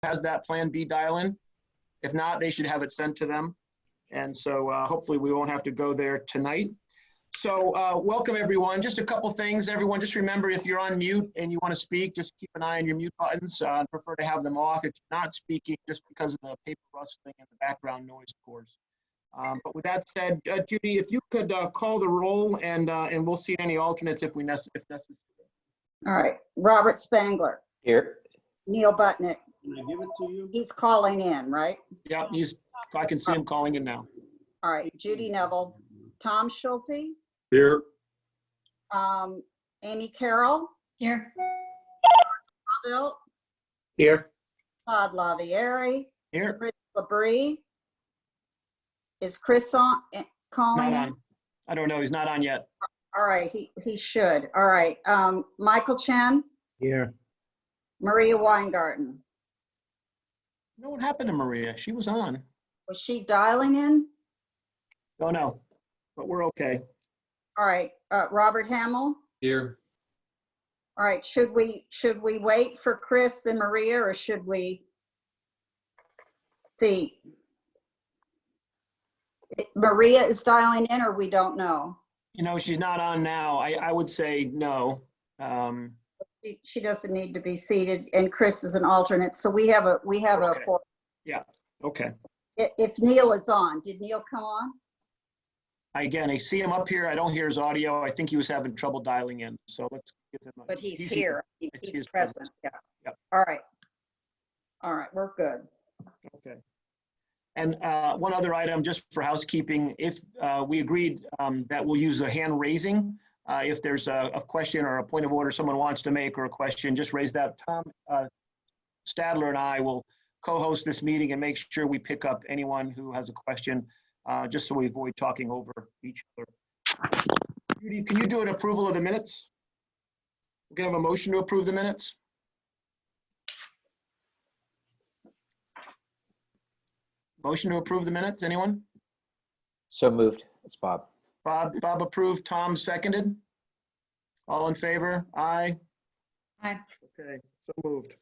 has that Plan B dial-in. If not, they should have it sent to them. And so hopefully we won't have to go there tonight. So welcome everyone. Just a couple things. Everyone, just remember if you're on mute and you want to speak, just keep an eye on your mute buttons. I prefer to have them off if you're not speaking, just because of the paper rustling and the background noise, of course. But with that said, Judy, if you could call the roll, and we'll see any alternates if necessary. All right, Robert Spangler. Here. Neil Butnick. Can I give it to you? He's calling in, right? Yeah, I can see him calling in now. All right, Judy Neville. Tom Schulte. Here. Amy Carroll. Here. Bill. Here. Todd Lavieri. Here. Chris Labrie. Is Chris on calling Not in? on. I don't know. He's not on yet. All right, he should. All right, Michael Chen. Here. Maria Weingarten. You know what happened to Maria? She was on. Was she dialing in? Oh no, but we're okay. All right, Robert Hamill. Here. All right, should we wait for Chris and Maria, or should we see? Maria is dialing in, or we don't know? You know, she's not on now. I would say no. She doesn't need to be seated, and Chris is an alternate, so we have Okay. a. Yeah. Okay. If Neil is on, did Neil come on? Again, I see him up here. I don't hear his audio. I think he was having trouble dialing in. So let's give him a. But he's here. I see He's his present. Yeah. Yep. All right. All right, we're good. Okay. And one other item, just for housekeeping, if we agreed that we'll use a hand raising. If there's a question or a point of order someone wants to make or a question, just raise that. Tom Stadler and I will co-host this meeting and make sure we pick up anyone who has a question, just so we avoid talking over each other. Judy, can you do an approval of the minutes? We're going to have a motion to approve the minutes. Motion to approve the minutes, anyone? So moved. It's Bob. Bob approved, Tom seconded. All in favor? Aye. Aye. Okay, so moved.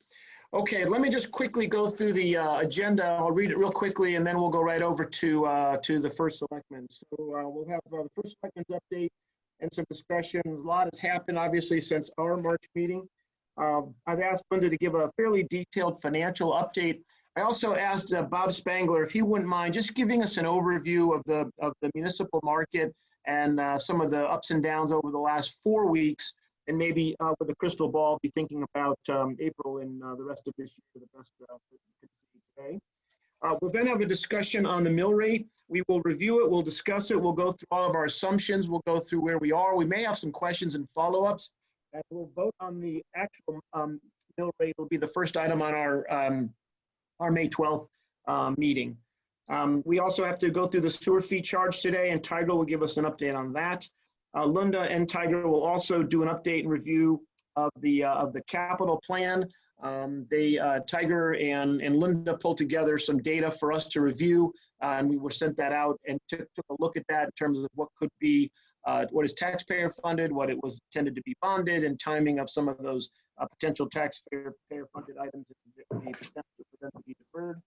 Okay, let me just quickly go through the agenda. I'll read it real quickly and then we'll go right over to the first selectman. So we'll have the first selectman's update and some discussion. A lot has happened obviously since our March meeting. I've asked Linda to give a fairly detailed financial update. I also asked Bob Spangler if he wouldn't mind just giving us an overview of the municipal market and some of the ups and downs over the last 4 weeks, and maybe with a crystal ball, be thinking about April and the rest of this year, the best that we can see today. We'll then have a discussion on the mill rate. We will review it, we'll discuss it, we'll go through all of our assumptions, we'll go through where we are. We may have some questions and follow-ups, and we'll vote on the actual mill rate. Will be the first item on our May 12th meeting. We also have to go through the sewer fee charge today, and Tiger will give us an update on that. Linda and Tiger will also do an update and review of the capital plan. Tiger and Linda pulled together some data for us to review, and we were sent that out and took a look at that in terms of what could be, what is taxpayer funded, what it was intended to be bonded, and timing of some of those potential taxpayer funded items that may be potential for them to be deferred.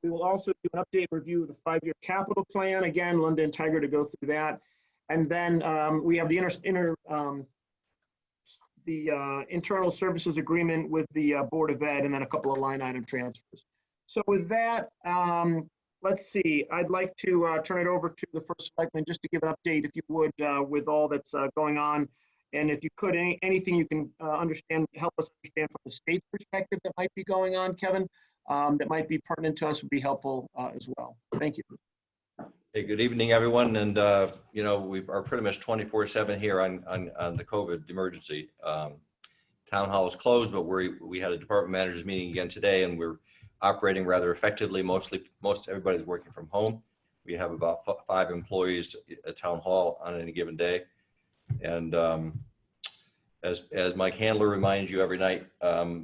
We will also do an update review of the 5-year capital plan. Again, Linda and Tiger to go through that. And then we have the internal services agreement with the Board of Ed, and then a couple of line item transfers. So with that, let's see, I'd like to turn it over to the first selectman just to give an update, if you would, with all that's going on. And if you could, anything you can help us understand from the state's perspective that might be going on, Kevin, that might be pertinent to us would be helpful as well. Thank you. Hey, good evening, everyone. And, you know, we are pretty much 24/7 here on the COVID emergency. Town hall is closed, but we had a department managers meeting again today, and we're operating rather effectively. Most everybody's working from home. We have about 5 employees at town hall on any given day. And as Mike Handler reminds you every night,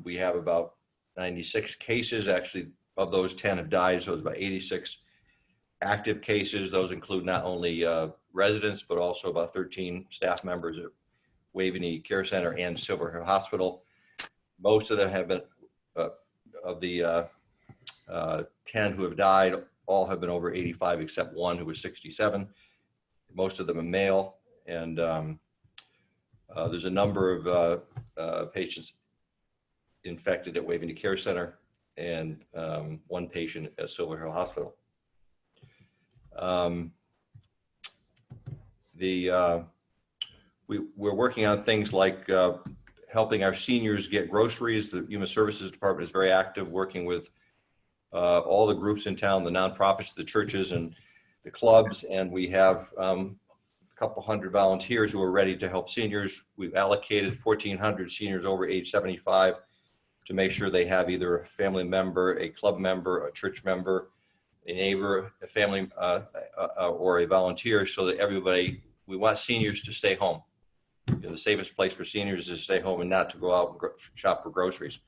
we have about 96 cases. Actually, of those 10 have died, so it's about 86 active cases. Those include not only residents, but also about 13 staff members at Waveney Care Center and Silver Hill Hospital. Most of them have been of the 10 who have died, all have been over 85 except one who was 67. Most of them are male, and there's a number of patients infected at Waveney Care Center and one patient at Silver Hill Hospital. We're working on things like helping our seniors get groceries. The Human Services Department is very active, working with all the groups in town, the nonprofits, the churches, and the clubs, and we have a couple hundred volunteers who are ready to help seniors. We've allocated 1,400 seniors over age 75 to make sure they have either a family member, a club member, a church member, a neighbor, a family, or a volunteer, so that everybody, we want seniors to stay home. You know, the safest place for seniors is to stay home and not to go out and shop for groceries.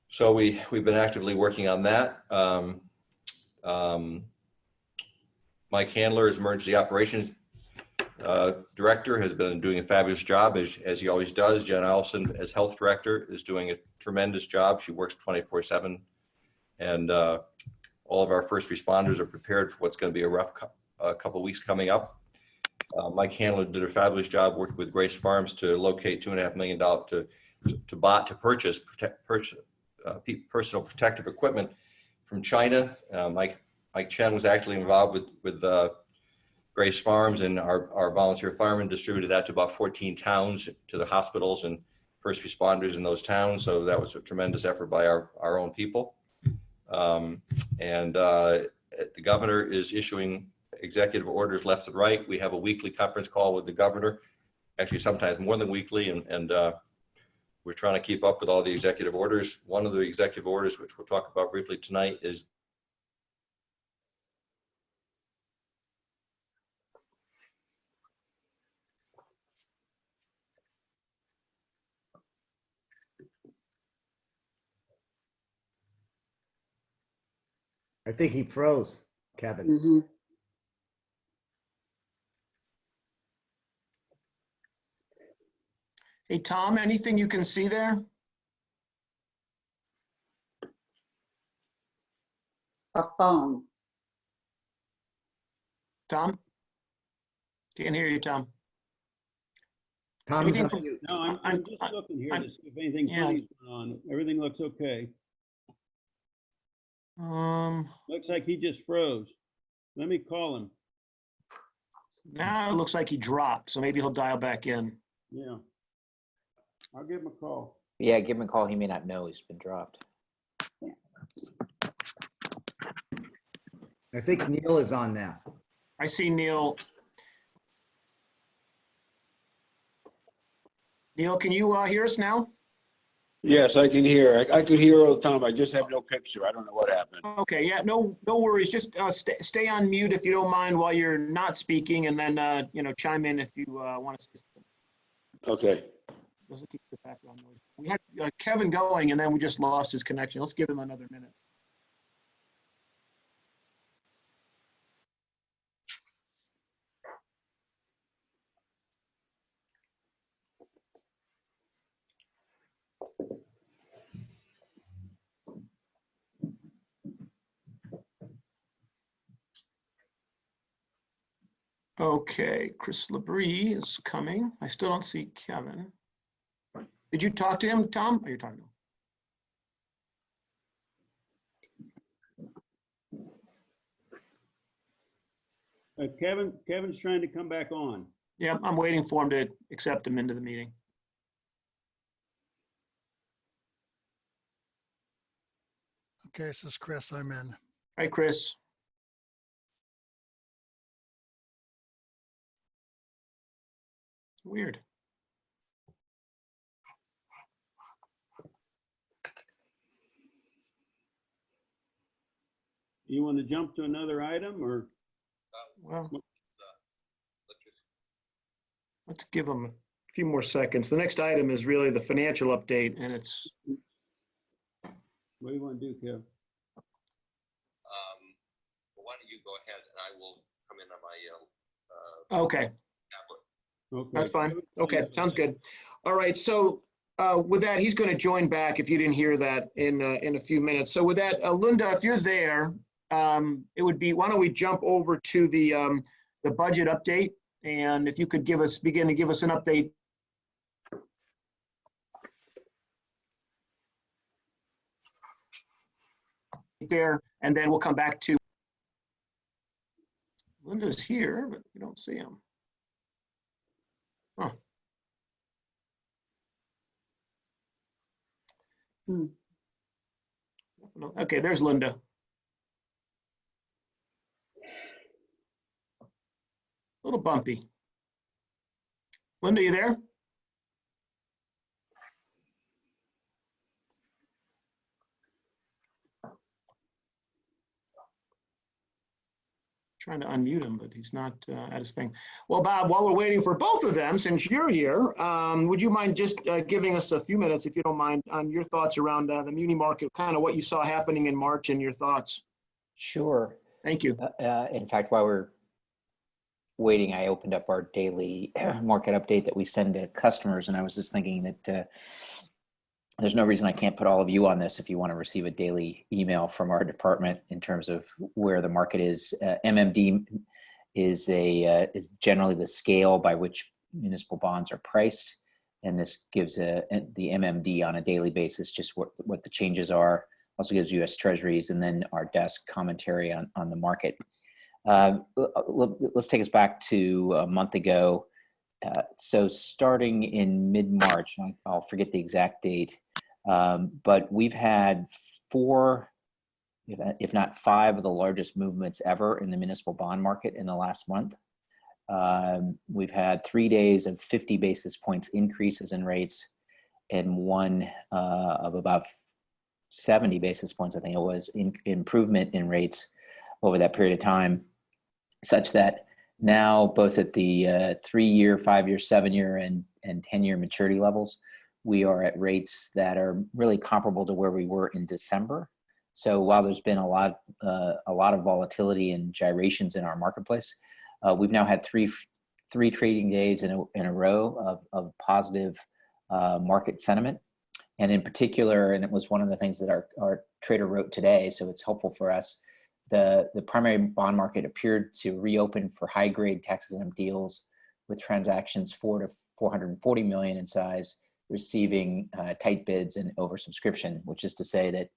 So we've been actively working on that. Mike Handler is Emergency Operations Director, has been doing a fabulous job as he always does. Jen Allison, as Health Director, is doing a tremendous job. She works 24/7, and all of our first responders are prepared for what's going to be a rough couple weeks coming up. Mike Handler did a fabulous job working with Grace Farms to locate $2.5 million to purchase personal protective equipment from China. Mike Chen was actually involved with Grace Farms, and our volunteer firemen distributed that to about 14 towns, to the hospitals and first responders in those towns. So that was a tremendous effort by our own people. The governor is issuing executive orders left and right. We have a weekly conference call with the governor, actually sometimes more than weekly, and we're trying to keep up with all the executive orders. One of the executive orders, which we'll talk about briefly tonight, is I think he froze, Kevin. Mhm. Hey, Tom, anything you can see there? A phone. Tom? Can't hear you, Tom. Tom's Anything on from- mute. No, I'm just looking here to see if anything yeah. funny's going on. Everything looks okay. Looks like he just froze. Let me call him. Now it looks like he dropped, so maybe he'll dial back in. Yeah. I'll give him a call. Yeah, give him a call. He may not know he's been dropped. I think Neil is on now. I see Neil. Neil, can you hear us now? Yes, I can hear. I could hear all the time. I just have no picture. I don't know what happened. Okay, yeah, no worries. Just stay on mute if you don't mind while you're not speaking, and then chime in if you want to say something. Okay. Doesn't keep the background noise. We had Kevin going, and then we just lost his connection. Let's give him another minute. Okay, Chris Labrie is coming. I still don't see Kevin. Did you talk to him, Tom? Are you talking to him? Kevin's trying to come back on. Yeah, I'm waiting for him to accept him into the meeting. Okay, this is Chris. I'm in. Hi, Chris. Weird. You want to jump to another item or? Well, let's give him a few more seconds. The next item is really the financial update, and it's, What do you want to do, Kev? why don't you go ahead and I will come in on my okay, tablet. Okay. that's fine. Okay, sounds good. All right, so with that, he's going to join back if you didn't hear that in a few minutes. So with that, Linda, if you're there, it would be, why don't we jump over to the budget update? And if you could begin to give us an update. There, and then we'll come back to Linda's here, but we don't see him. Huh. Okay, there's Linda. A little bumpy. Linda, you there? Trying to unmute him, but he's not at his thing. Well, Bob, while we're waiting for both of them, since you're here, would you mind just giving us a few minutes, if you don't mind, on your thoughts around the muni market, kind of what you saw happening in March and your thoughts? Sure. Thank you. In fact, while we're waiting, I opened up our daily market update that we send to customers, and I was just thinking that there's no reason I can't put all of you on this if you want to receive a daily email from our department in terms of where the market is. MMD is generally the scale by which municipal bonds are priced, and this gives the MMD on a daily basis just what the changes are. Also gives U.S. Treasuries and then our desk commentary on the market. Let's take us back to a month ago. So starting in mid-March, I'll forget the exact date, but we've had 4, if not 5, of the largest movements ever in the municipal bond market in the last month. We've had 3 days of 50 basis points increases in rates and one of about 70 basis points, I think it was, improvement in rates over that period of time, such that now both at the 3-year, 5-year, 7-year, and 10-year maturity levels, we are at rates that are really comparable to where we were in December. So while there's been a lot of volatility and gyrations in our marketplace, we've now had three trading days in a row of positive market sentiment. And in particular, and it was one of the things that our trader wrote today, so it's helpful for us, the primary bond market appeared to reopen for high-grade tax-exempt deals with transactions $400 to $440 million in size, receiving tight bids and oversubscription, which is to say that,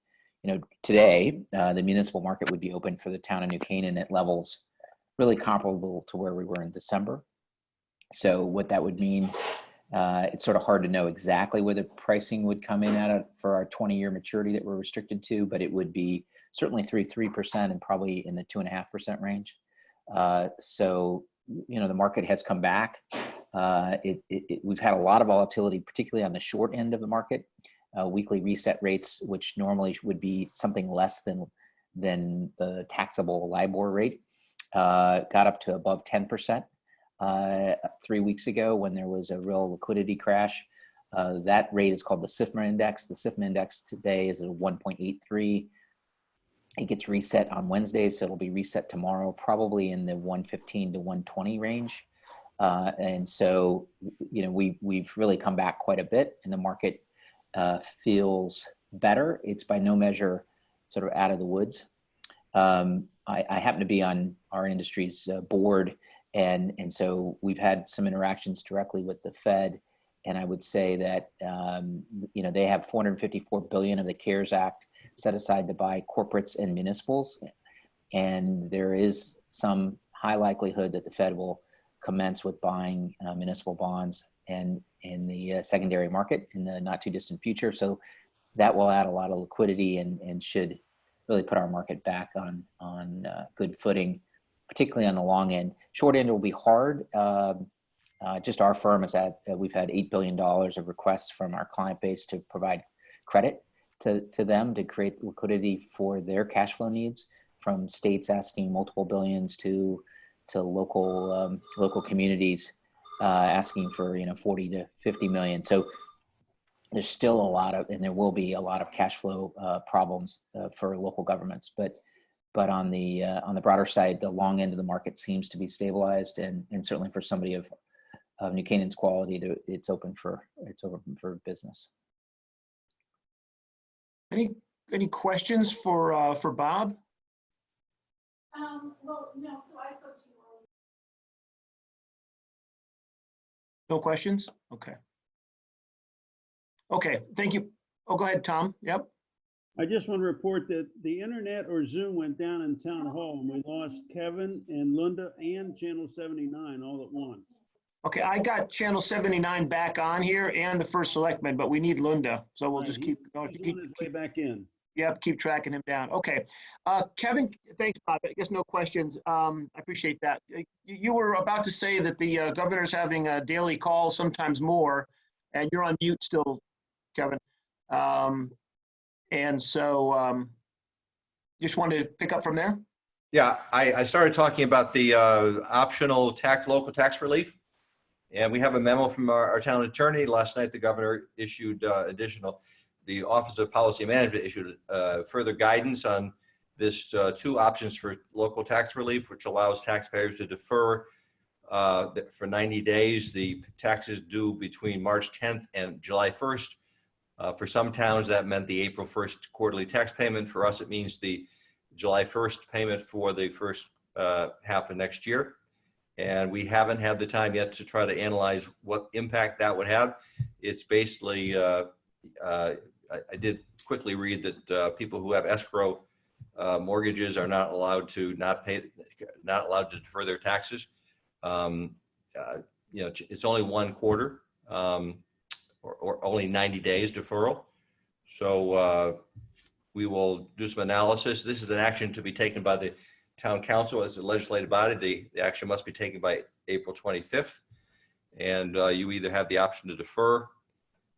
today the municipal market would be open for the town of New Canaan at levels really comparable to where we were in December. So what that would mean, it's sort of hard to know exactly where the pricing would come in at for our 20-year maturity that we're restricted to, but it would be certainly 3% and probably in the 2.5% range. So, the market has come back. We've had a lot of volatility, particularly on the short end of the market. Weekly reset rates, which normally would be something less than the taxable LIBOR rate, got up to above 10%. 3 weeks ago when there was a real liquidity crash. That rate is called the SIFMA index. The SIFMA index today is at 1.83. It gets reset on Wednesday, so it'll be reset tomorrow, probably in the 115 to 120 range. And so, we've really come back quite a bit, and the market feels better. It's by no measure sort of out of the woods. I happen to be on our industry's board, and so we've had some interactions directly with the Fed, and I would say that they have $454 billion of the CARES Act set aside to buy corporates and municipals, and there is some high likelihood that the Fed will commence with buying municipal bonds and in the secondary market in the not too distant future. So that will add a lot of liquidity and should really put our market back on good footing, particularly on the long end. Short end will be hard. Just our firm is we've had $8 billion of requests from our client base to provide credit to them to create liquidity for their cash flow needs, from states asking multiple billions to local communities asking for 40 to 50 million. So there's still a lot of, and there will be a lot of cash flow problems for local governments. But on the broader side, the long end of the market seems to be stabilized, and certainly for somebody of New Canaan's quality, it's open for business. Any questions for Bob? Well, no, so I spoke to you earlier. No questions? Okay. Okay, thank you. Oh, go ahead, Tom. Yep. I just want to report that the internet or Zoom went down in town hall and we lost Kevin and Linda and channel 79 all at once. Okay, I got channel 79 back on here and the first selectman, but we need Linda, so we'll just keep going. He's on his way back in. Yep, keep tracking him down. Okay. Kevin, thanks, Bob. I guess no questions. I appreciate that. You were about to say that the governor's having a daily call, sometimes more, and you're on mute still, Kevin. And so just wanted to pick up from there. Yeah, I started talking about the optional local tax relief. And we have a memo from our town attorney. Last night, the governor issued the Office of Policy Management issued further guidance on this 2 options for local tax relief, which allows taxpayers to defer for 90 days the taxes due between March 10th and July 1st. For some towns, that meant the April 1st quarterly tax payment. For us, it means the July 1st payment for the first half of next year. And we haven't had the time yet to try to analyze what impact that would have. It's basically, I did quickly read that people who have escrow mortgages are not allowed to defer their taxes. It's only 1 quarter or only 90 days deferral. So we will do some analysis. This is an action to be taken by the town council as a legislative body. The action must be taken by April 25th. And you either have the option to defer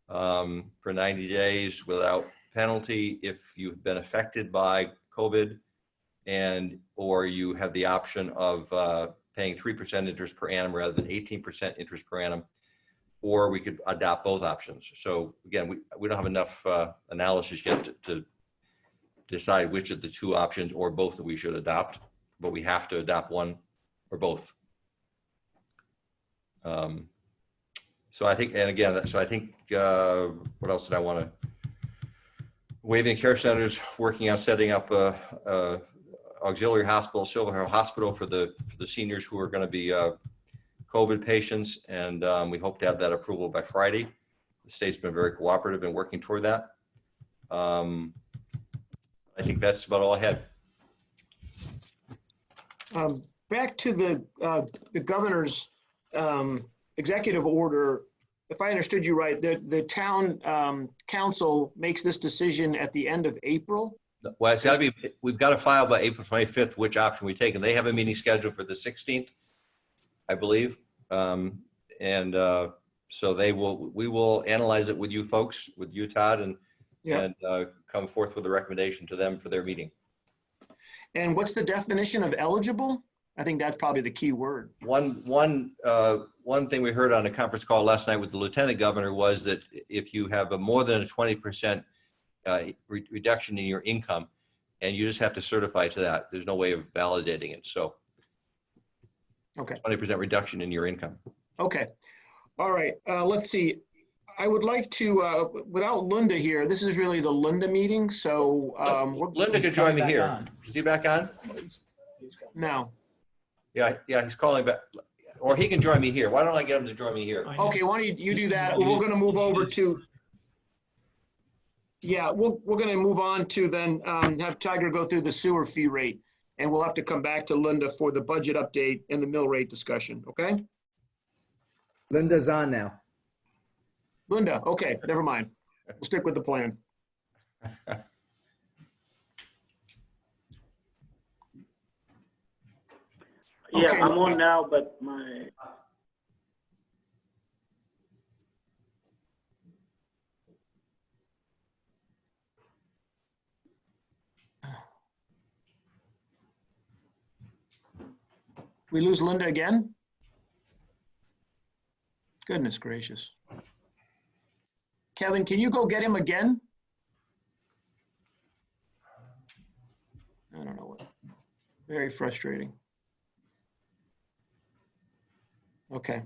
for 90 days without penalty if you've been affected by COVID, or you have the option of paying 3% interest per annum rather than 18% interest per annum, or we could adopt both options. So again, we don't have enough analysis yet to decide which of the 2 options or both that we should adopt, but we have to adopt one or both. So I think, and again, what else did I want to? Waving Care Centers working on setting up a auxiliary hospital, Silver Hill Hospital for the seniors who are going to be COVID patients, and we hope to have that approval by Friday. The state's been very cooperative in working toward that. I think that's about all I had. Back to the governor's executive order. If I understood you right, the town council makes this decision at the end of April. Well, it's got to be. We've got to file by April 25th which option we take, and they have a meeting scheduled for the 16th, I believe. So we will analyze it with you folks, with you, Todd, and come forth with a recommendation to them for their meeting. And what's the definition of eligible? I think that's probably the key word. One thing we heard on a conference call last night with the lieutenant governor was that if you have a more than a 20% reduction in your income, and you just have to certify to that, there's no way of validating it. So, okay, 20% reduction in your income. Okay, all right. Let's see. I would like to, without Linda here, this is really the Linda meeting. So Linda could join me here. Is he back on? No. Yeah, he's calling back, or he can join me here. Why don't I get him to join me here? Okay, why don't you do that? We're going to move over to. Yeah, we're going to move on to then have Tiger go through the sewer fee rate, and we'll have to come back to Linda for the budget update and the mill rate discussion. Okay. Linda's on now. Linda, okay, never mind. We'll stick with the plan. Yeah, Okay. I'm on now, but my. We lose Linda again? Goodness gracious. Kevin, can you go get him again? I don't know what. Very frustrating. Okay.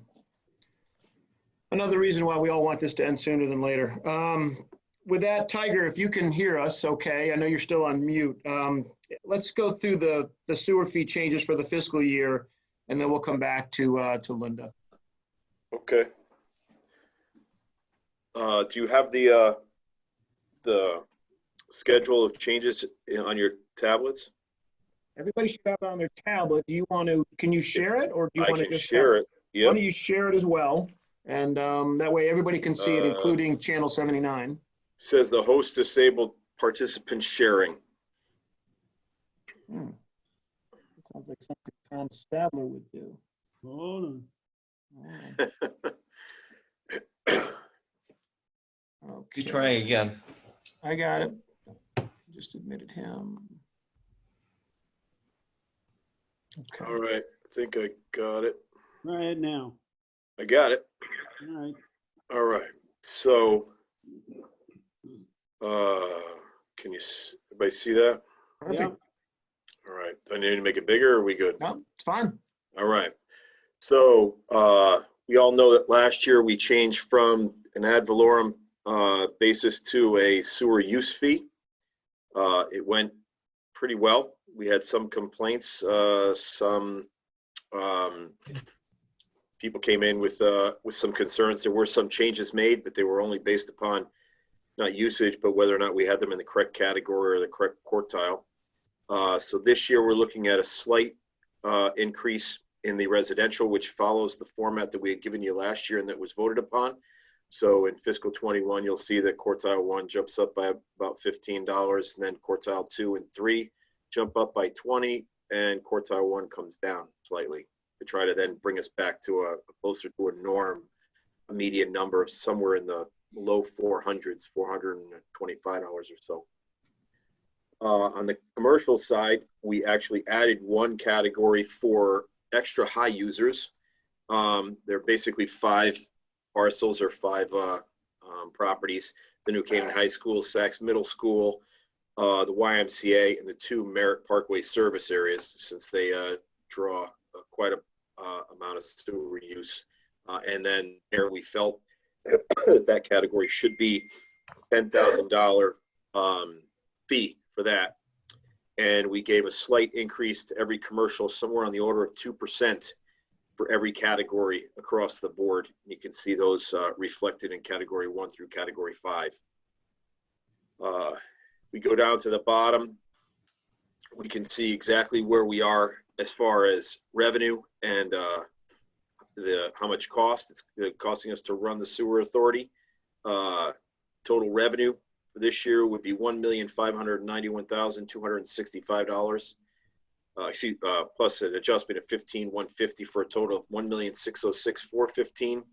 Another reason why we all want this to end sooner than later. With that, Tiger, if you can hear us, okay, I know you're still on mute. Let's go through the sewer fee changes for the fiscal year, and then we'll come back to Linda. Okay. Do you have the schedule of changes on your tablets? Everybody should have it on their tablet. Do you want to, can you share it, or do you I want to can just share it. Why Yep. don't you share it as well? And that way everybody can see it, including channel 79. Says the host disabled participant sharing. Sounds like something Tom Stadler would do. Hold on. He's Okay, trying again. I got it. Just admitted him. Okay. All right. I think I got it. Try it now. I got it. All right. All right. So, can you, everybody see that? Perfect. Yep. All right. Do I need to make it bigger, or are we good? No, it's fine. All right. So, we all know that last year we changed from an ad valorem basis to a sewer use fee. It went pretty well. We had some complaints. Some people came in with some concerns. There were some changes made, but they were only based upon not usage, but whether or not we had them in the correct category or the correct quartile. So this year we're looking at a slight increase in the residential, which follows the format that we had given you last year and that was voted upon. So in fiscal 21, you'll see that quartile 1 jumps up by about $15, and then quartile 2 and 3 jump up by 20, and quartile 1 comes down slightly to try to then bring us back to a closer to a norm, a median number of somewhere in the low 400s, $425 or so. On the commercial side, we actually added one category for extra high users. They're basically 5 parcels or 5 properties: the New Canaan High School, Saks Middle School, the YMCA, and the 2 Merritt Parkway service areas, since they draw quite a amount of sewer use. And then there we felt that category should be $10,000 fee for that. And we gave a slight increase to every commercial, somewhere on the order of 2% for every category across the board. You can see those reflected in category 1 through category 5. We go down to the bottom, we can see exactly where we are as far as revenue and how much cost it's costing us to run the sewer authority. Total revenue for this year would be $1,591,265. Plus an adjustment of $15,150 for a total of $1,606,415.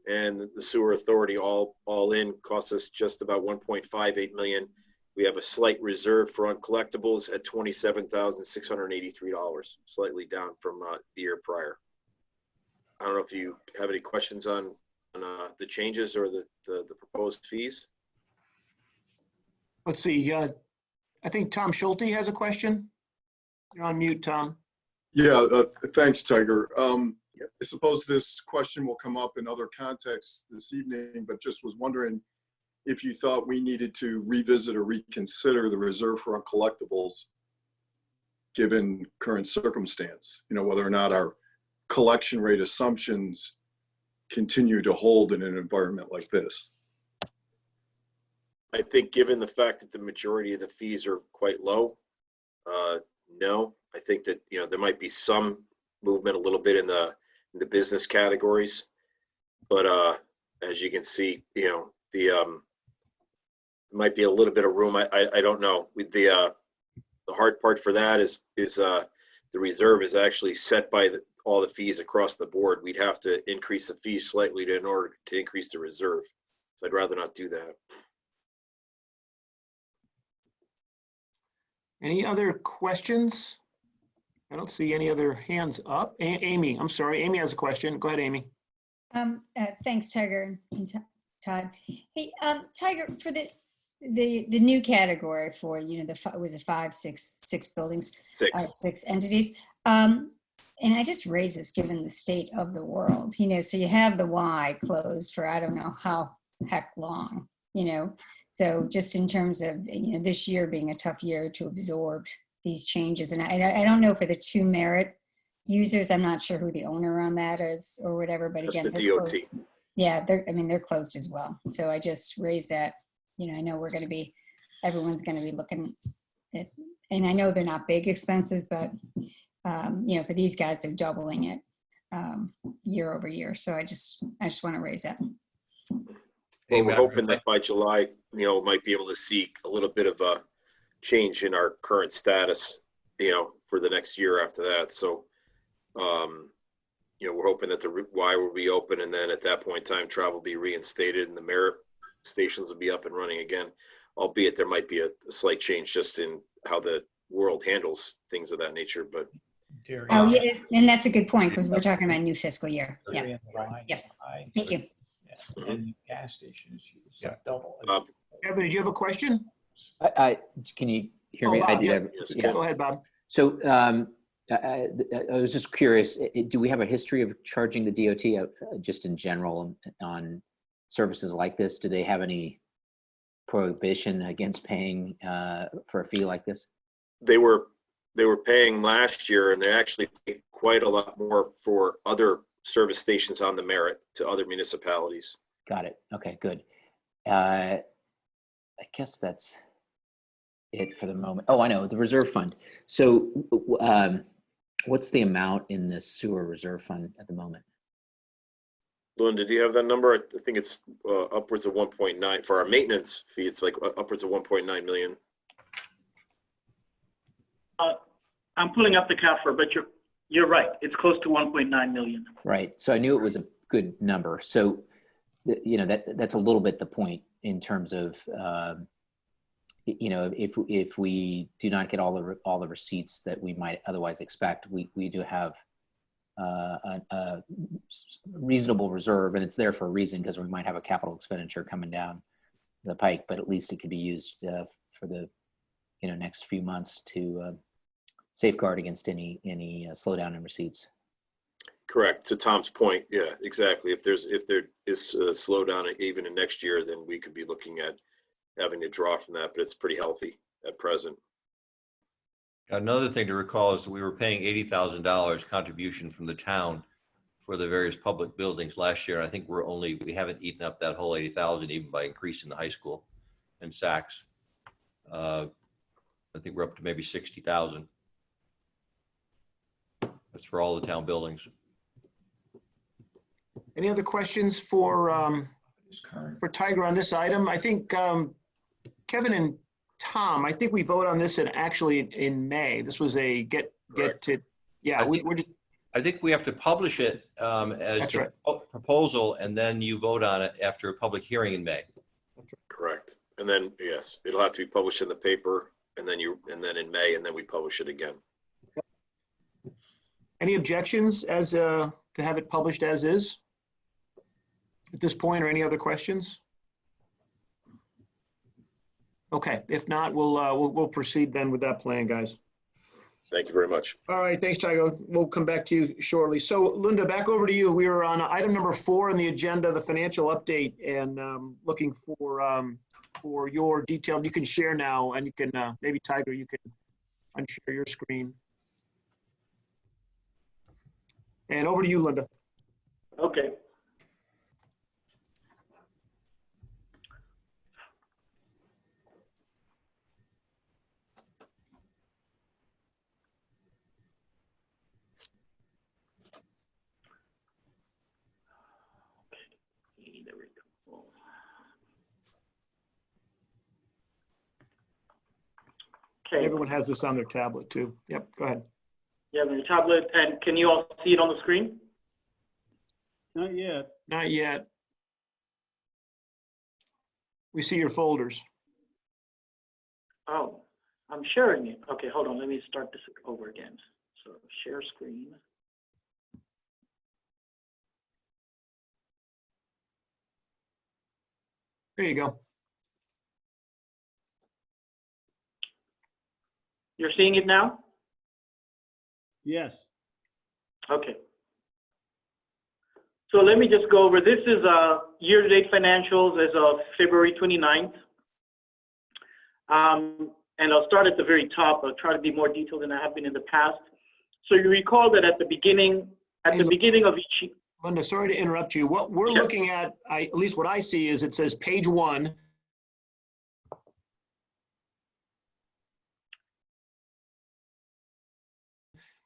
And the sewer authority all in costs us just about $1.58 million. We have a slight reserve for uncollectibles at $27,683, slightly down from the year prior. I don't know if you have any questions on the changes or the proposed fees. Let's see. I think Tom Schulte has a question. You're on mute, Tom. Yeah, thanks, Tiger. I suppose this question will come up in other contexts this evening, but just was wondering if you thought we needed to revisit or reconsider the reserve for uncollectibles given current circumstance, whether or not our collection rate assumptions continue to hold in an environment like this. I think given the fact that the majority of the fees are quite low, no. I think that there might be some movement a little bit in the business categories, but as you can see, there might be a little bit of room. I don't know. With the hard part for that is the reserve is actually set by all the fees across the board. We'd have to increase the fees slightly in order to increase the reserve. So I'd rather not do that. Any other questions? I don't see any other hands up. Amy, I'm sorry. Amy has a question. Go ahead, Amy. Thanks, Tiger and Todd. Hey, Tiger, for the new category for, was it 5, 6 buildings? 6. 6 entities. and I just raise this given the state of the world, so you have the Y closed for I don't know how heck long, so just in terms of, this year being a tough year to absorb these changes. And I don't know for the 2 Merit users, I'm not sure who the owner on that is or whatever, but That's again, the they're DOT. closed. Yeah, they're closed as well. So I just raised that, I know everyone's going to be looking at, and I know they're not big expenses, but for these guys, they're doubling it year over year. So I just want to raise that. Well, we're hoping that by July, might be able to see a little bit of a change in our current status, for the next year after that. So, we're hoping that the Y will be open, and then at that point in time, travel will be reinstated and the Merit stations will be up and running again, albeit there might be a slight change just in how the world handles things of that nature. But Oh, yeah, and that's a good point because we're talking about new fiscal year. Yeah. Yep. Thank you. And gas stations use Yeah. double. Kevin, did you have a question? Can you hear me? Bob, I did. yeah. yes, Yeah. Go ahead, Bob. So I was just curious, do we have a history of charging the DOT just in general on services like this? Do they have any prohibition against paying for a fee like this? they were paying last year, and they actually paid quite a lot more for other service stations on the Merit to other municipalities. Got it. Okay, good. I guess that's it for the moment. Oh, I know, the reserve fund. So what's the amount in the sewer reserve fund at the moment? Linda, do you have that number? I think it's upwards of 1.9 for our maintenance fee. It's like upwards of 1.9 million. I'm pulling up the CAFR, but you're right. It's close to 1.9 million. Right. So I knew it was a good number. So, that's a little bit the point in terms of, if we do not get all the receipts that we might otherwise expect, we do have a reasonable reserve, and it's there for a reason because we might have a capital expenditure coming down the pike, but at least it could be used for the next few months to safeguard against any slowdown in receipts. Correct. To Tom's point, yeah, exactly. If there is a slowdown even in next year, then we could be looking at having to draw from that, but it's pretty healthy at present. Another thing to recall is that we were paying $80,000 contribution from the town for the various public buildings last year. I think we haven't eaten up that whole 80,000 even by increasing the high school and Saks. I think we're up to maybe 60,000. That's for all the town buildings. Any other questions for Tiger on this item? I think Kevin and Tom, I think we vote on this in May. This was a I think we have to publish it as the proposal, and then you vote on it after a public hearing in May. Correct. And then, yes, it'll have to be published in the paper, and then in May, and then we publish it again. Any objections to have it published as is at this point, or any other questions? Okay, if not, we'll proceed then with that plan, guys. Thank you very much. All right, thanks, Tiago. We'll come back to you shortly. So, Linda, back over to you. We were on item number 4 on the agenda, the financial update, and looking for your detail. You can share now, and you can maybe Tiger, you can unshare your screen. And over to you, Linda. Okay. There we go. Okay. Everyone has this on their tablet too. Yep, go ahead. Yeah, the tablet, and can you all see it on the screen? Not yet. Not yet. We see your folders. Oh, I'm sharing it. Okay, hold on. Let me start this over again. So share screen. There you go. You're seeing it now? Yes. Okay. So let me just go over, this is year-to-date financials as of February 29th. And I'll start at the very top. I'll try to be more detailed than I have been in the past. So you recall that at the beginning of each. Linda, sorry to interrupt you. What we're looking at, at least what I see is it says page 1.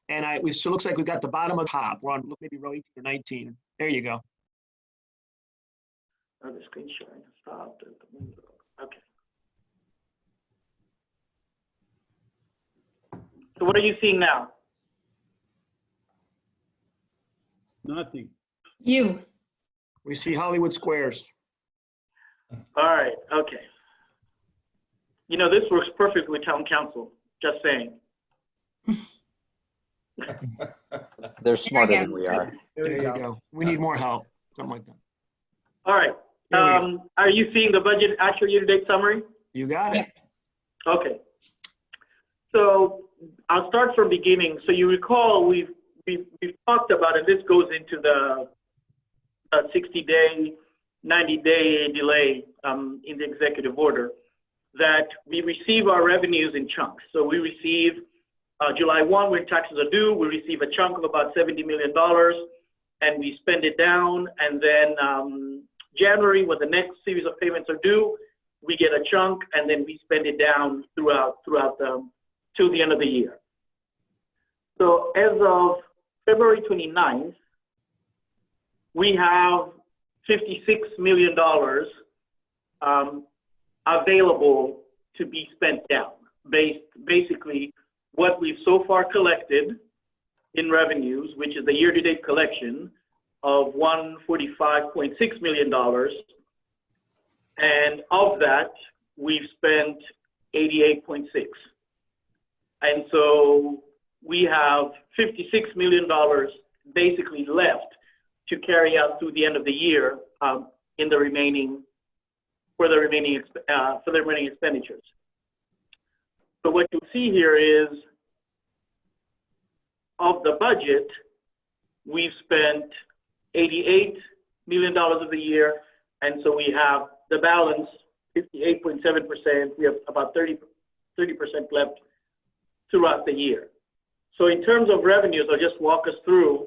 And so it looks like we've got the bottom of the top. We're on maybe row 18 or 19. There you go. Oh, the screen sharing stopped at the window. Okay. So what are you seeing now? Nothing. You. We see Hollywood Squares. All right, okay. You know, this works perfectly with town council, just saying. They're smarter than we are. There you go. We need more help, something like that. All right. Are you seeing the budget actual year-to-date summary? You got it. Okay. So I'll start from beginning. So you recall we've talked about, and this goes into the 60-day, 90-day delay in the executive order, that we receive our revenues in chunks. So we receive July 1, when taxes are due, we receive a chunk of about $70 million, and we spend it down. And then January, when the next series of payments are due, we get a chunk, and then we spend it down throughout till the end of the year. So as of February 29th, we have $56 million available to be spent down, basically what we've so far collected in revenues, which is the year-to-date collection of $145.6 million. And of that, we've spent 88.6. And so we have $56 million basically left to carry out through the end of the year for the remaining expenditures. So what you'll see here is, of the budget, we've spent $88 million of the year, and so we have the balance, 58.7%. We have about 30% left throughout the year. So in terms of revenues, I'll just walk us through.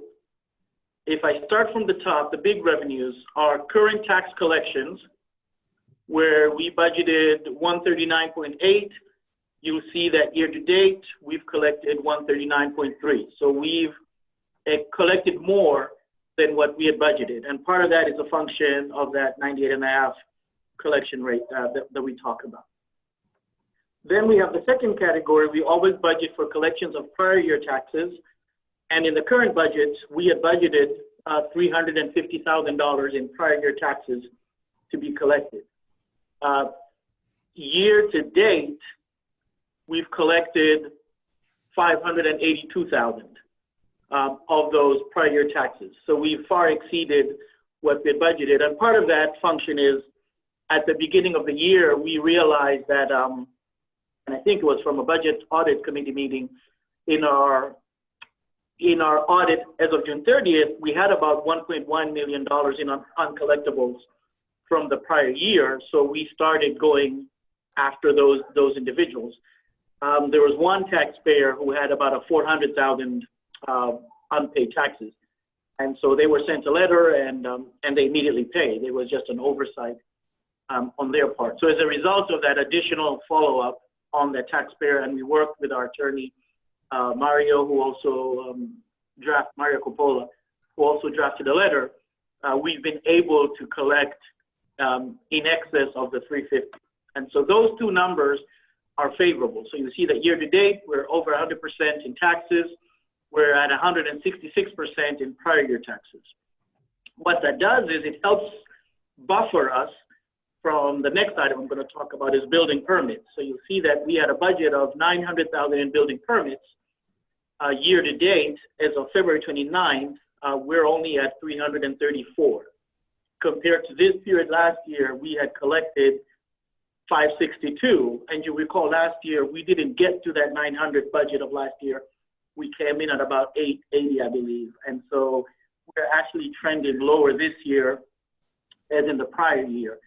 If I start from the top, the big revenues are current tax collections, where we budgeted 139.8. You'll see that year to date, we've collected 139.3. So we've collected more than what we had budgeted. And part of that is a function of that 98.5 collection rate that we talk about. Then we have the second category. We always budget for collections of prior year taxes. And in the current budget, we had budgeted $350,000 in prior year taxes to be collected. Year to date, we've collected $582,000 of those prior year taxes. So we've far exceeded what we had budgeted. And part of that function is, at the beginning of the year, we realized that, and I think it was from a budget audit committee meeting, in our audit as of June 30th, we had about $1.1 million in uncollectibles from the prior year. So we started going after those individuals. There was one taxpayer who had about a $400,000 unpaid taxes. And so they were sent a letter and they immediately paid. It was just an oversight on their part. So as a result of that additional follow-up on the taxpayer, and we worked with our attorney, Mario, who also Mario Coppola, who also drafted a letter, we've been able to collect in excess of the 350. And so those two numbers are favorable. So you see that year to date, we're over 100% in taxes. We're at 166% in prior year taxes. What that does is it helps buffer us from the next item I'm going to talk about, is building permits. So you'll see that we had a budget of $900,000 in building permits. Year to date, as of February 29th, we're only at 334. Compared to this period last year, we had collected 562. And you recall last year, we didn't get to that 900 budget of last year. we came in at about 880, I believe. And so we're actually trending lower this year as in the prior year.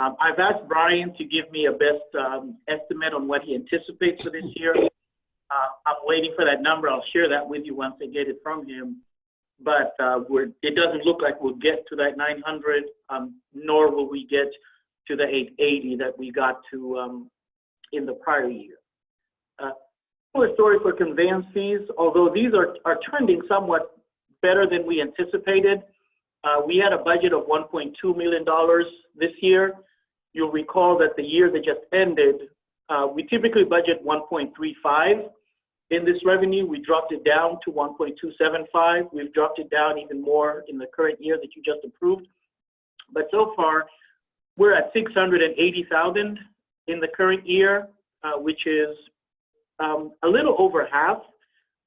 I've asked Brian to give me a best estimate on what he anticipates for this year. I'm waiting for that number. I'll share that with you once I get it from him. But it doesn't look like we'll get to that 900, nor will we get to the 880 that we got to in the prior year. Similar story for conveyance fees, although these are trending somewhat better than we anticipated. We had a budget of $1.2 million this year. You'll recall that the year that just ended, we typically budget 1.35 in this revenue. We dropped it down to 1.275. We've dropped it down even more in the current year that you just approved. But so far, we're at 680,000 in the current year, which is a little over half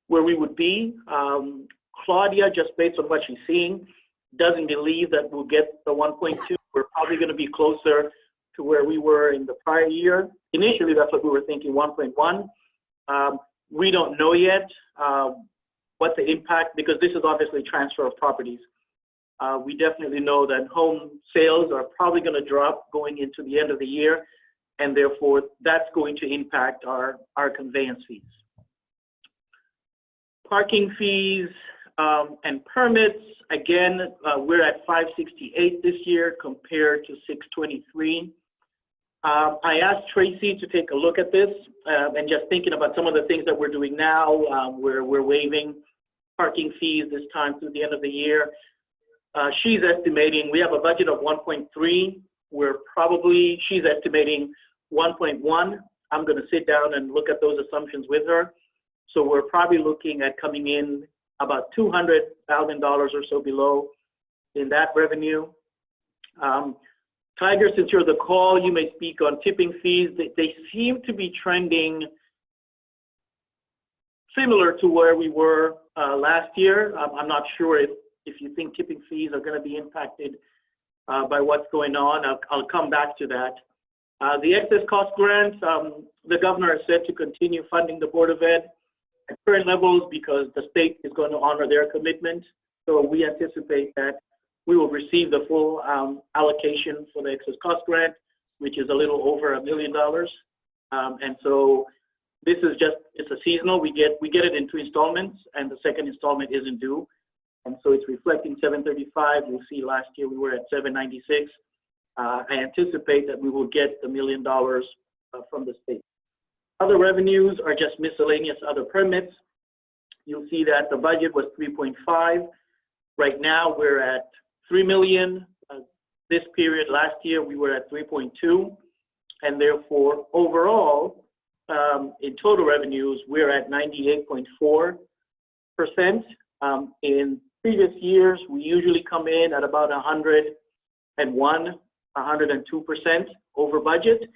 where we would be. Claudia, just based on what she's seeing, doesn't believe that we'll get the 1.2. We're probably going to be closer to where we were in the prior year. Initially, that's what we were thinking, 1.1. We don't know yet what the impact, because this is obviously transfer of properties. We definitely know that home sales are probably going to drop going into the end of the year, and therefore that's going to impact our conveyance fees. Parking fees and permits, again, we're at 568 this year compared to 623. I asked Tracy to take a look at this and just thinking about some of the things that we're doing now, where we're waiving parking fees this time through the end of the year. She's estimating, we have a budget of 1.3. She's estimating 1.1. I'm going to sit down and look at those assumptions with her. So we're probably looking at coming in about $200,000 or so below in that revenue. Tiger, since you're the call, you may speak on tipping fees. They seem to be trending similar to where we were last year. I'm not sure if you think tipping fees are going to be impacted by what's going on. I'll come back to that. The excess cost grant, the governor has said to continue funding the Board of Ed at current levels because the state is going to honor their commitment. So we anticipate that we will receive the full allocation for the excess cost grant, which is a little over $1 million. And so this is just, it's a seasonal. We get it in 2 installments, and the second installment isn't due. And so it's reflecting 735. You'll see last year we were at 796. I anticipate that we will get the $1 million from the state. Other revenues are just miscellaneous other permits. You'll see that the budget was 3.5. Right now we're at 3 million. This period last year we were at 3.2, and therefore overall in total revenues we're at 98.4%. In previous years we usually come in at about 101, 102% over budget,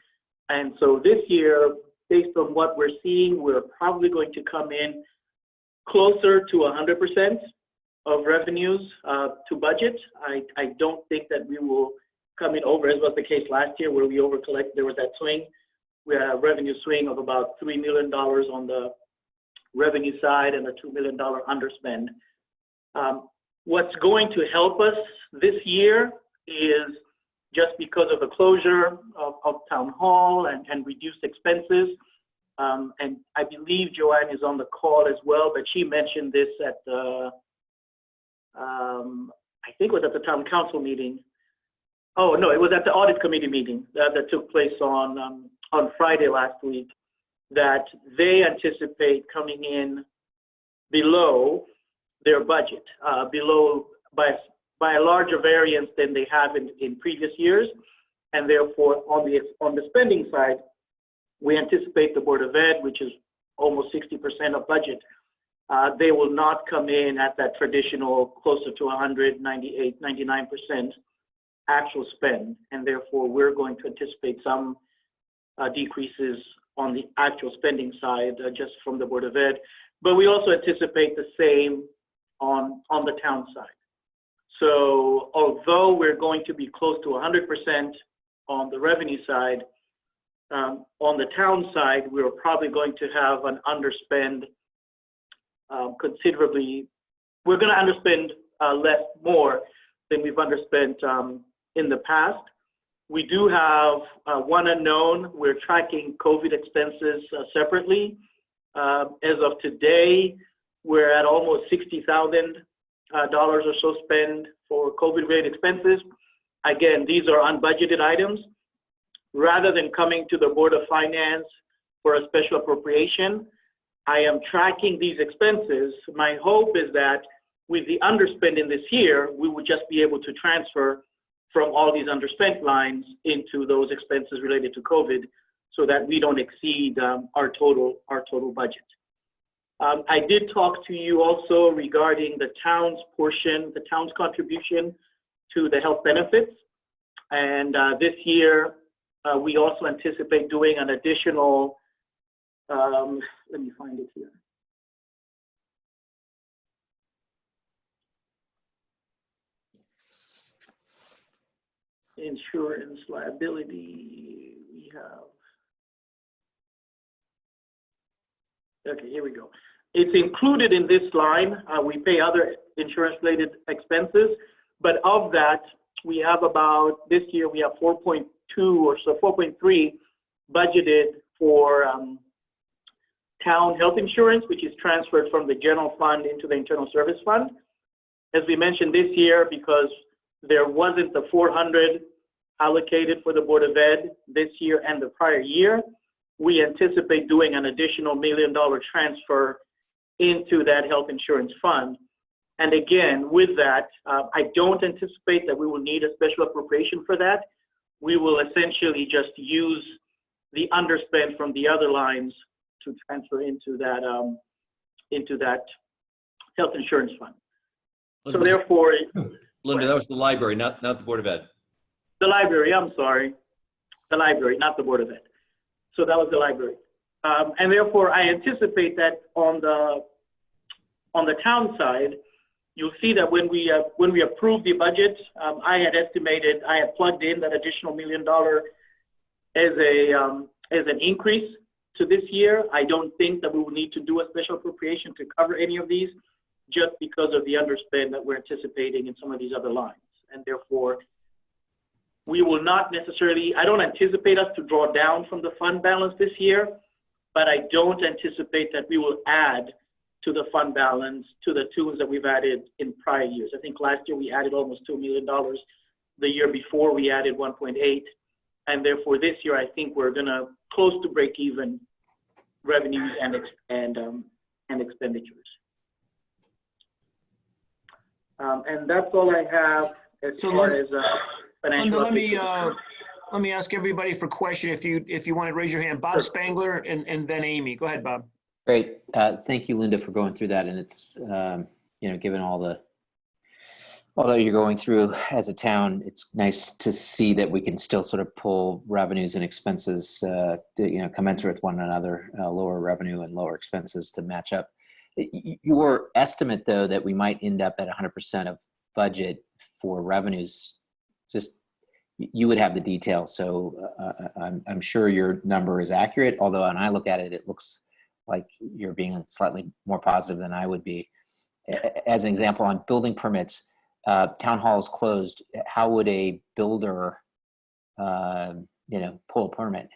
and so this year, based on what we're seeing, we're probably going to come in closer to 100% of revenues to budget. I don't think that we will come in over, as was the case last year where we overcollected. There was that swing. We had a revenue swing of about $3 million on the revenue side and a $2 million underspend. What's going to help us this year is just because of the closure of Town Hall and reduced expenses. And I believe Joanne is on the call as well, but she mentioned this at the, I think it was at the Town Council meeting. Oh, no, it was at the Audit Committee meeting that took place on Friday last week, that they anticipate coming in below their budget, below by a larger variance than they have in previous years. And therefore, on the spending side, we anticipate the Board of Ed, which is almost 60% of budget, they will not come in at that traditional closer to 198, 99% actual spend. And therefore, we're going to anticipate some decreases on the actual spending side just from the Board of Ed. But we also anticipate the same on the town side. So although we're going to be close to 100% on the revenue side, on the town side, we're probably going to have an underspend considerably. We're going to underspend more than we've underspent in the past. We do have one unknown. We're tracking COVID expenses separately. As of today, we're at almost $60,000 or so spent for COVID-related expenses. Again, these are unbudgeted items. Rather than coming to the Board of Finance for a special appropriation, I am tracking these expenses. My hope is that with the underspending this year, we would just be able to transfer from all these underspent lines into those expenses related to COVID so that we don't exceed our total budget. I did talk to you also regarding the town's portion, the town's contribution to the health benefits. And this year, we also anticipate doing an additional, let me find it here. Insurance liability, we have. Okay, here we go. It's included in this line. We pay other insurance-related expenses, but of that, we have about, this year we have 4.2 or so, 4.3 budgeted for town health insurance, which is transferred from the general fund into the internal service fund. As we mentioned this year, because there wasn't the 400 allocated for the Board of Ed this year and the prior year, we anticipate doing an additional $1 million transfer into that health insurance fund. And again, with that, I don't anticipate that we will need a special appropriation for that. We will essentially just use the underspend from the other lines to transfer into that health insurance fund. So therefore, Linda, that was the library, not the Board of Ed. The library, I'm sorry. The library, not the Board of Ed. So that was the library. And therefore, I anticipate that on the town side, you'll see that when we approved the budget, I had plugged in that additional $1 million as an increase to this year. I don't think that we will need to do a special appropriation to cover any of these, just because of the underspend that we're anticipating in some of these other lines. And therefore, we will not necessarily, I don't anticipate us to draw down from the fund balance this year, but I don't anticipate that we will add to the fund balance to the tunes that we've added in prior years. I think last year we added almost $2 million. The year before we added 1.8. And therefore this year, I think we're gonna close to break even revenues and expenditures. And that's all I have as far as financial. Linda, let me ask everybody for question. If you want to raise your hand, Bob Spangler and then Amy. Go ahead, Bob. Great. Thank you, Linda, for going through that. And it's, given although you're going through as a town, it's nice to see that we can still sort of pull revenues and expenses, commensurate with one another, lower revenue and lower expenses to match up. Your estimate, though, that we might end up at 100% of budget for revenues, just you would have the details. So I'm sure your number is accurate, although when I look at it, it looks like you're being slightly more positive than I would be. As an example, on building permits, town hall is closed. How would a builder, pull a permit?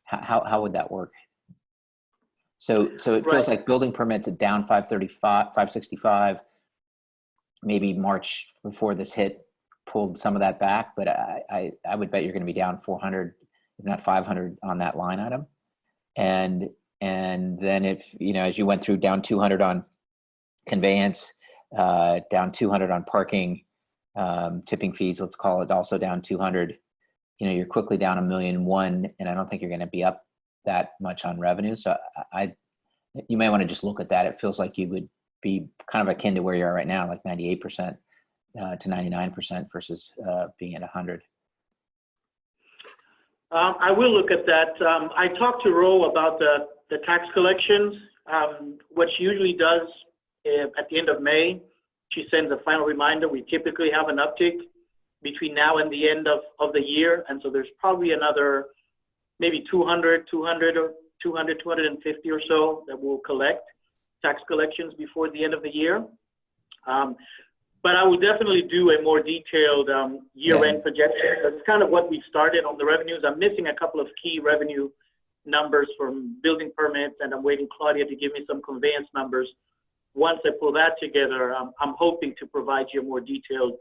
How would that work? So it feels like building permits at down 565. Maybe March before this hit pulled some of that back, but I would bet you're going to be down 400, if not 500 on that line item. And then if, as you went through, down 200 on conveyance, down 200 on parking, tipping fees, let's call it, also down 200, you're quickly down $1.1 million, and I don't think you're going to be up that much on revenue. So you may want to just look at that. It feels like you would be kind of akin to where you are right now, like 98% to 99% versus being at 100. I will look at that. I talked to Ro about the tax collections. What she usually does at the end of May, she sends a final reminder. We typically have an uptick between now and the end of the year. And so there's probably another maybe 200 or 250 or so that we'll collect. tax collections before the end of the year. But I will definitely do a more detailed year-end projection. That's kind of what we started on the revenues. I'm missing a couple of key revenue numbers from building permits, and I'm waiting Claudia to give me some conveyance numbers. Once I pull that together, I'm hoping to provide you a more detailed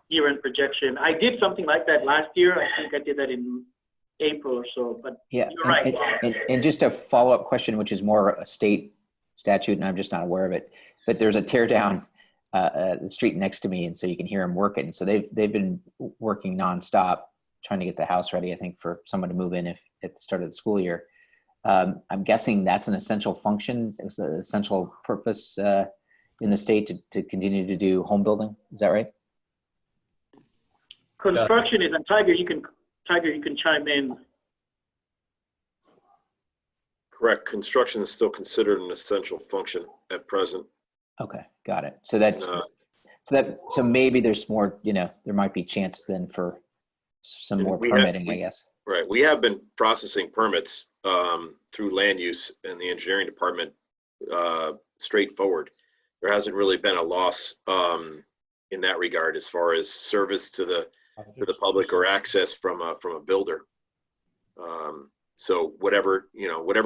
year-end projection. I did something like that last year. I think I did that in April or so, but Yeah, you're right. and just a follow-up question, which is more a state statute, and I'm just not aware of it. But there's a tear down the street next to me, and so you can hear them working. So they've been working nonstop, trying to get the house ready, I think, for someone to move in at the start of the school year. I'm guessing that's an essential function, it's an essential purpose in the state to continue to do home building. Is that right? Construction is, and Tiger, you can chime in. Correct. Construction is still considered an essential function at present. Okay, got it. So that's so maybe there's more. There might be chance then for some more permitting, I guess. Right. We have been processing permits through land use and the engineering department straightforward. There hasn't really been a loss in that regard as far as service to the public or access from a builder. So whatever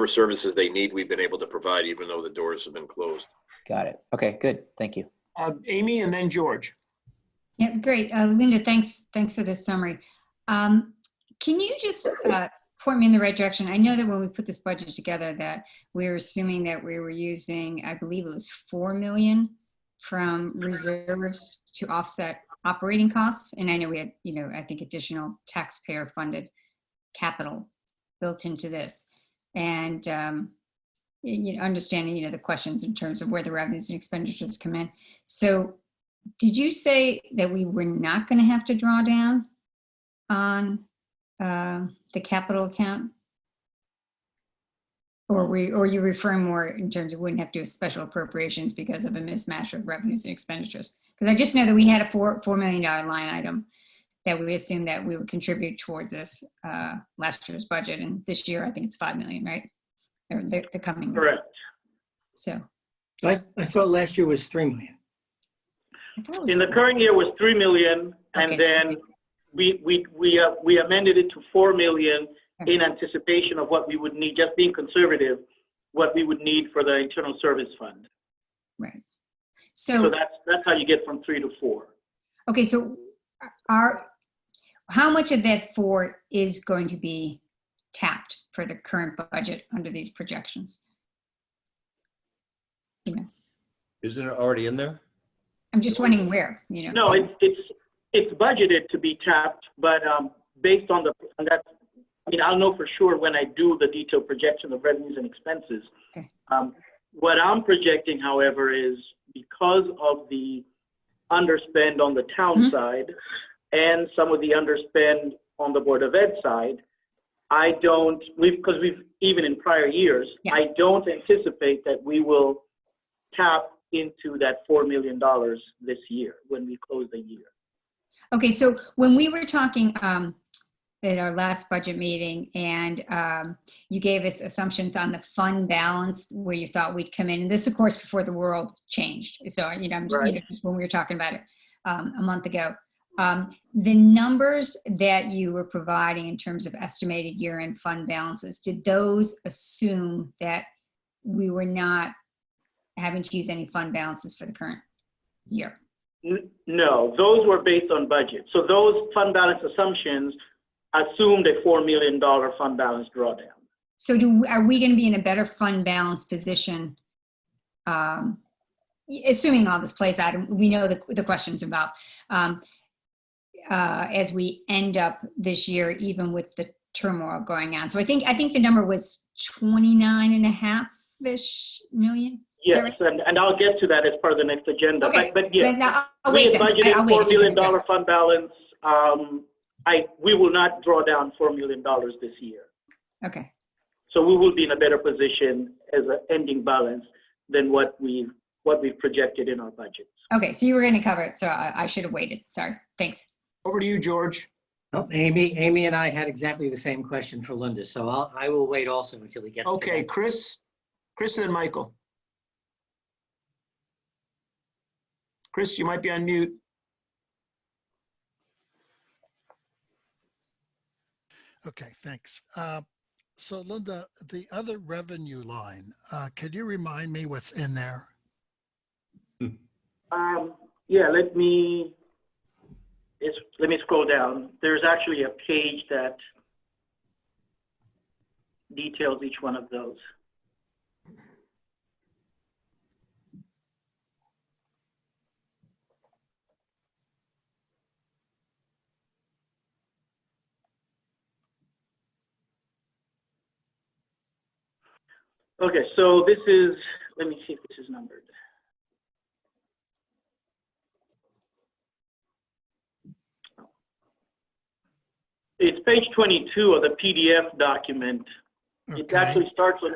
services they need, we've been able to provide even though the doors have been closed. Got it. Okay, good. Thank you. Amy and then George. Yeah, great. Linda, thanks for this summary. Can you just point me in the right direction? I know that when we put this budget together that we were assuming that we were using, I believe it was 4 million from reserves to offset operating costs. And I know we had, I think additional taxpayer funded capital built into this. And understanding, the questions in terms of where the revenues and expenditures come in. So did you say that we were not going to have to draw down on the capital account? Or are you referring more in terms of we wouldn't have to do special appropriations because of a mismatch of revenues and expenditures? Because I just know that we had a $4 million line item that we assumed that we would contribute towards this last year's budget. And this year, I think it's 5 million, right? Or the coming year. Correct. So I thought last year was 3 million. In the current year was 3 million, and then we amended it to 4 million in anticipation of what we would need, just being conservative, what we would need for the internal service fund. Right. So that's how you get from 3 to 4. Okay, so how much of that 4 is going to be tapped for the current budget under these projections? Isn't it already in there? I'm just wondering where, No, it's budgeted to be tapped, but based on that, I'll know for sure when I do the detailed projection of revenues and expenses. Okay. What I'm projecting, however, is because of the underspend on the town side and some of the underspend on the Board of Ed side, because we've even in prior years, I don't anticipate that we will tap into that $4 million this year when we close the year. Okay, so when we were talking at our last budget meeting and you gave us assumptions on the fund balance where you thought we'd come in, and this of course before the world changed. So, when we were talking about it a month ago, the numbers that you were providing in terms of estimated year-end fund balances, did those assume that we were not having to use any fund balances for the current year? No, those were based on budget. So those fund balance assumptions assumed a $4 million fund balance drawdown. So are we going to be in a better fund balance position, assuming all this plays out? We know the questions about as we end up this year, even with the turmoil going on. So I think the number was 29.5-ish million. Yes, right? and I'll get to that as part of the next agenda. Okay. But yes, we had budgeted $4 million fund balance. We will not draw down $4 million this year. Okay. So we will be in a better position as an ending balance than what we've projected in our budgets. Okay, so you were going to cover it, so I should have waited. Sorry. Thanks. Over to you, George. Oh, Amy and I had exactly the same question for Linda, so I will wait also until he gets to Okay, that. Chris and then Michael. Chris, you might be on mute. Okay, thanks. So Linda, the other revenue line, could you remind me what's in there? Yeah, let me scroll down. There's actually a page that details each one of those. Okay, so this is, let me see if this is numbered. It's page 22 of the PDF document. It Okay. actually starts on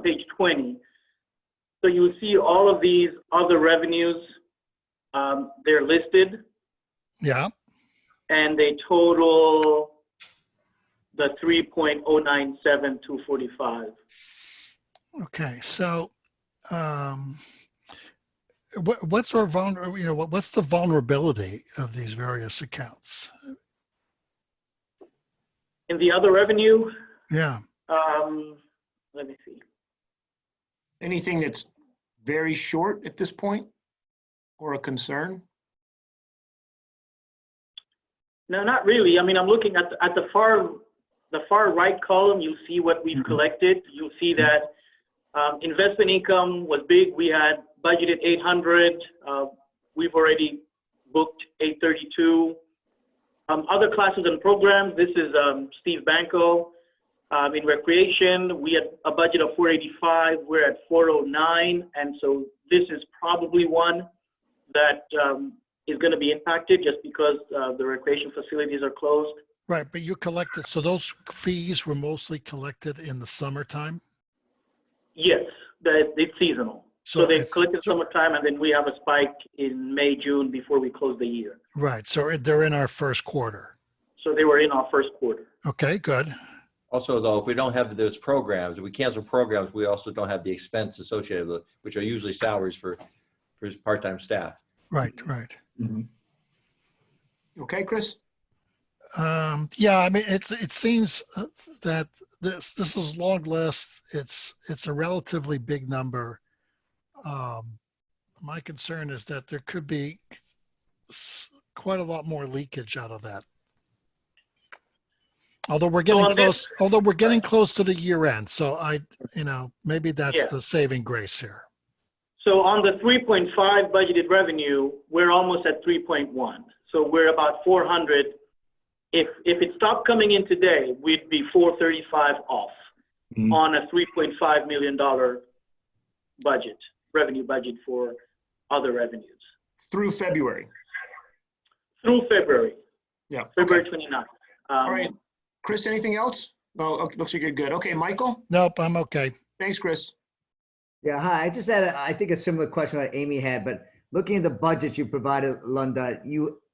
page 20. So you will see all of these other revenues, they're listed, Yeah, and they total the 3.097245. okay, so what's our what's the vulnerability of these various accounts? In the other revenue, Yeah, let me see. Anything that's very short at this point or a concern? No, not really. I mean, I'm looking at the far right column. You'll see what we've collected. You'll see that investment income was big. We had budgeted 800. We've already booked 832. Other classes and programs. This is Steve Banco. In recreation, we had a budget of 485. We're at 409, and so this is probably one that is going to be impacted just because the recreation facilities are closed. right, but you collected, so those fees were mostly collected in the summertime? Yes, it's seasonal. So they collected summertime, and then we have a spike in May, June before we close the year. Right, so they're in our first quarter. So they were in our first quarter. Okay, good. Also, though, if we don't have those programs, if we cancel programs, we also don't have the expense associated with it, which are usually salaries for part-time staff. Right, right. Okay, Chris? Yeah, I mean, it seems that this is long list. It's a relatively big number. My concern is that there could be quite a lot more leakage out of that. Although we're getting close, close to the year end, so maybe that's the saving grace here. So on the 3.5 budgeted revenue, we're almost at 3.1. So we're about 400. If it stopped coming in today, we'd be 435 off on a $3.5 million budget, revenue budget for other revenues. Through February. Through February. Yeah. February 29th. All right. Chris, anything else? Oh, okay, looks like you're good. Okay, Michael? Nope, I'm okay. Thanks, Chris. Yeah, hi. I just had, I think, a similar question that Amy had, but looking at the budget you provided, Linda,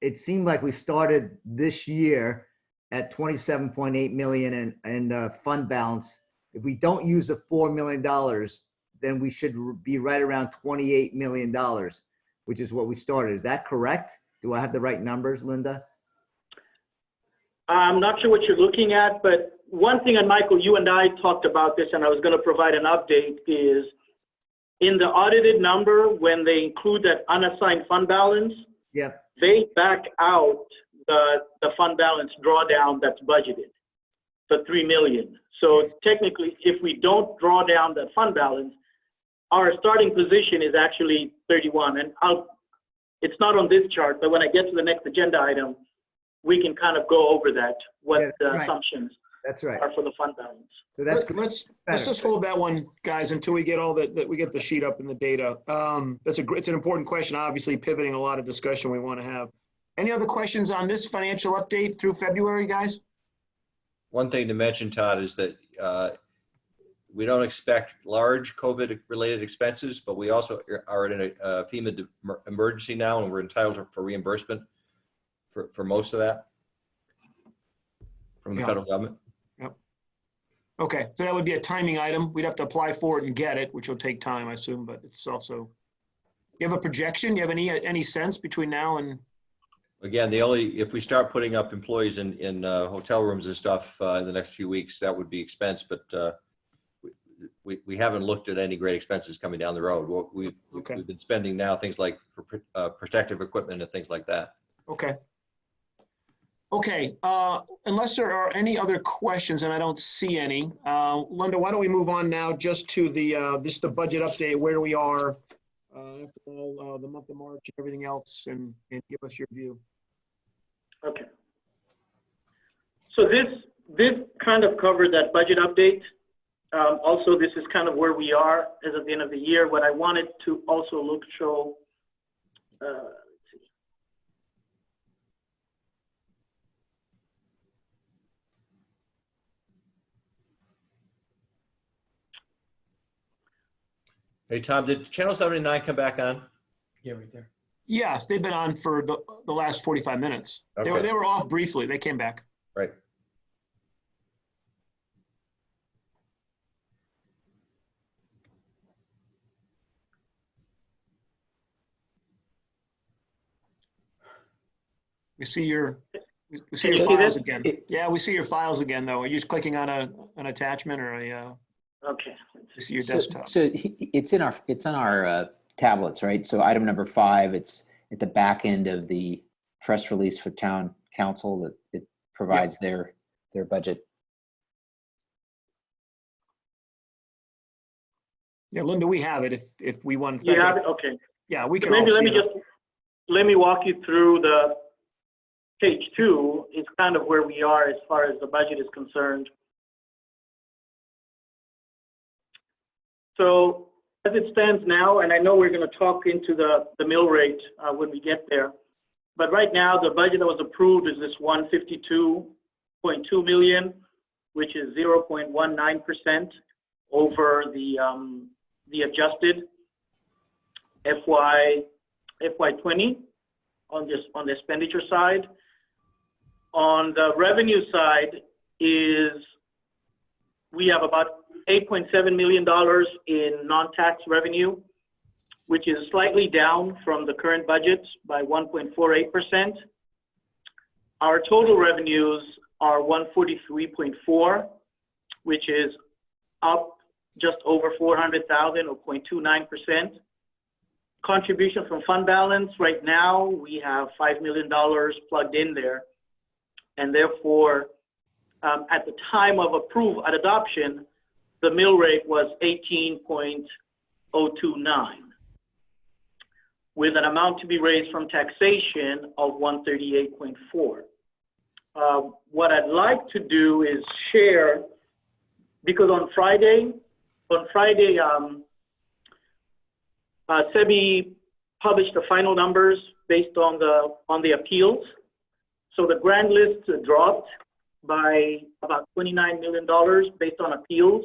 it seemed like we started this year at 27.8 million and fund balance. If we don't use the $4 million, then we should be right around $28 million, which is what we started. Is that correct? Do I have the right numbers, Linda? I'm not sure what you're looking at, but one thing, and Michael, you and I talked about this, and I was going to provide an update, is in the audited number, when they include that unassigned fund balance, they back out the fund balance drawdown that's budgeted, the $3 million. So technically, if we don't draw down that fund balance, our starting position is actually 31. And it's not on this chart, but when I get to the next agenda item, we can kind of go over that, what the assumptions are for the fund balance. So that's let's just hold that one, guys, until we get we get the sheet up and the data. It's an important question, obviously pivoting a lot of discussion we want to have. Any other questions on this financial update through February, guys? One thing to mention, Todd, is that we don't expect large COVID-related expenses, but we also are in a FEMA emergency now, and we're entitled for reimbursement for most of that from the federal government. Yep. Okay, so that would be a timing item. We'd have to apply for it and get it, which will take time, I assume, but it's also, You have a projection? You have any sense between now and? Again, if we start putting up employees in hotel rooms and stuff in the next few weeks, that would be expense, but we haven't looked at any great expenses coming down the road. We've been spending now things like for protective equipment and things like that. Okay. Okay, unless there are any other questions, and I don't see any, Linda, why don't we move on now just to the budget update, where we are after all the month of March and everything else, and give us your view. Okay. So this kind of covered that budget update. Also, this is kind of where we are as of the end of the year. What I wanted to also show. Let's see. Hey, Tom, did Channel 79 come back on? Yeah, right there. Yes, they've been on for the last 45 minutes. Okay. They were off briefly. They came back. Right. We see your Can you see files this? again. Yeah, we see your files again, though. Are you just clicking on an attachment or Okay. we see your desktop? So it's on our tablets, right? So item number 5, it's at the back end of the press release for town council that it provides their budget. Yeah, Linda, we have it if we want. You have it? Okay. Yeah, we So can all maybe see let me walk you through the page 2 is kind of where we are as far as the budget is concerned. So as it stands now, and I know we're going to talk into the mill rate when we get there, but right now the budget that was approved is this 152.2 million, which is 0.19% over the adjusted FY20 on the expenditure side. On the revenue side we have about $8.7 million in non-tax revenue, which is slightly down from the current budget by 1.48%. Our total revenues are 143.4, which is up just over 400,000 or 0.29%. Contribution from fund balance, right now we have $5 million plugged in there, and therefore at the time of adoption, the mill rate was 18.029, with an amount to be raised from taxation of 138.4. What I'd like to do is share, because on Friday, SEBI published the final numbers based on the appeals. So the grand list dropped by about $29 million based on appeals.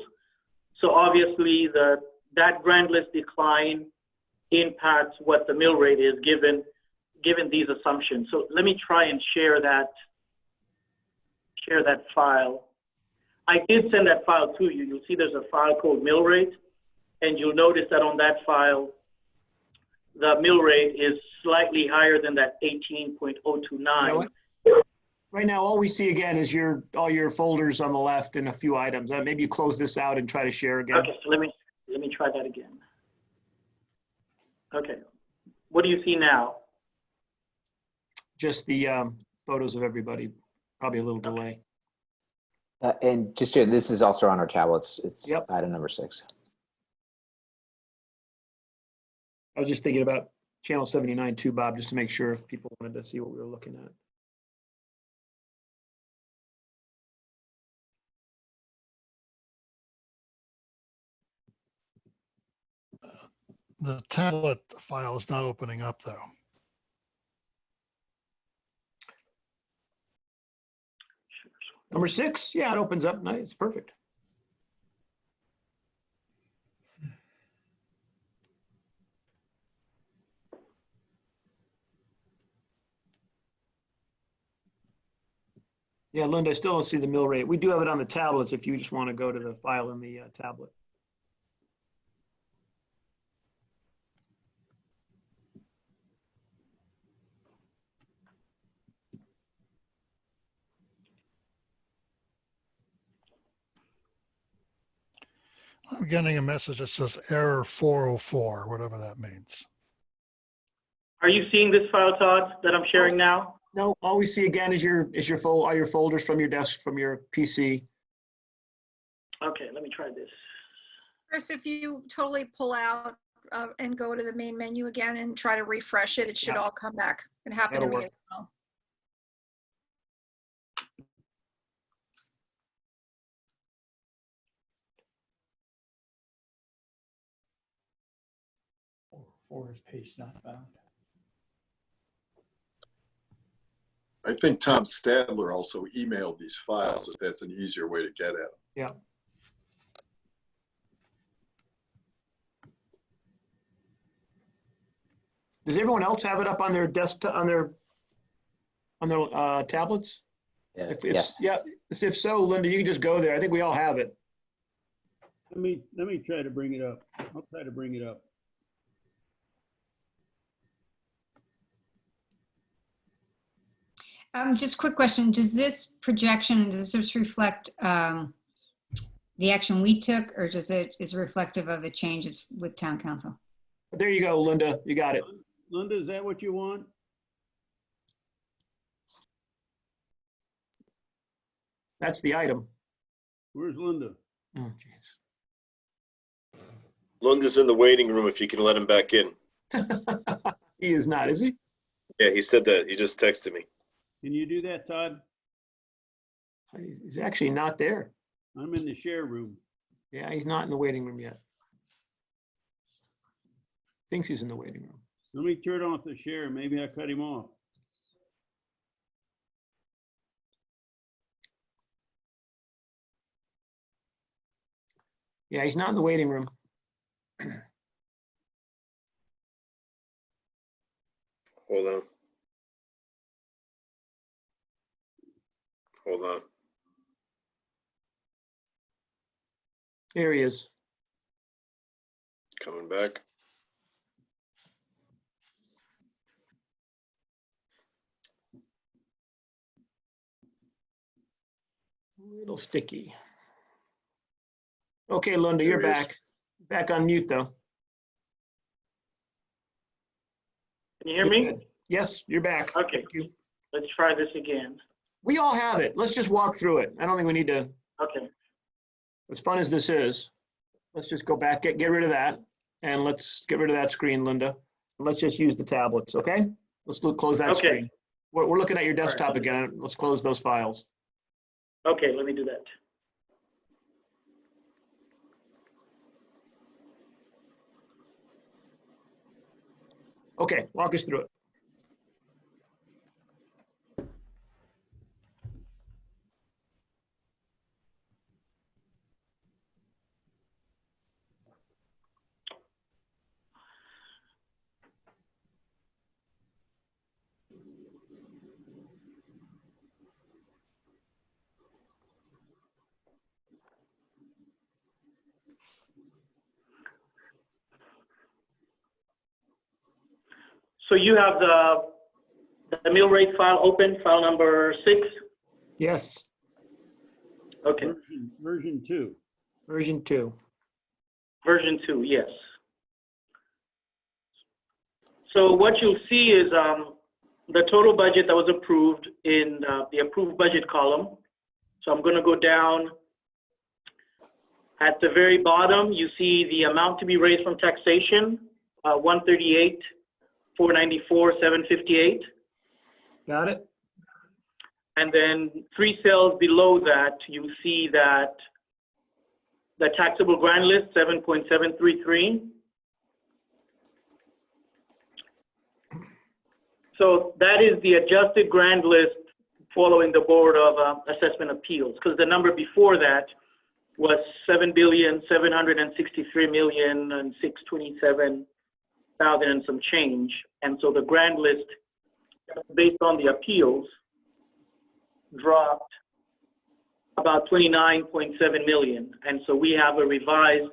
So obviously that grand list decline impacts what the mill rate is given these assumptions. So let me try and share that file. I did send that file to you. You'll see there's a file called mill rate, and you'll notice that on that file, the mill rate is slightly higher than that 18.029. Right now, all we see again is all your folders on the left and a few items. Maybe you close this out and try to share again. Okay, so let me try that again. Okay, what do you see now? Just the photos of everybody, probably a little delay. And just this is also on our tablets. It's Yep. item number 6. I was just thinking about Channel 79 too, Bob, just to make sure if people wanted to see what we were looking at. The tablet file is not opening up though. Number 6, yeah, it opens up nice, perfect. Yeah, Linda, I still don't see the mill rate. We do have it on the tablets if you just want to go to the file in the tablet. I'm getting a message that says error 404, whatever that means. Are you seeing this file, Todd, that I'm sharing now? No, all we see again is all your folders from your desk, from your PC. Okay, let me try this. Chris, if you totally pull out and go to the main menu again and try to refresh it, it should Yeah. all come back. It happened to That'll me work. as well. Four is page not found. I think Tom Stadler also emailed these files, if that's an easier way to get at them. Yeah. Does everyone else have it up on their desktop, on their tablets? Yes. Yeah, if so, Linda, you can just go there. I think we all have it. Let me try to bring it up. I'll try to bring it up. Just a quick question. Does this projection, does this reflect the action we took, or is it reflective of the changes with town council? There you go, Linda. You got it. Linda, is that what you want? That's the item. Where's Linda? Oh, jeez. Linda's in the waiting room if you can let him back in. He is not, is he? Yeah, he said that. He just texted me. Can you do that, Todd? He's actually not there. I'm in the share room. Yeah, he's not in the waiting room yet. Thinks he's in the waiting room. Let me turn off the share. Maybe I cut him off. Yeah, he's not in the waiting room. Hold on. Hold on. Here he is. Coming back. A little sticky. Okay, Linda, you're There he is. back. Back on mute, though. Can you hear me? Yes, you're back. Okay, Thank you. let's try this again. We all have it. Let's just walk through it. I don't think we need to, Okay, as fun as this is, let's just go back, get rid of that. And let's get rid of that screen, Linda. Let's just use the tablets, okay? Let's close that Okay. screen. We're looking at your All right. desktop again. Let's close those files. okay, let me do that. Okay, walk us through it. So you have the mill rate file open, file number 6? Yes, Okay, Version 2. version 2. version 2, yes. So what you'll see is the total budget that was approved in the approved budget column. So I'm going to go down. At the very bottom, you see the amount to be raised from taxation, 138,494,758. Got it? And then 3 cells below that, you see that the taxable grand list, 7.733. So that is the adjusted grand list following the Board of Assessment Appeals, because the number before that was 7,763,627,000 and some change. And so the grand list, based on the appeals, dropped about 29.7 million. And so we have a revised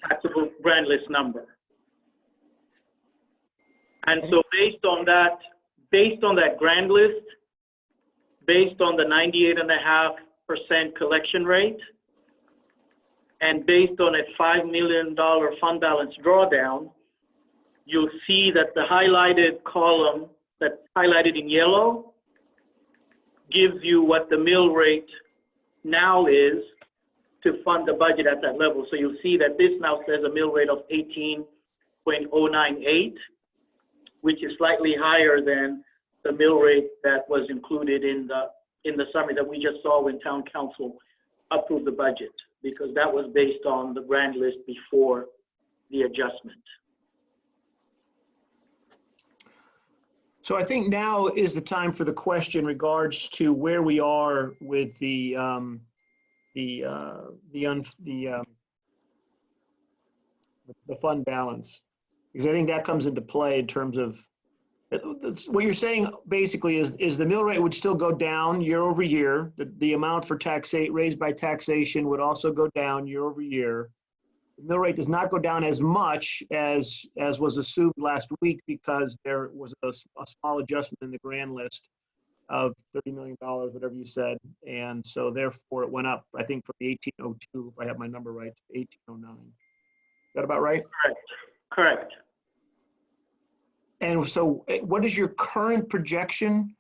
taxable grand list number. And so based on that grand list, based on the 98.5% collection rate, and based on a $5 million fund balance drawdown, you'll see that the highlighted column that's highlighted in yellow gives you what the mill rate now is to fund the budget at that level. So you'll see that this now says a mill rate of 18.098, which is slightly higher than the mill rate that was included in the summary that we just saw when town council approved the budget, because that was based on the grand list before the adjustment. So I think now is the time for the question in regards to where we are with the fund balance, because I think that comes into play in terms of what you're saying. Basically, is the mill rate would still go down year over year. The amount for raised by taxation would also go down year over year. The mill rate does not go down as much as was assumed last week, because there was a small adjustment in the grand list of $30 million, whatever you said. And so therefore it went up, I think, from the 1802, if I have my number right, to 1809. Is that about right? Correct. And so what is your current projection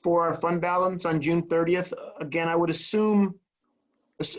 for our fund balance on June 30th? Again, I would assume,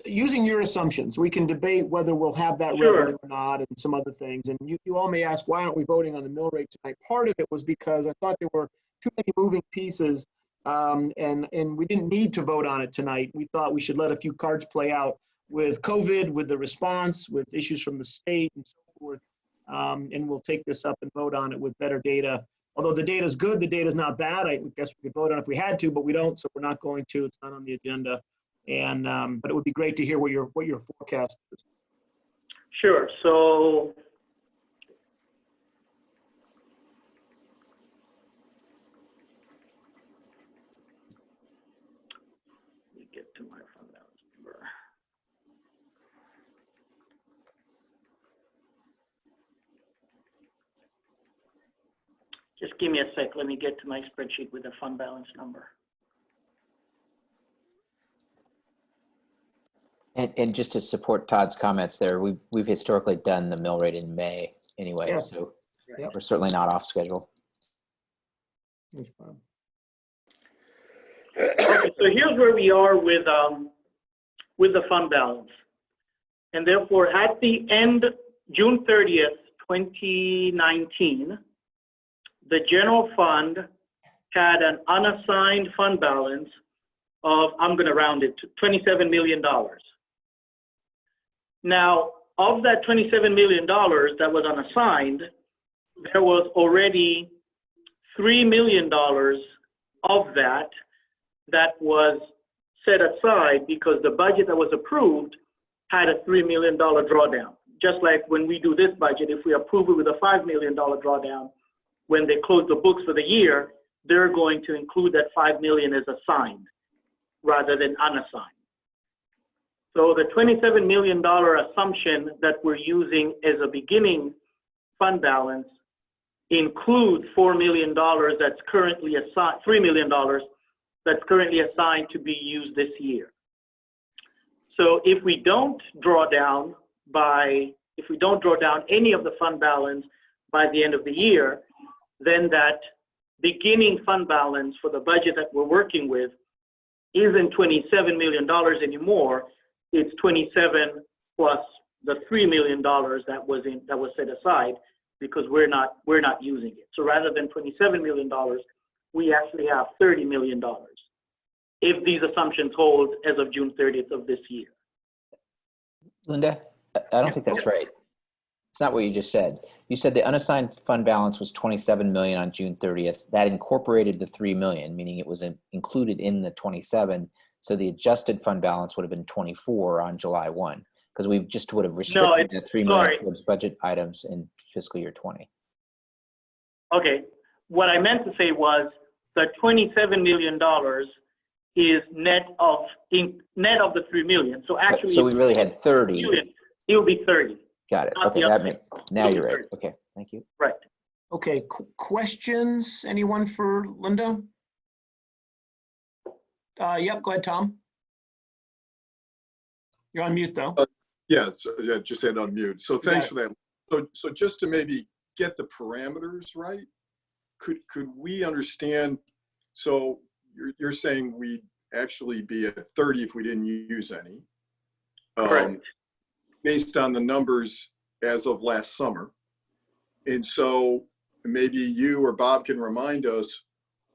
using your assumptions, we can debate whether we'll have that revenue or not and some other things. And you all may ask, why aren't we voting on the mill rate tonight? Part of it was because I thought there were too many moving pieces, and we didn't need to vote on it tonight. We thought we should let a few cards play out with COVID, with the response, with issues from the state and so forth. And we'll take this up and vote on it with better data. Although the data is good, the data is not bad. I guess we could vote on it if we had to, but we don't, so we're not going to. It's not on the agenda. And but it would be great to hear what your forecast is. Sure. So let me get to my fund balance number. Just give me a sec. Let me get to my spreadsheet with the fund balance number. And just to support Todd's comments there, we've historically done the mill rate in May anyway, Yeah. so we're certainly not off schedule. Thanks, Bob. Okay, so here's where we are with the fund balance. And therefore, at the end, June 30th, 2019, the general fund had an unassigned fund balance of, I'm going to round it to $27 million. Now, of that $27 million that was unassigned, there was already $3 million of that was set aside because the budget that was approved had a $3 million drawdown. Just like when we do this budget, if we approve it with a $5 million drawdown, when they close the books for the year, they're going to include that $5 million as assigned rather than unassigned. So the $27 million assumption that we're using as a beginning fund balance includes $4 million that's currently assigned, $3 million that's currently assigned to be used this year. So if we don't draw down any of the fund balance by the end of the year, then that beginning fund balance for the budget that we're working with isn't $27 million anymore. It's 27 plus the $3 million that was set aside because we're not using it. So rather than $27 million, we actually have $30 million if these assumptions hold as of June 30th of this year. Linda, I don't think that's right. It's not what you just said. You said the unassigned fund balance was 27 million on June 30th. That incorporated the 3 million, meaning it was included in the 27. So the adjusted fund balance would have been 24 on July 1, because we just would have restricted that 3 million towards budget items in fiscal year 20. Okay, what I meant to say was the $27 million is net of the 3 million. So actually, so we really had 30. It will be 30. Got it. Okay, now you're right. Okay, thank you. Right. Okay, questions? Anyone for Linda? Yep, go ahead, Tom. You're on mute, though. Yeah, so, yeah, just had unmute. So thanks for that. So just to maybe get the parameters right, could we understand, so you're saying we'd actually be at 30 if we didn't use any. Correct. Based on the numbers as of last summer. And so maybe you or Bob can remind us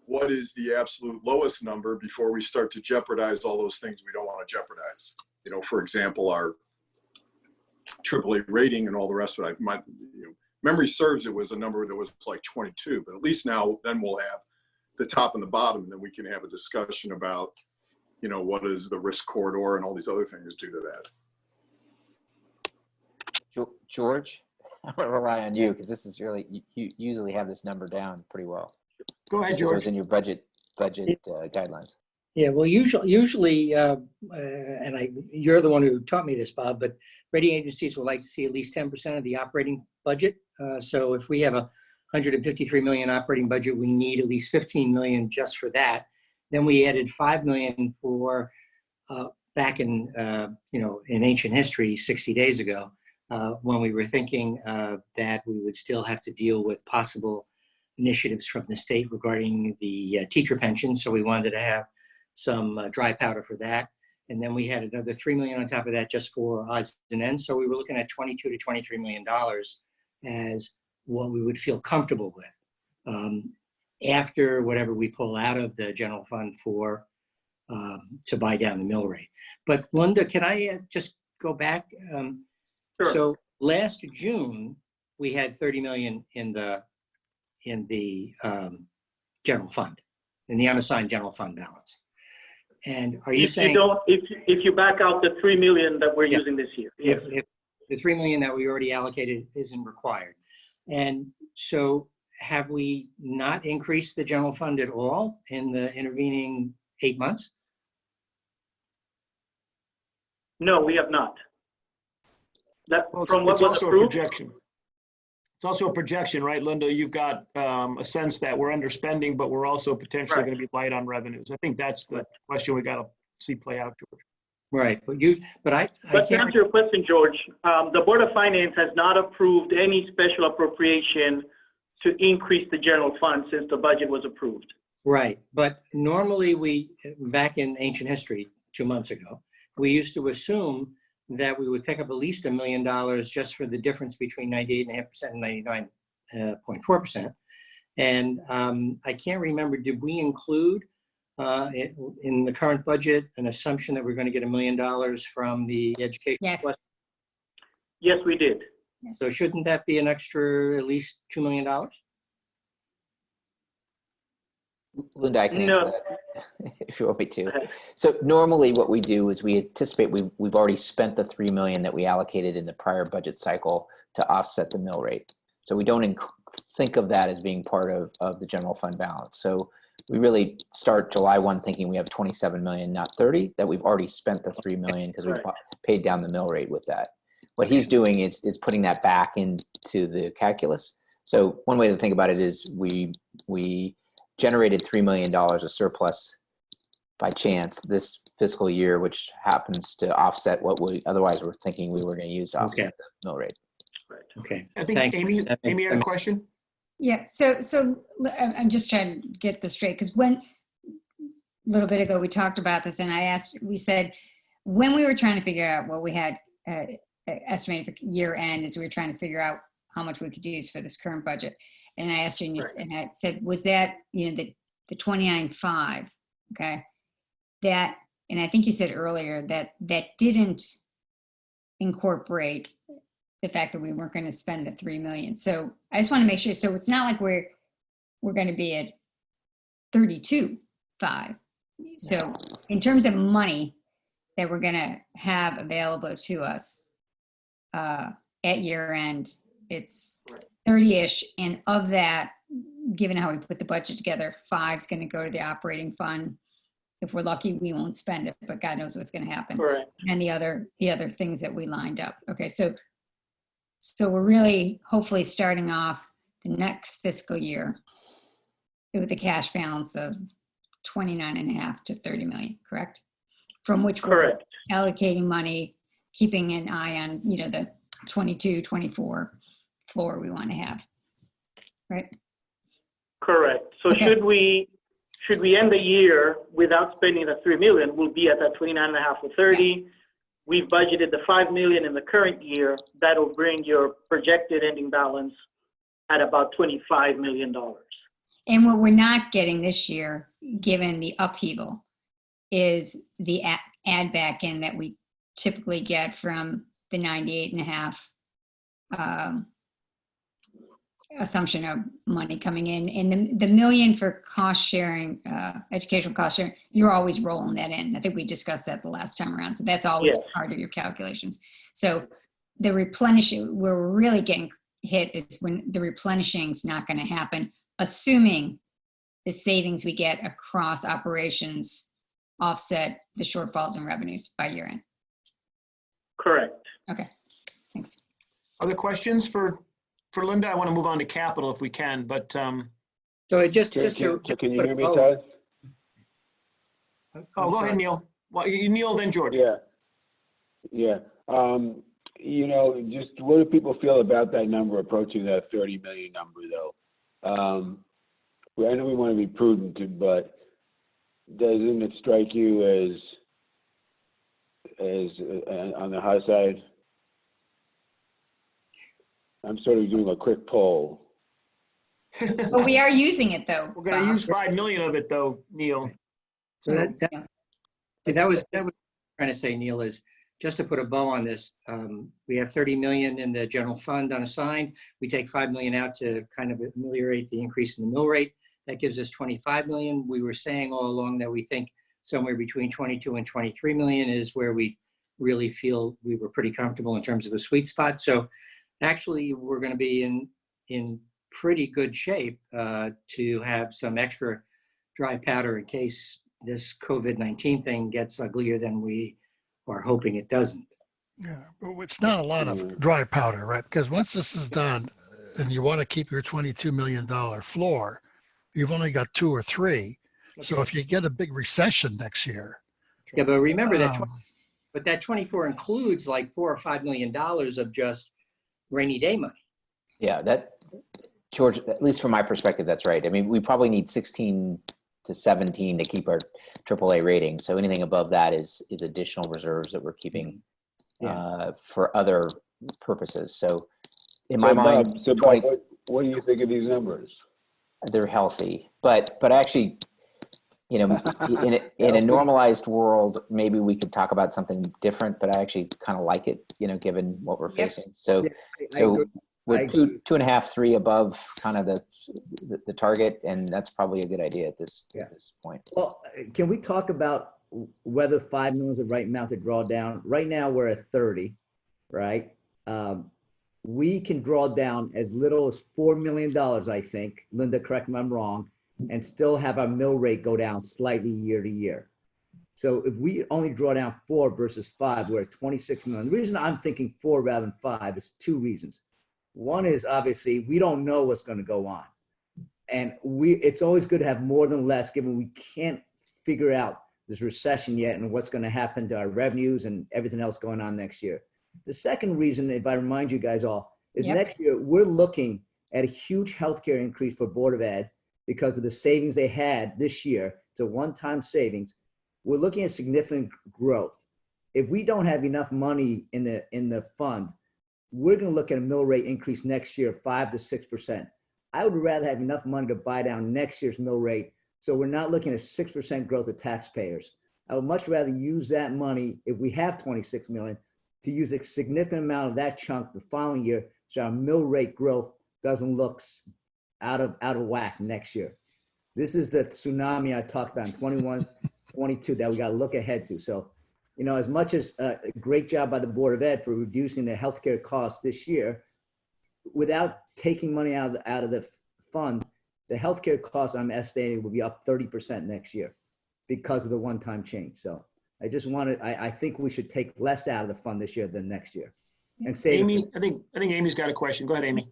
what is the absolute lowest number before we start to jeopardize all those things we don't want to jeopardize. You know, for example, our AAA rating and all the rest of it. Memory serves, it was a number that was like 22, but at least now then we'll have the top and the bottom, and then we can have a discussion about, you know, what is the risk corridor and all these other things due to that. George, I'm gonna rely on you because this is really, you usually have this number down pretty well. Go ahead, It was George. in your budget guidelines. Yeah, well, usually, you're the one who taught me this, Bob, but rating agencies would like to see at least 10% of the operating budget. So if we have a $153 million operating budget, we need at least 15 million just for that. Then we added 5 million for back in, in ancient history, 60 days ago, when we were thinking that we would still have to deal with possible initiatives from the state regarding the teacher pension. So we wanted to have some dry powder for that. And then we had another 3 million on top of that just for odds and ends. So we were looking at 22 to $23 million as what we would feel comfortable with after whatever we pull out of the general fund for to buy down the mill rate. But Linda, can I just go back? Sure. So last June, we had 30 million in the general fund, in the unassigned general fund balance. And are you saying if you back out the 3 million that we're using this year? If the 3 million that we already allocated isn't required, and so have we not increased the general fund at all in the intervening 8 months? No, we have not. That Well, from what it's was also a approved. projection. It's also a projection, right, Linda? You've got a sense that we're underspending, but we're also potentially Right. going to be light on revenues. I think that's the question we got to see play out, George. Right, but I But to can't. answer your question, George, the Board of Finance has not approved any special appropriation to increase the general fund since the budget was approved. Right, but normally back in ancient history, 2 months ago, we used to assume that we would pick up at least $1 million just for the difference between 98.5% and 99.4%. And I can't remember, did we include in the current budget an assumption that we're going to get $1 million from the education? Yes. Plus? Yes, we did. Yes. So shouldn't that be an extra at least $2 million? Linda, I can answer No. that if you want me to. So normally what we do is we anticipate we've already spent the 3 million that we allocated in the prior budget cycle to offset the mill rate. So we don't think of that as being part of the general fund balance. So we really start July 1 thinking we have 27 million, not 30, that we've already spent the 3 million because we've paid down the mill rate with that. What he's doing is putting that back into the calculus. So one way to think about it is we generated $3 million of surplus by chance this fiscal year, which happens to offset what we otherwise were thinking we were going to use to offset the mill rate. Okay. I think Amy had a question. Yeah, so I'm just trying to get this straight, because a little bit ago we talked about this, and we said when we were trying to figure out what we had estimated for year end, is we were trying to figure out how much we could use for this current budget. And I asked you, and I said, was that, the 29.5, okay? That, and I think you said earlier that didn't incorporate the fact that we weren't going to spend the 3 million. So I just want to make sure. So it's not like we're going to be at 32.5. So in terms of money that we're going to have available to us at year end, it's 30-ish. And of that, given how we put the budget together, 5 is going to go to the operating fund. If we're lucky, we won't spend it, but God knows what's going to happen. Correct. And the other things that we lined up. Okay, so we're really hopefully starting off the next fiscal year with a cash balance of 29.5 to 30 million, correct? From which we're allocating money keeping an eye on, the 22, 24 floor we want to have. Right? Correct. So Okay. should we end the year without spending the 3 million, we'll be at that 29.5 or 30. We've budgeted the 5 million in the current year. That'll bring your projected ending balance at about $25 million. And what we're not getting this year, given the upheaval, is the add back in that we typically get from the 98.5 assumption of money coming in. And the million for cost sharing, educational cost sharing, you're always rolling that in. I think we discussed that the last time around. So that's always Yes. part of your calculations. So the replenishing, where we're really getting hit is when the replenishing is not going to happen, assuming the savings we get across operations offset the shortfalls in revenues by year end. Correct. Okay, thanks. Other questions for Linda? I want to move on to capital if we can, but Can you hear me, Todd? go ahead, Neil. Well, Neil, then George. Yeah. Just what do people feel about that number approaching that 30 million number, though? I know we want to be prudent, but doesn't it strike you as on the high side? I'm sort of doing a quick poll. But we are using it though. We're going to use 5 million of it though, Neil. So that was what I'm trying to say, Neil, is just to put a bow on this. We have 30 million in the general fund unassigned. We take 5 million out to kind of ameliorate the increase in the mill rate. That gives us 25 million. We were saying all along that we think somewhere between 22 and 23 million is where we really feel we were pretty comfortable in terms of a sweet spot. So actually, we're going to be in pretty good shape to have some extra dry powder in case this COVID-19 thing gets uglier than we are hoping it doesn't. Yeah, but it's not a lot of dry powder, right? Because once this is done and you want to keep your $22 million floor, you've only got 2 or 3. So if you get a big recession next year. Yeah, but remember that, but that 24 includes like $4 or $5 million of just rainy day money. Yeah, George, at least from my perspective, that's right. I mean, we probably need 16 to 17 to keep our AAA rating. So anything above that is additional reserves that we're keeping for other purposes. So in my mind, Bob, what do you think of these numbers? They're healthy, but actually, in a normalized world, maybe we could talk about something different, but I actually kind of like it, given what we're facing. So, we're 2.5, 3 above kind of the target, and that's probably a good idea at this point. Well, can we talk about whether 5 million is the right amount to draw down? Right now we're at 30, right? We can draw down as little as $4 million, I think. Linda, correct me if I'm wrong, and still have our mill rate go down slightly year to year. So if we only draw down 4 versus 5, we're at 26 million. The reason I'm thinking 4 rather than 5 is 2 reasons. One is obviously we don't know what's going to go on. And it's always good to have more than less, given we can't figure out this recession yet and what's going to happen to our revenues and everything else going on next year. The second reason, if I remind you guys all, is next year we're looking at a huge healthcare increase for Board of Ed because of the savings they had this year. It's a one-time savings. We're looking at significant growth. If we don't have enough money in the fund, we're going to look at a mill rate increase next year of 5 to 6%. I would rather have enough money to buy down next year's mill rate, so we're not looking at 6% growth of taxpayers. I would much rather use that money, if we have 26 million, to use a significant amount of that chunk the following year, so our mill rate growth doesn't look out of whack next year. This is the tsunami I talked about in 21, 22 that we got to look ahead to. So, as much as a great job by the Board of Ed for reducing the healthcare costs this year, without taking money out of the fund, the healthcare costs I'm estimating will be up 30% next year because of the one-time change. So I think we should take less out of the fund this year than next year. And save Amy, I think Amy's got a question. Go ahead, Amy.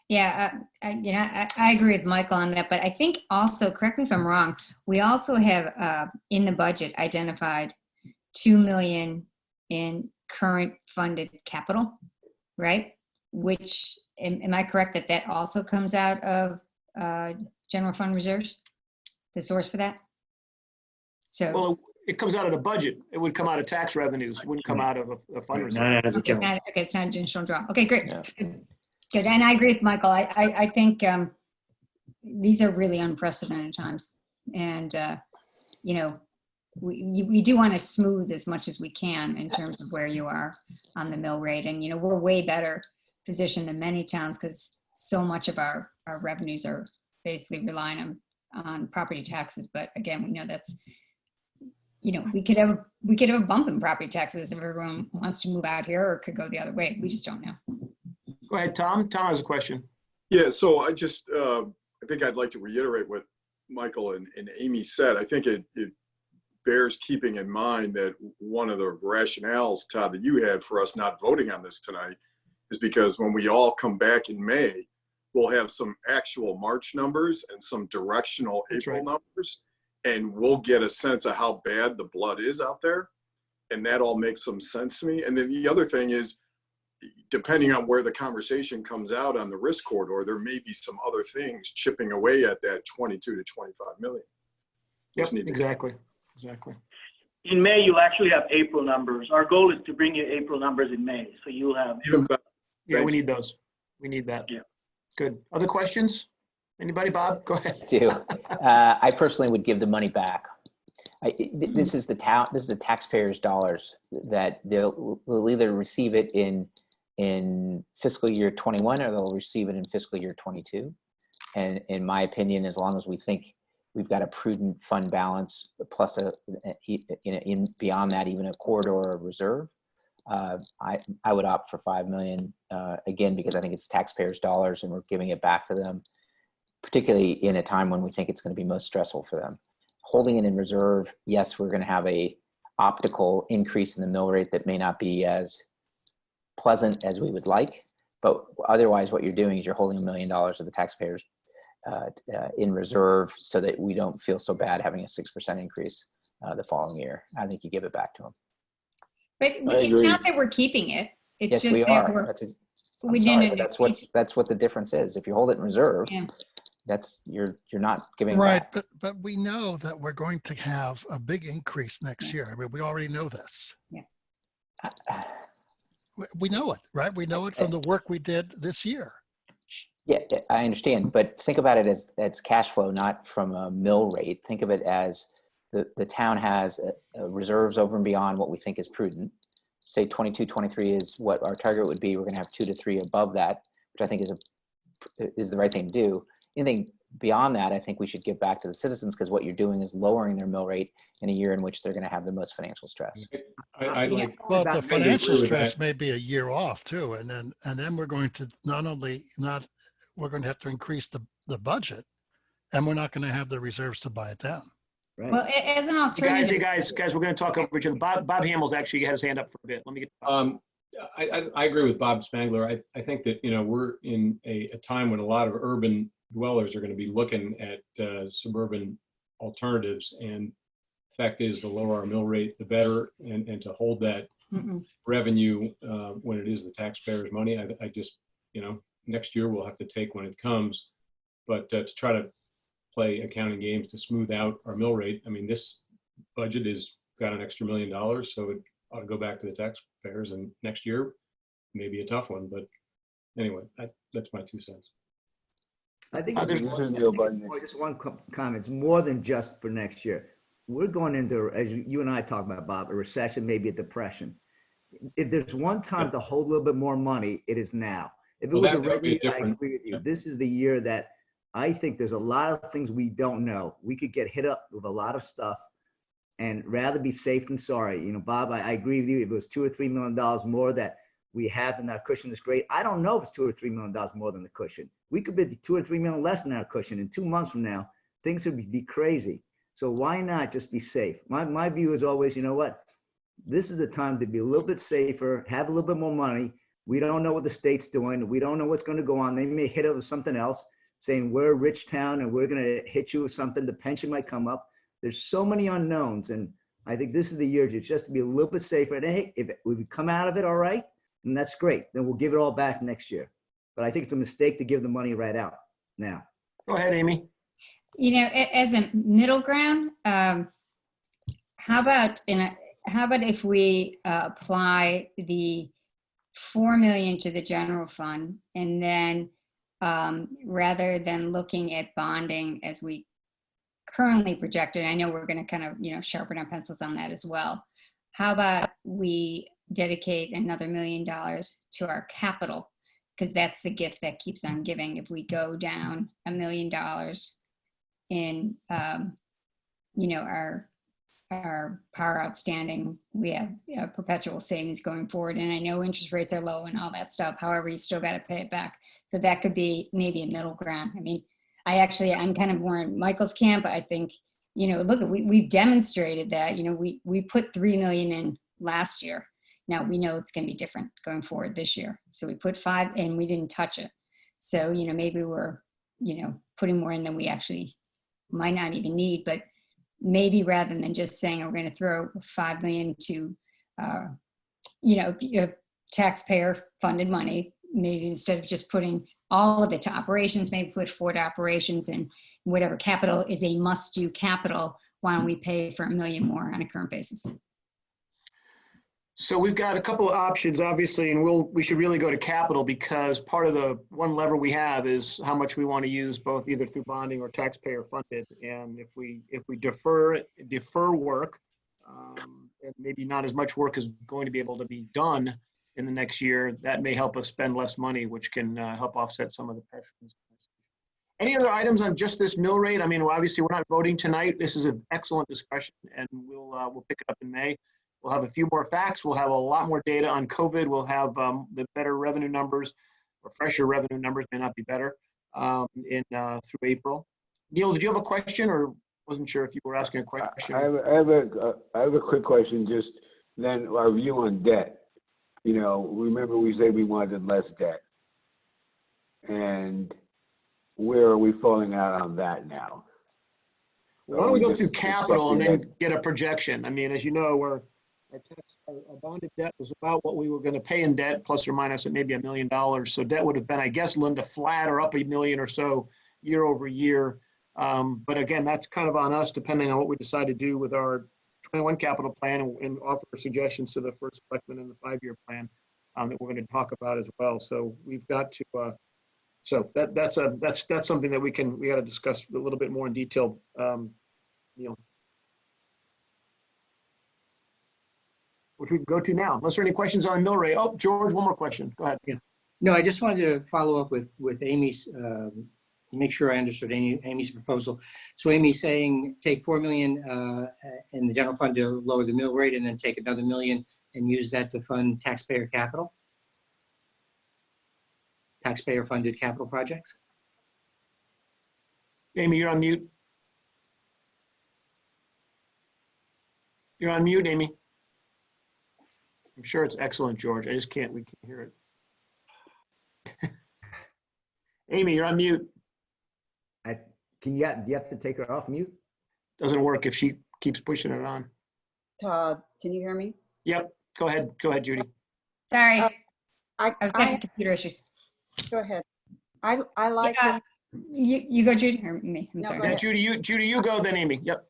Yeah, I agree with Michael on that, but I think also, correct me if I'm wrong, we also have in the budget identified 2 million in current funded capital, right? Which, am I correct that that also comes out of general fund reserves? The source for that? So. Well, it comes out of the budget. It would come out of tax revenues. It wouldn't come out of a fund reserve. Not out of the Okay, general. it's not a additional draw. Okay, great. Yeah. Good. And I agree with Michael. I think these are really unprecedented times. And, you know, we do want to smooth as much as we can in terms of where you are on the mill rate. And, you know, we're way better positioned than many towns because so much of our revenues are basically relying on property taxes. But again, we know that's, you know, we could have a bump in property taxes if everyone wants to move out here, or it could go the other way. We just don't know. Go ahead, Tom. Tom has a question. Yeah, so I just, I think I'd like to reiterate what Michael and Amy said. I think it bears keeping in mind that one of the rationales, Todd, that you had for us not voting on this tonight is because when we all come back in May, we'll have some actual March numbers and some directional April numbers, and we'll get a sense of how bad the blood is out there. And that all makes some sense to me. And then the other thing is, depending on where the conversation comes out on the risk corridor, there may be some other things chipping away at that 22 to 25 million. Yes, exactly. Exactly. In May, you'll actually have April numbers. Our goal is to bring you April numbers in May, so you'll have. Yeah, we need those. We need that. Yeah. Good. Other questions? Anybody? Bob, go ahead. I personally would give the money back. This is the taxpayers' dollars that they'll either receive it in fiscal year 21 or they'll receive it in fiscal year 22. And in my opinion, as long as we think we've got a prudent fund balance plus beyond that, even a corridor or reserve, I would opt for 5 million again, because I think it's taxpayers' dollars and we're giving it back to them, particularly in a time when we think it's going to be most stressful for them. Holding it in reserve, yes, we're going to have a optical increase in the mill rate that may not be as pleasant as we would like, but otherwise what you're doing is you're holding $1 million of the taxpayers in reserve so that we don't feel so bad having a 6% increase the following year. I think you give it back to them. But it's not that we're keeping it. It's Yes, just we that are. That's what the difference is. If you hold it in reserve, you're not giving it right. back. But we know that we're going to have a big increase next year. I mean, we already know this. Yeah. We know it, right? We know it from the work we did this year. Yeah, I understand, but think about it as cash flow, not from a mill rate. Think of it as the town has reserves over and beyond what we think is prudent. Say 22, 23 is what our target would be. We're going to have 2 to 3 above that, which I think is the right thing to do. Anything beyond that, I think we should give back to the citizens, because what you're doing is lowering their mill rate in a year in which they're going to have the most financial stress. Well, the financial stress may be a year off too, and then we're going to we're going to have to increase the budget, and we're not going to have the reserves to buy it down. Right. Well, as an alternative. Guys, we're going to talk over each other. Bob Hamill's actually had his hand up for a bit. Let me get. I agree with Bob Spangler. I think that, we're in a time when a lot of urban dwellers are going to be looking at suburban alternatives. And the fact is, the lower our mill rate, the better. And to hold that revenue when it is the taxpayers' money, I just, next year we'll have to take when it comes. But to try to play accounting games to smooth out our mill rate, I mean, this budget has got an extra $1 million, so it ought to go back to the taxpayers. And next year may be a tough one, but anyway, that's my 2 cents. I think just one comment. It's more than just for next year. We're going into, as you and I talk about, Bob, a recession, maybe a depression. If there's one time to hold a little bit more money, it is now. If it was a regular year, I agree with you. This is the year that I think there's a lot of things we don't know. We could get hit up with a lot of stuff and rather be safe than sorry. Bob, I agree with you. If it was $2 or $3 million more that we have in our cushion, is great. I don't know if it's $2 or $3 million more than the cushion. We could be $2 or $3 million less than our cushion. In 2 months from now, things would be crazy. So why not just be safe? My view is always, you know what? This is a time to be a little bit safer, have a little bit more money. We don't know what the state's doing. We don't know what's going to go on. They may hit us with something else, saying we're a rich town and we're going to hit you with something. The pension might come up. There's so many unknowns, and I think this is the year to just be a little bit safer. And hey, if we come out of it all right, then that's great. Then we'll give it all back next year. But I think it's a mistake to give the money right out now. Go ahead, Amy. You know, as a middle ground, how about if we apply the 4 million to the general fund, and then rather than looking at bonding as we currently projected, I know we're going to kind of, you know, sharpen our pencils on that as well. How about we dedicate another $1 million to our capital? Because that's the gift that keeps on giving. If we go down $1 million in, you know, our power outstanding, we have perpetual savings going forward. And I know interest rates are low and all that stuff. However, you still got to pay it back. So that could be maybe a middle ground. I mean, I'm kind of more in Michael's camp. I think, you know, look, we've demonstrated that, you know, we put 3 million in last year. Now we know it's going to be different going forward this year. So we put 5 and we didn't touch it. So, you know, maybe we're, you know, putting more in than we actually might not even need, but maybe rather than just saying we're going to throw 5 million to, you know, taxpayer funded money, maybe instead of just putting all of it to operations, maybe put 4 to operations, and whatever capital is a must do capital, why don't we pay for $1 million more on a current basis? So we've got a couple of options, obviously, and we should really go to capital, because part of the one lever we have is how much we want to use, both either through bonding or taxpayer funded. And if we defer work, and maybe not as much work is going to be able to be done in the next year, that may help us spend less money, which can help offset some of the pressures. Any other items on just this mill rate? I mean, obviously, we're not voting tonight. This is an excellent discussion, and we'll pick it up in May. We'll have a few more facts. We'll have a lot more data on COVID. We'll have the better revenue numbers, or fresher revenue numbers, may not be better, through April. Neil, did you have a question, or wasn't sure if you were asking a question? I have a quick question. Just then, our view on debt. You know, remember we said we wanted less debt, and where are we falling out on that now? Why don't we go through capital and then get a projection? I mean, as you know, our bonded debt was about what we were going to pay in debt, plus or minus at maybe $1 million. So debt would have been, I guess, Linda, flat or up $1 million or so year over year. But again, that's kind of on us, depending on what we decide to do with our 21 capital plan, and offer suggestions to the first selectman in the 5-year plan that we're going to talk about as well. So we've got to. So that's something that we got to discuss a little bit more in detail. You know, which we can go to now. Unless there are any questions on mill rate. Oh, George, one more question. Go ahead. Yeah. No, I just wanted to follow up with Amy's, make sure I understood Amy's proposal. So Amy's saying take 4 million in the general fund to lower the mill rate, and then take another $1 million and use that to fund taxpayer capital, taxpayer funded capital projects. Amy, you're on mute. You're on mute, Amy. I'm sure it's excellent, George. We can't hear it. Amy, you're on mute. Do you have to take her off mute? Doesn't work if she keeps pushing it on. Todd, can you hear me? Yep. Go ahead, Judy. Sorry, I was getting computer issues. Go ahead. I like. You go, Judy, or me? I'm No, sorry. go Yeah, ahead. Judy, you go, then Amy. Yep.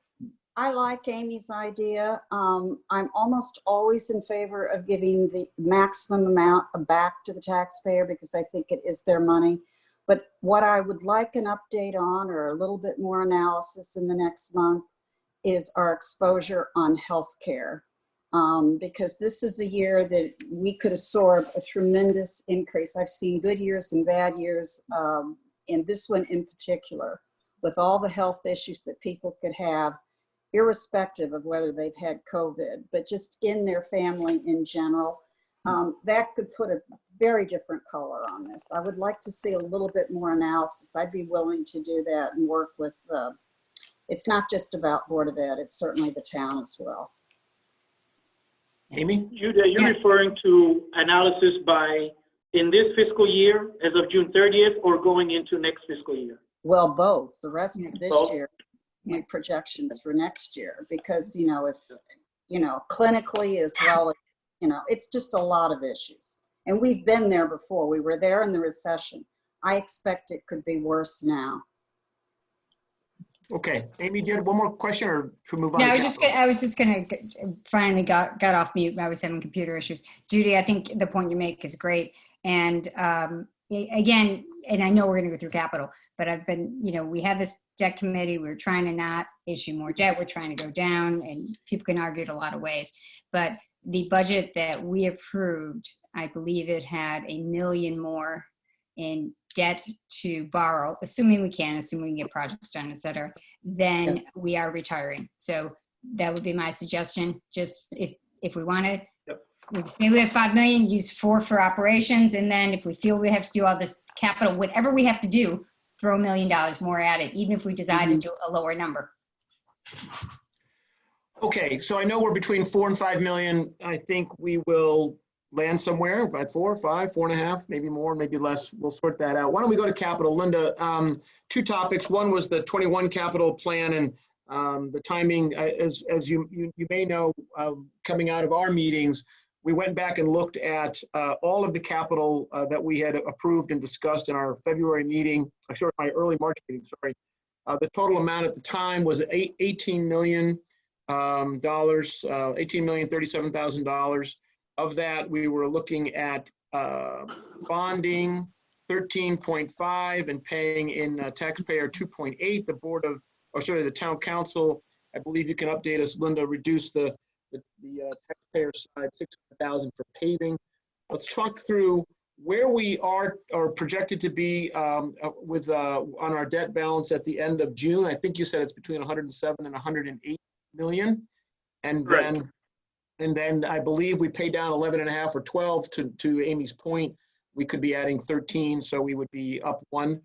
I like Amy's idea. I'm almost always in favor of giving the maximum amount back to the taxpayer, because I think it is their money. But what I would like an update on, or a little bit more analysis in the next month, is our exposure on healthcare. Because this is a year that we could absorb a tremendous increase. I've seen good years and bad years, and this one in particular, with all the health issues that people could have, irrespective of whether they've had COVID, but just in their family in general, that could put a very different color on this. I would like to see a little bit more analysis. I'd be willing to do that and work with, it's not just about Board of Ed, it's certainly the town as well. Amy? Judy, are you referring to analysis by in this fiscal year as of June 30th, or going into next fiscal year? Well, both. The rest of this Both? year, my projections for next year, because, you know, if you know, clinically as well as, you know, it's just a lot of issues. And we've been there before. We were there in the recession. I expect it could be worse now. Okay, Amy, do you have one more question or should we move on? No, to I was just gonna finally got off mute. I was having computer issues. Judy, I think the point you make is great. And again, and I know we're gonna go through capital, but I've been, you know, we have this debt committee. We're trying to not issue more debt. We're trying to go down, and people can argue it a lot of ways. But the budget that we approved, I believe it had $1 million more in debt to borrow, assuming we can get projects done, et cetera, then we are retiring. So that would be my suggestion. Just if we want to, we say we have 5 million, use 4 for operations. And then if we feel we have to do all this capital, whatever we have to do, throw $1 million more at it, even if we decide to do a lower number. Okay, so I know we're between 4 and 5 million. I think we will land somewhere at 4, 5, 4.5, maybe more, maybe less. We'll sort that out. Why don't we go to capital? Linda, 2 topics. One was the 21 capital plan and the timing. As you may know, coming out of our meetings, we went back and looked at all of the capital that we had approved and discussed in our February meeting, my early March meeting, sorry. The total amount at the time was $18 million, $18,037,000. Of that, we were looking at bonding 13.5 and paying in taxpayer 2.8. The town council, I believe you can update us, Linda, reduced the taxpayer side 600,000 for paving. Let's talk through where we are projected to be on our debt balance at the end of June. I think you said it's between 107 and 108 million, and then I believe we paid down 11.5 or 12 to Amy's point. We could be adding 13, so we would be up 1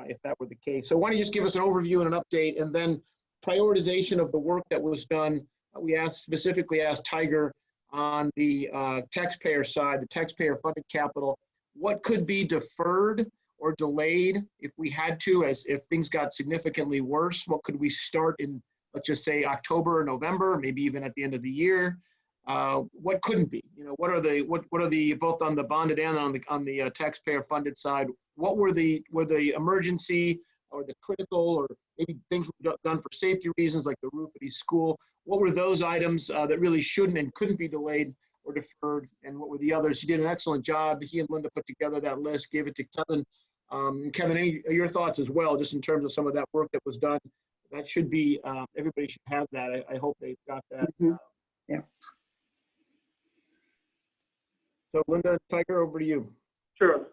if that were the case. So why don't you just give us an overview and an update, and then prioritization of the work that was done. We specifically asked Tiger on the taxpayer side, the taxpayer funded capital, what could be deferred or delayed if we had to, if things got significantly worse? What could we start in, let's just say, October or November, maybe even at the end of the year? What couldn't be? You know, what are the both on the bonded and on the taxpayer funded side? What were the emergency or the critical, or maybe things were done for safety reasons, like the roof at East School? What were those items that really shouldn't and couldn't be delayed or deferred? And what were the others? He did an excellent job. He and Linda put together that list, gave it to Kevin. Kevin, any of your thoughts as well, just in terms of some of that work that was done? That should be, everybody should have that. I hope they've got that. Yeah. So Linda, Tiger, over to you. Sure.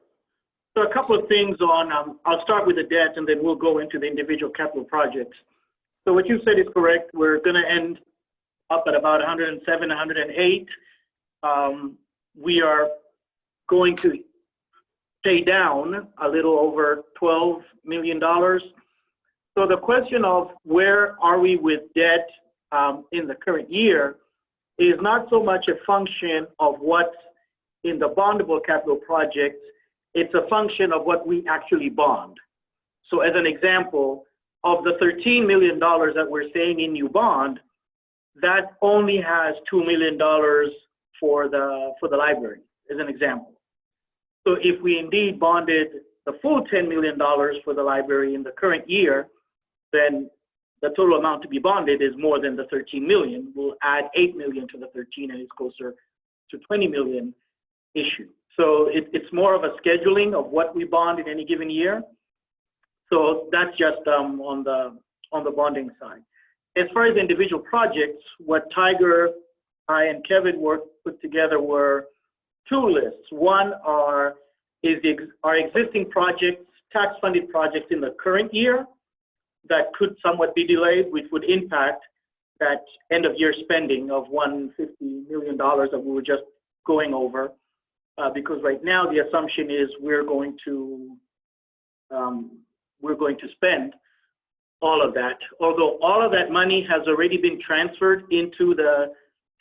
So a couple of things on, I'll start with the debt and then we'll go into the individual capital projects. So what you said is correct. We're going to end up at about 107, 108. We are going to pay down a little over $12 million. So the question of where are we with debt in the current year is not so much a function of what's in the bondable capital projects. It's a function of what we actually bond. So as an example, of the $13 million that we're saying in new bond, that only has $2 million for the library, as an example. So if we indeed bonded the full $10 million for the library in the current year, then the total amount to be bonded is more than the 13 million. We'll add 8 million to the 13 and it's closer to 20 million issue. So it's more of a scheduling of what we bond in any given year. So that's just on the bonding side. As far as individual projects, what Tiger, I, and Kevin put together were 2 lists. One are our existing projects, tax-funded projects in the current year that could somewhat be delayed, which would impact that end-of-year spending of $150 million that we were just going over. Because right now the assumption is we're going to spend all of that. Although all of that money has already been transferred into the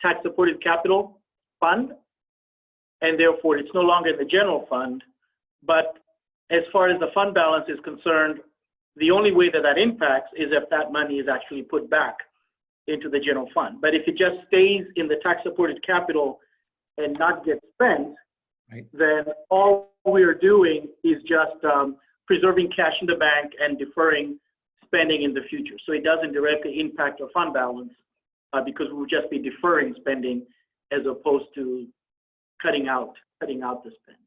tax-supported capital fund, and therefore it's no longer in the general fund. But as far as the fund balance is concerned, the only way that impacts is if that money is actually put back into the general fund. But if it just stays in the tax-supported capital and not get spent, Right. then all we're doing is just preserving cash in the bank and deferring spending in the future. So it doesn't directly impact our fund balance because we would just be deferring spending as opposed to cutting out the spend.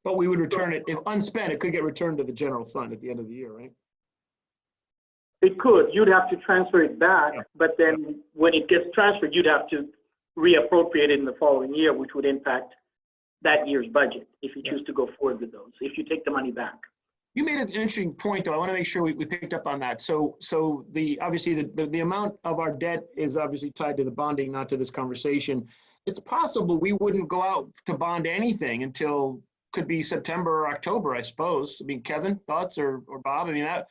But we would return it, if unspent, it could get returned to the general fund at the end of the year, right? It could. You'd have to transfer it back, but then when it gets transferred, you'd have to reappropriate it in the following year, which would impact that year's budget if you choose to go forward with those, if you take the money back. You made an interesting point, though. I want to make sure we picked up on that. So obviously the amount of our debt is obviously tied to the bonding, not to this conversation. It's possible we wouldn't go out to bond anything until could be September or October, I suppose. I mean, Kevin, thoughts or Bob? I mean, that,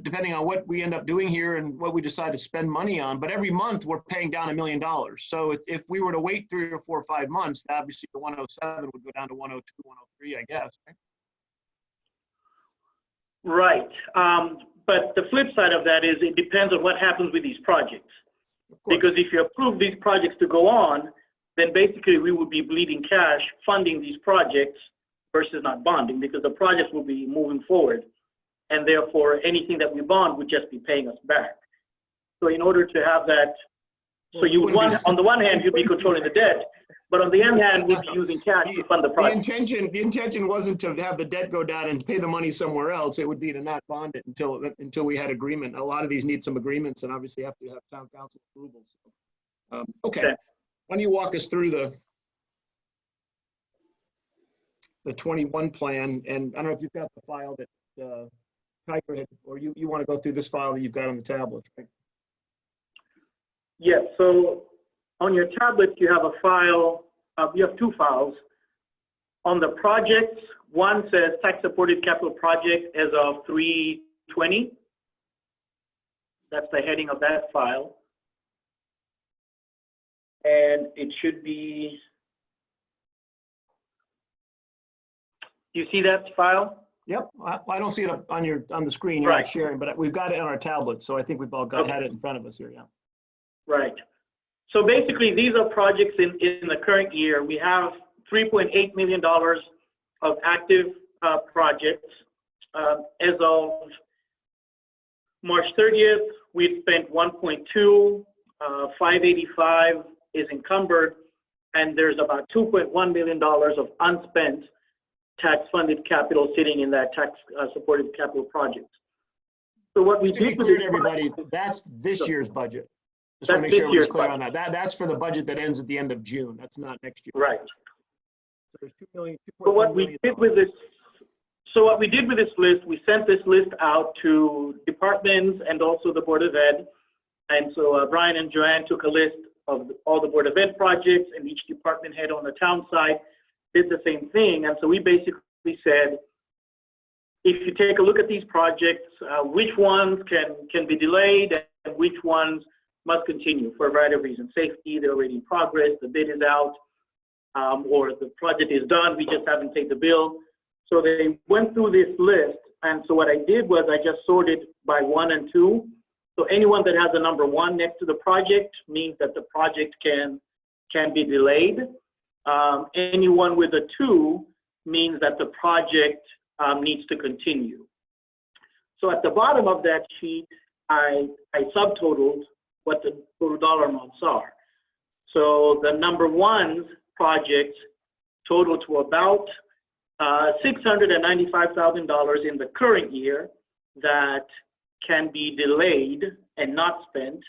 depending on what we end up doing here and what we decide to spend money on, but every month we're paying down $1 million. So if we were to wait 3 or 4 or 5 months, obviously the 107 would go down to 102, 103, I guess. Right. But the flip side of that is it depends on what happens with these projects. Because if you approve these projects to go on, then basically we would be bleeding cash funding these projects versus not bonding, because the projects will be moving forward. And therefore, anything that we bond would just be paying us back. So in order to have that, so you would want, on the one hand, you'd be controlling the debt, but on the other hand, we'd be using cash to fund the project. The intention wasn't to have the debt go down and pay the money somewhere else. It would be to not bond it until we had agreement. A lot of these need some agreements and obviously have to have town council approvals. Okay. Why don't you walk us through the 21 plan? And I don't know if you've got the file that Tiger had, or you want to go through this file that you've got on the tablet, right? Yes, so on your tablet, you have a file, you have 2 files. On the projects, one says tax supported capital project as of 3/20. That's the heading of that file. And it should be, do you see that file? Yep, I don't see it on the screen. You're not sharing, but we've got it on our tablet, so I think we've all had it in front of us here. Yeah. Right. So basically, these are projects in the current year. We have $3.8 million of active projects. As of March 30th, we've spent 1.2, 585 is encumbered, and there's about $2.1 million of unspent tax-funded capital sitting in that tax-supported capital project. So what we Just to be clear to everybody, that's this year's budget. Just want to make sure we're clear on that. That's for the budget that ends at the end of June. That's not next year. Right. So there's $2 million. So what we did with this, list, we sent this list out to departments and also the Board of Ed. And so Brian and Joanne took a list of all the Board of Ed projects, and each department head on the town side did the same thing. And so we basically said, if you take a look at these projects, which ones can be delayed and which ones must continue for a variety of reasons. Safety, they're already in progress, the bid is out, or the project is done, we just haven't paid the bill. So they went through this list, and so what I did was I just sorted by 1 and 2. So anyone that has a number 1 next to the project means that the project can be delayed. Anyone with a 2 means that the project needs to continue. So at the bottom of that sheet, I subtotaled what the total dollar amounts are. So the number 1's projects total to about $695,000 in the current year that can be delayed and not spent.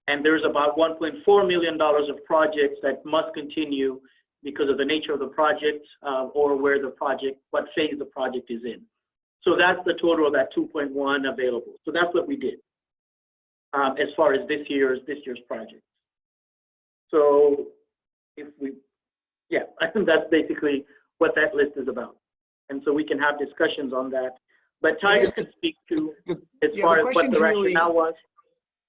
And there's about $1.4 million of projects that must continue because of the nature of the project or where the project, what phase the project is in. So that's the total of that 2.1 available. So that's what we did as far as this year's project. So if we, I think that's basically what that list is about. And so we can have discussions on that. But Tiger can speak to as far as what the rationale was.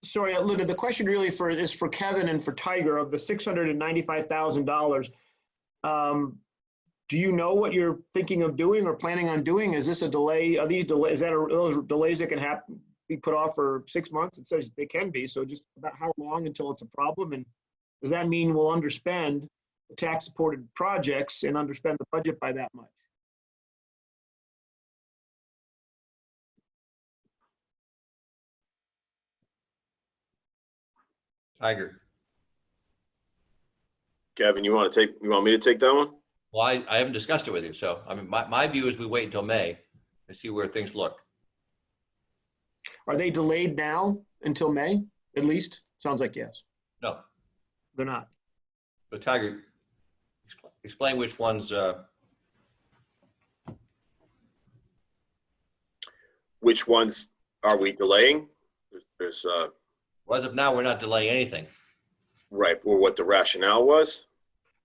Sorry, Linda, the question really is for Kevin and for Tiger of the $695,000. Do you know what you're thinking of doing or planning on doing? Is this a delay? Are these delays? Are those delays that can happen be put off for 6 months? It says they can be, so just about how long until it's a problem? And does that mean we'll underspend the tax-supported projects and underspend the budget by that much? Tiger. Kevin, you want me to take that one? Well, I haven't discussed it with you, so I mean, my view is we wait until May and see where things look. Are they delayed now until May, at least? Sounds like yes. No, They're not. but Tiger, explain which ones. Which ones are we delaying? There's Well, as of now, we're not delaying anything. right, or what the rationale was?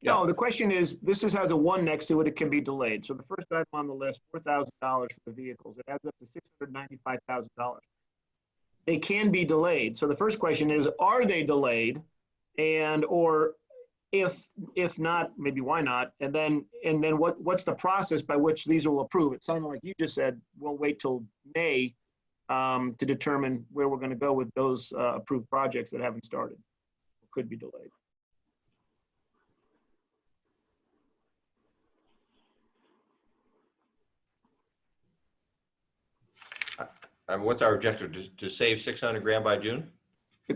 No, the question is, has a 1 next to it, it can be delayed. So the first item on the list, $4,000 for the vehicles. It adds up to $695,000. They can be delayed. So the first question is, are they delayed? And, or if not, maybe why not? And then what's the process by which these will approve? It sounded like you just said, we'll wait till May to determine where we're going to go with those approved projects that haven't started, could be delayed. What's our objective? To save 600 grand by June?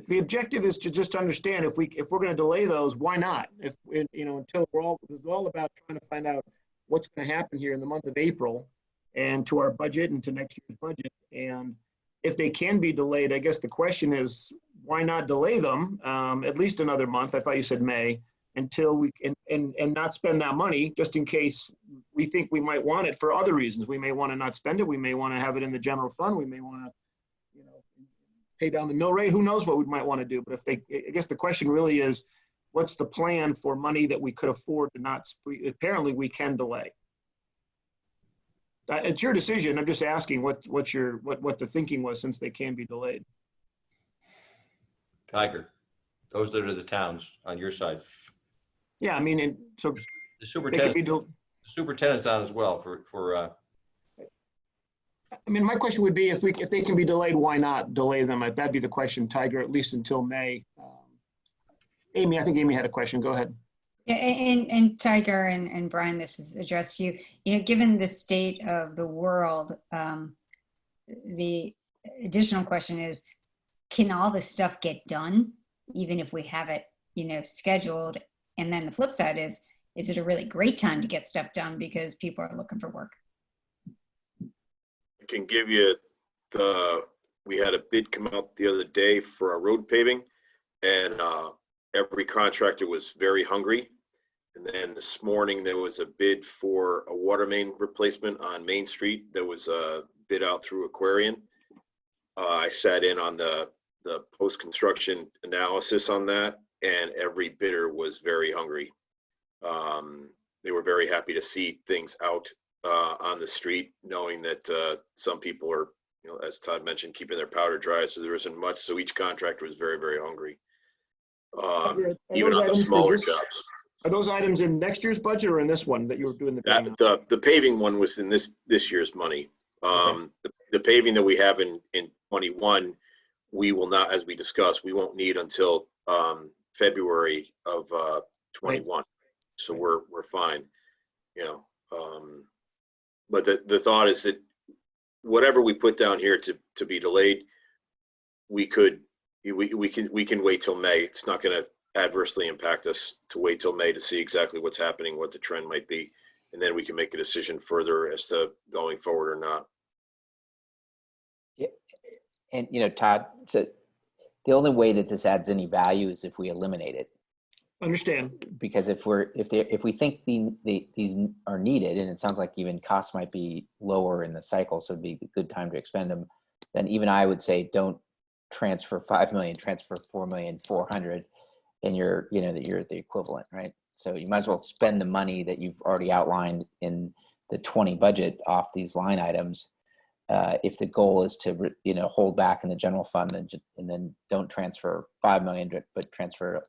The objective is to just understand if we're going to delay those, why not? Until it's all about trying to find out what's going to happen here in the month of April and to our budget and to next year's budget. And if they can be delayed, I guess the question is, why not delay them at least another month? I thought you said May, until we can, and not spend that money just in case we think we might want it for other reasons. We may want to not spend it. We may want to have it in the general fund. We may want to, pay down the mill rate. Who knows what we might want to do? But I guess the question really is, what's the plan for money that we could afford to not, apparently we can delay. It's your decision. I'm just asking what the thinking was, since they can be delayed. Tiger, those that are the towns on your side. Yeah, I mean, so the superintendent's on as well for. I mean, my question would be, if they can be delayed, why not delay them? That'd be the question, Tiger, at least until May. Amy, I think Amy had a question. Go ahead. Yeah, and Tiger and Brian, this is addressed to you. Given the state of the world, the additional question is, can all this stuff get done, even if we have it, scheduled? And then the flip side is it a really great time to get stuff done because people are looking for work? I can give you we had a bid come out the other day for our road paving, and every contractor was very hungry. And then this morning there was a bid for a water main replacement on Main Street. There was a bid out through Aquarian. I sat in on the post-construction analysis on that, and every bidder was very hungry. They were very happy to see things out on the street, knowing that some people are, as Todd mentioned, keeping their powder dry, so there isn't much. So each contractor was very, very hungry, even on the smaller jobs. Are those items in next year's budget or in this one that you were doing the paving one was in this year's money. Okay. The paving that we have in 21, we will not, as we discussed, we won't need until February of 21. Right. So we're fine, but the thought is that whatever we put down here to be delayed, we can wait till May. It's not going to adversely impact us to wait till May to see exactly what's happening, what the trend might be, and then we can make a decision further as to going forward or not. Yeah. And Todd, so the only way that this adds any value is if we eliminate it. Understand. Because if we think these are needed, and it sounds like even costs might be lower in the cycle, so it'd be a good time to expend them, then even I would say don't transfer 5 million, transfer 4,400,000, and you're at the equivalent, right? So you might as well spend the money that you've already outlined in the 20 budget off these line items. If the goal is to hold back in the general fund, and then don't transfer 5 million, but transfer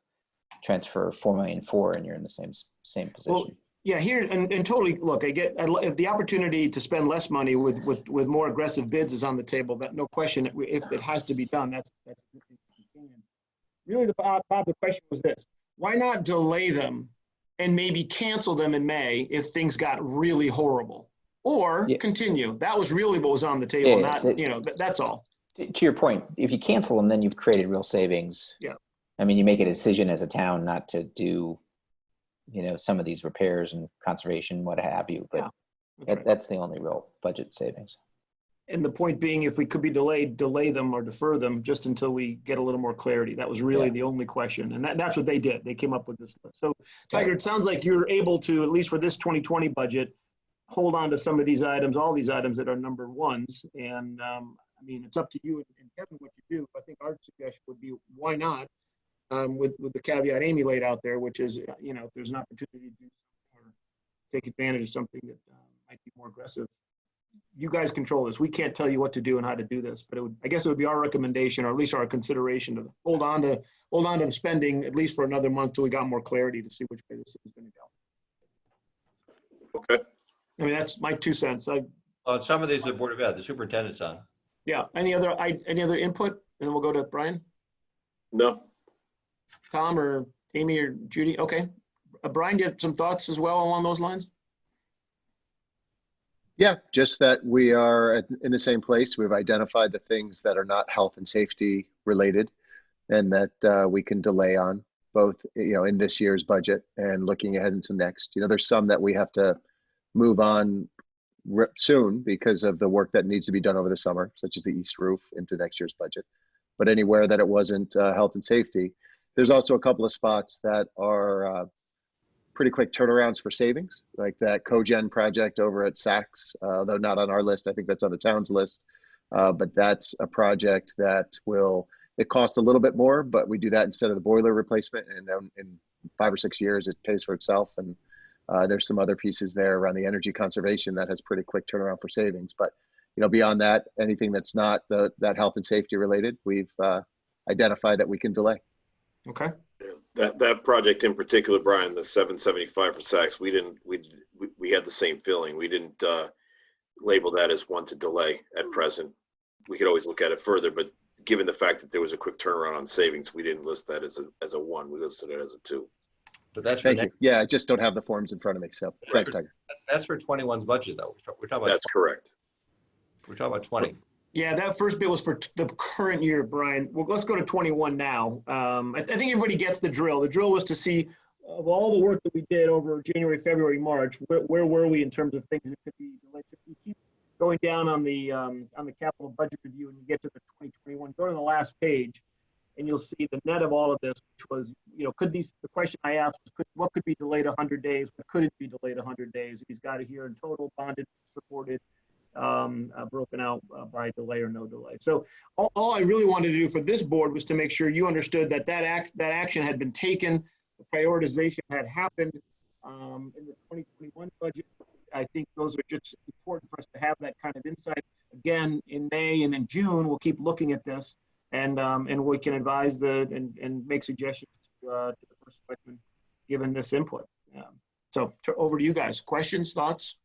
4,400,000, and you're in the same position. Well, Yeah, here, and totally, look, if the opportunity to spend less money with more aggressive bids is on the table, that no question, if it has to be done, that's a good thing to continue. Really, Bob, the question was this: why not delay them and maybe cancel them in May if things got really horrible, or Yeah. continue? That was really what was on the table. Yeah, That's all. To your point, if you cancel them, then you've created real savings. Yeah. I mean, you make a decision as a town not to do, some of these repairs and conservation, what have you, but That's right. that's the only real budget savings. And the point being, if we could be delayed, delay them or defer them just until we get a little more clarity. That was really the only question. And that's what they did. They came up with this list. So Tiger, it sounds like you're able to, at least for this 2020 budget, hold on to some of these items, all these items that are number ones. And I mean, it's up to you and Kevin what you do. I think our suggestion would be, why not? With the caveat Amy laid out there, which is, if there's an opportunity to do or take advantage of something that might be more aggressive, you guys control this. We can't tell you what to do and how to do this, but I guess it would be our recommendation, or at least our consideration, to hold on to the spending at least for another month till we got more clarity to see which way this is going to go. Okay. I mean, that's my 2 cents. Some of these, the Board of Ed, the superintendent's on. Yeah. Any other input? And then we'll go to Brian. No. Tom or Amy or Judy? Okay. Brian, do you have some thoughts as well along those lines? Yeah, just that we are in the same place. We've identified the things that are not health and safety related and that we can delay on both, in this year's budget and looking ahead into next. There's some that we have to move on soon because of the work that needs to be done over the summer, such as the East Roof, into next year's budget. But anywhere that it wasn't health and safety, there's also a couple of spots that are pretty quick turnarounds for savings, like that cogen project over at Saks, though not on our list. I think that's on the town's list. But that's a project that it costs a little bit more, but we do that instead of the boiler replacement. And in 5 or 6 years, it pays for itself. And there's some other pieces there around the energy conservation that has pretty quick turnaround for savings. But, beyond that, anything that's not that health and safety related, we've identified that we can delay. Okay. That project in particular, Brian, the 775 for Saks, we had the same feeling. We didn't label that as one to delay at present. We could always look at it further, but given the fact that there was a quick turnaround on savings, we didn't list that as a one. We listed it as a 2. But that's Thank you. Yeah, I just don't have the forms in front of me. So thanks, Tiger. That's for 21's budget, though. We're talking about. That's correct. We're talking about 20. Yeah, that first bit was for the current year, Brian. Well, let's go to 21 now. I think everybody gets the drill. The drill was to see of all the work that we did over January, February, March, where were we in terms of things that could be delayed? So if you keep going down on the capital budget review and you get to the 2021, go to the last page and you'll see the net of all of this, which was, the question I asked was, what could be delayed 100 days? What couldn't be delayed 100 days? He's got it here in total, bonded, supported, broken out by delay or no delay. So all I really wanted to do for this board was to make sure you understood that action had been taken, the prioritization had happened in the 2021 budget. I think those are just important for us to have that kind of insight. Again, in May and in June, we'll keep looking at this and we can advise and make suggestions to the first selectman given this input. So over to you guys. Questions, thoughts?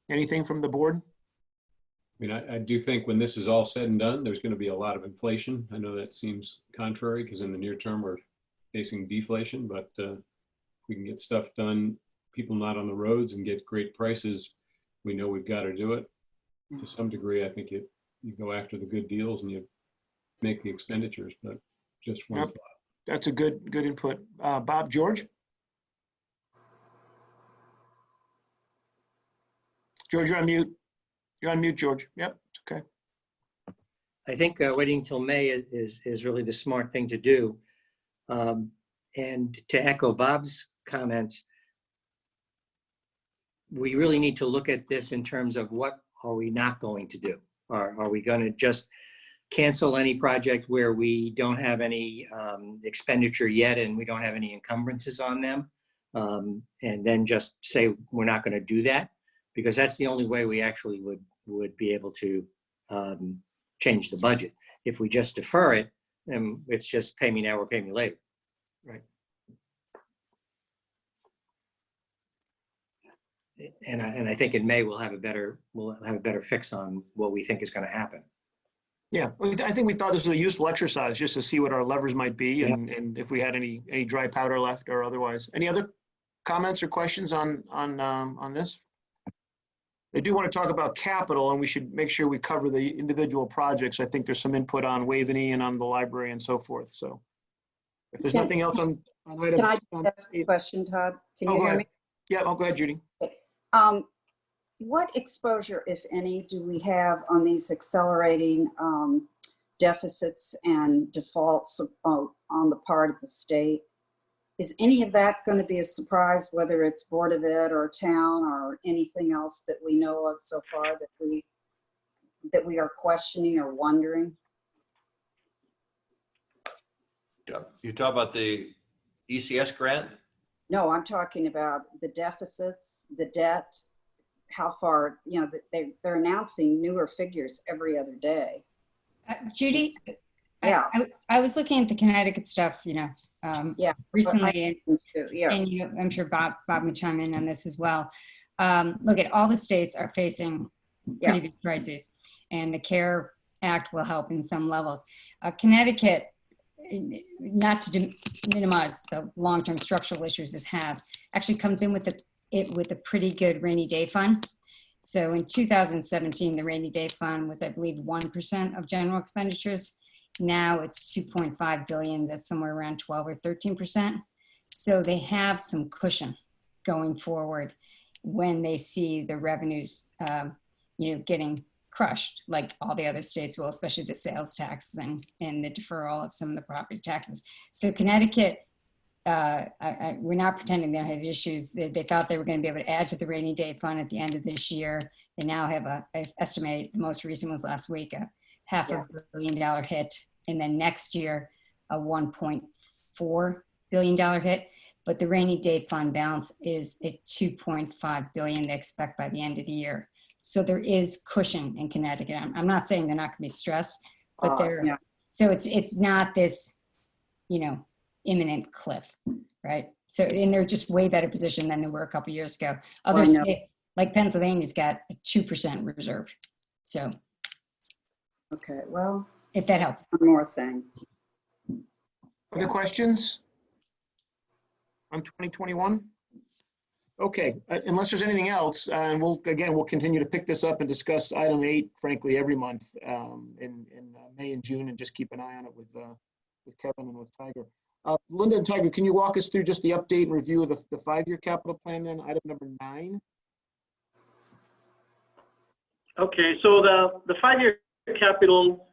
Anything from the board? I mean, I do think when this is all said and done, there's going to be a lot of inflation. I know that seems contrary because in the near term, we're facing deflation, but if we can get stuff done, people not on the roads and get great prices, we know we've got to do it. To some degree, I think you go after the good deals and you make the expenditures, but just one thought. That's a good input. Bob, George? George, you're on mute. You're on mute, George. Yep, it's okay. I think waiting until May is really the smart thing to do. And to echo Bob's comments, we really need to look at this in terms of what are we not going to do? Are we going to just cancel any project where we don't have any expenditure yet and we don't have any encumbrances on them? And then just say we're not going to do that? Because that's the only way we actually would be able to change the budget. If we just defer it, And it's just pay me now or pay me later. Right. And I think in May we'll have a better fix on what we think is going to happen. Yeah, I think we thought this was a useful exercise just to see what our levers might be and if we had any dry powder left or otherwise. Any other comments or questions on this? They do want to talk about capital, and we should make sure we cover the individual projects. I think there's some input on Waveney and on the library and so forth. So if there's nothing else on item. Can I ask a question, Todd? Can you hear me? Yeah, go ahead, Judy. What exposure, if any, do we have on these accelerating deficits and defaults on the part of the state? Is any of that going to be a surprise, whether it's Board of Ed or town or anything else that we know of so far that we are questioning or wondering? You talk about the ECS grant? No, I'm talking about the deficits, the debt, how far, you know, they're announcing newer figures every other day. Judy, Yeah. I was looking at the Connecticut stuff, recently, yeah. and I'm sure Bob would chime in on this as well. Look, at all the states are facing pretty big crises, and the CARE Act will help in some levels. Connecticut, not to minimize the long-term structural issues this has, actually comes in with a pretty good rainy day fund. So in 2017, the rainy day fund was, I believe, 1% of general expenditures. Now it's 2.5 billion. That's somewhere around 12 or 13%. So they have some cushion going forward when they see the revenues, getting crushed, like all the other states will, especially the sales taxes and the deferral of some of the property taxes. So Connecticut, we're not pretending they don't have issues. They thought they were going to be able to add to the rainy day fund at the end of this year. They now have estimate, the most recent was last week, a $500 million hit, and then next year a $1.4 billion hit. But the rainy day fund balance is at $2.5 billion they expect by the end of the year. So there is cushion in Connecticut. I'm not saying they're not going to be stressed, but so it's not this, imminent cliff, right? So, and they're just way better positioned than they were a couple years ago. Other states, like Pennsylvania's got a 2% reserve. So. Okay, well. If that helps. One more thing. Other questions on 2021? Okay, unless there's anything else, and we'll continue to pick this up and discuss item 8, frankly, every month in May and June, and just keep an eye on it with Kevin and with Tiger. Linda and Tiger, can you walk us through just the update and review of the 5-year capital plan then, item number 9? Okay, so the 5-year capital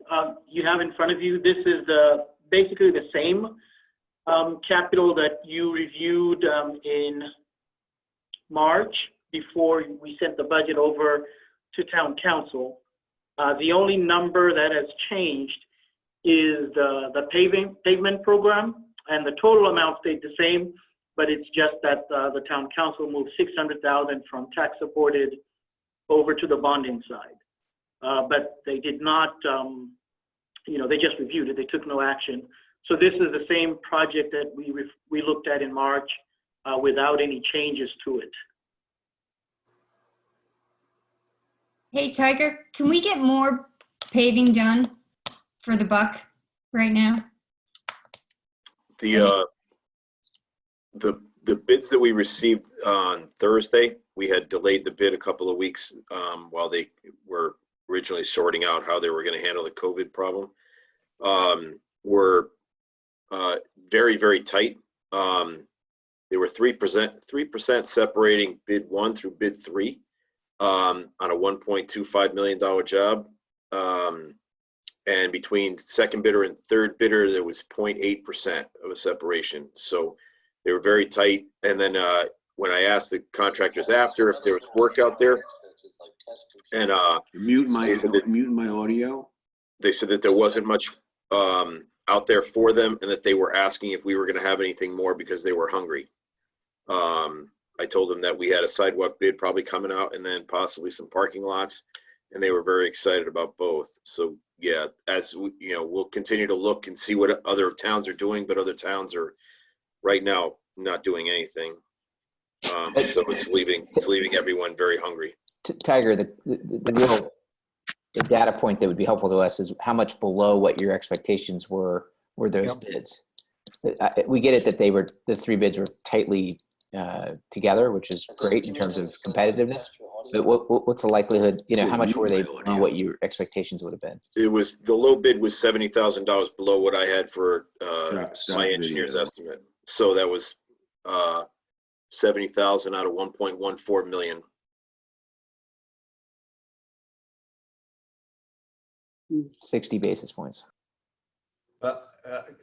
you have in front of you, this is basically the same capital that you reviewed in March before we sent the budget over to town council. The only number that has changed is the pavement program, and the total amount stayed the same, but it's just that the town council moved $600,000 from tax supported over to the bonding side. But they did not, they just reviewed it. They took no action. So this is the same project that we looked at in March without any changes to it. Hey, Tiger, can we get more paving done for the buck right now? The bids that we received on Thursday, we had delayed the bid a couple of weeks while they were originally sorting out how they were going to handle the COVID problem. Were very, very tight. There were 3% separating bid 1 through bid 3 on a $1.25 million job. And between second bidder and third bidder, there was 0.8% of a separation. So they were very tight. And then when I asked the contractors after if there was work out there, and mute my audio. They said that there wasn't much out there for them, and that they were asking if we were going to have anything more because they were hungry. I told them that we had a sidewalk bid probably coming out, and then possibly some parking lots, and they were very excited about both. So yeah, we'll continue to look and see what other towns are doing, but other towns are right now not doing anything. So it's leaving everyone very hungry. Tiger, the data point that would be helpful to us is how much below what your expectations were those bids. We get it that the three bids were tightly together, which is great in terms of competitiveness. But what's the likelihood? How much were they below what your expectations would have been? The low bid was $70,000 below what I had for my engineer's estimate. So that was 70,000 out of 1.14 million. Mm. 60 basis points.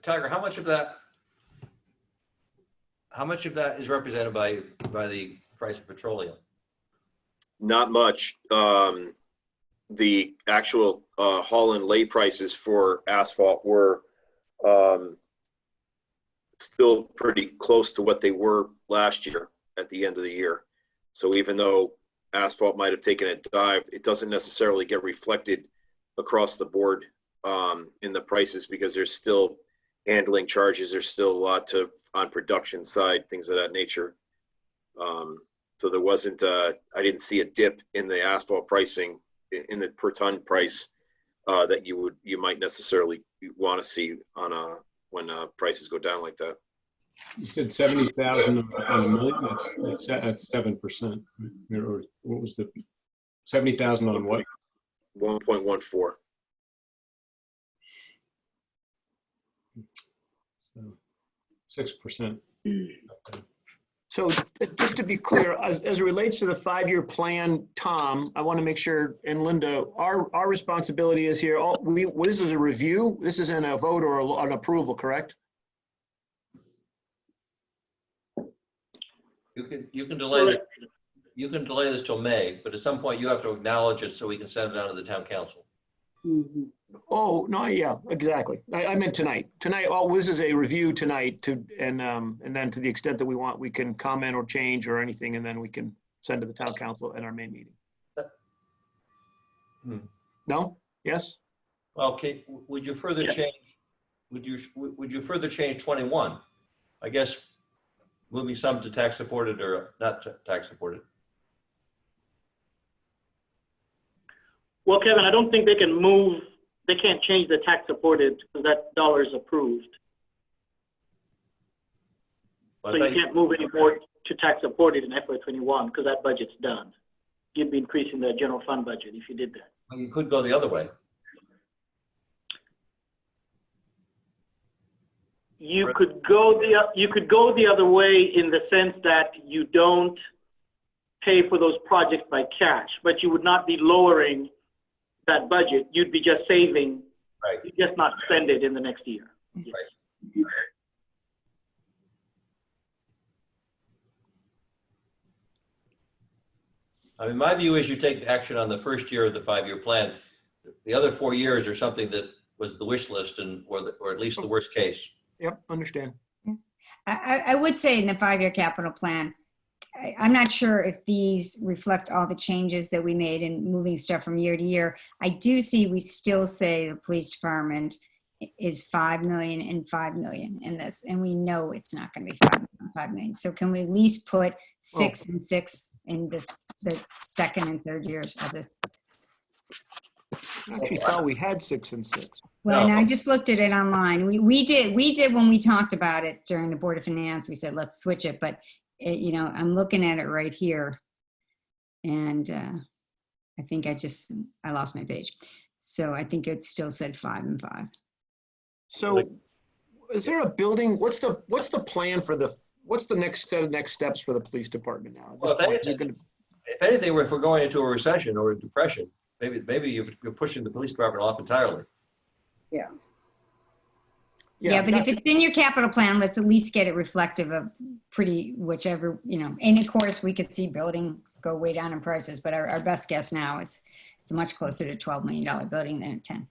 Tiger, how much of that is represented by the price of petroleum? Not much. The actual haul and lay prices for asphalt were still pretty close to what they were last year at the end of the year. So even though asphalt might have taken a dive, it doesn't necessarily get reflected across the board in the prices, because there's still handling charges. There's still a lot on production side, things of that nature. So there wasn't, I didn't see a dip in the asphalt pricing in the per ton price that you might necessarily want to see when prices go down like that. You said 70,000 on a million. That's 7%. Or what was the 70,000 on what? 1.14. So 6%. So just to be clear, as it relates to the 5-year plan, Tom, I want to make sure, and Linda, our responsibility is here. This is a review. This isn't a vote or an approval, correct? You can delay it. You can delay this till May, but at some point you have to acknowledge it so we can send it out to the town council. Mm-hmm. Oh, no, yeah, exactly. I meant tonight. Tonight, this is a review tonight and then to the extent that we want, we can comment or change or anything, and then we can send to the town council at our May meeting. No? Yes? Well, would you further change? Would you further change 21? I guess moving some to tax supported or not tax supported. Well, Kevin, I don't think they can't change the tax supported because that dollar is approved. Well, so you can't move any more to tax supported in FY21 because that budget's done. You'd be increasing the general fund budget if you did that. Well, you could go the other way. You could go the other way in the sense that you don't pay for those projects by cash, but you would not be lowering that budget. You'd be just saving, right? You just not spend it in the next year. Right. I mean, my view is you take action on the first year of the 5-year plan. The other 4 years are something that was the wish list or at least the worst case. Yep, understand. I would say in the 5-year capital plan, I'm not sure if these reflect all the changes that we made in moving stuff from year to year. I do see we still say the police department is 5 million and 5 million in this, and we know it's not going to be 5 million. So can we at least put 6 and 6 in the second and third years of this? I actually thought we had 6 and 6. Well, and I just looked at it online. We did when we talked about it during the Board of Finance. We said let's switch it, but I'm looking at it right here, and I think I lost my page. So I think it still said 5 and 5. So, is there a building? What's the plan for what's the next steps for the police department now? Well, if anything, if we're going into a recession or a depression, maybe you're pushing the police department off entirely. Yeah. Yeah, but if it's in your capital plan, let's at least get it reflective of whichever, and of course we could see buildings go way down in prices, but our best guess now is it's much closer to $12 million building than a 10.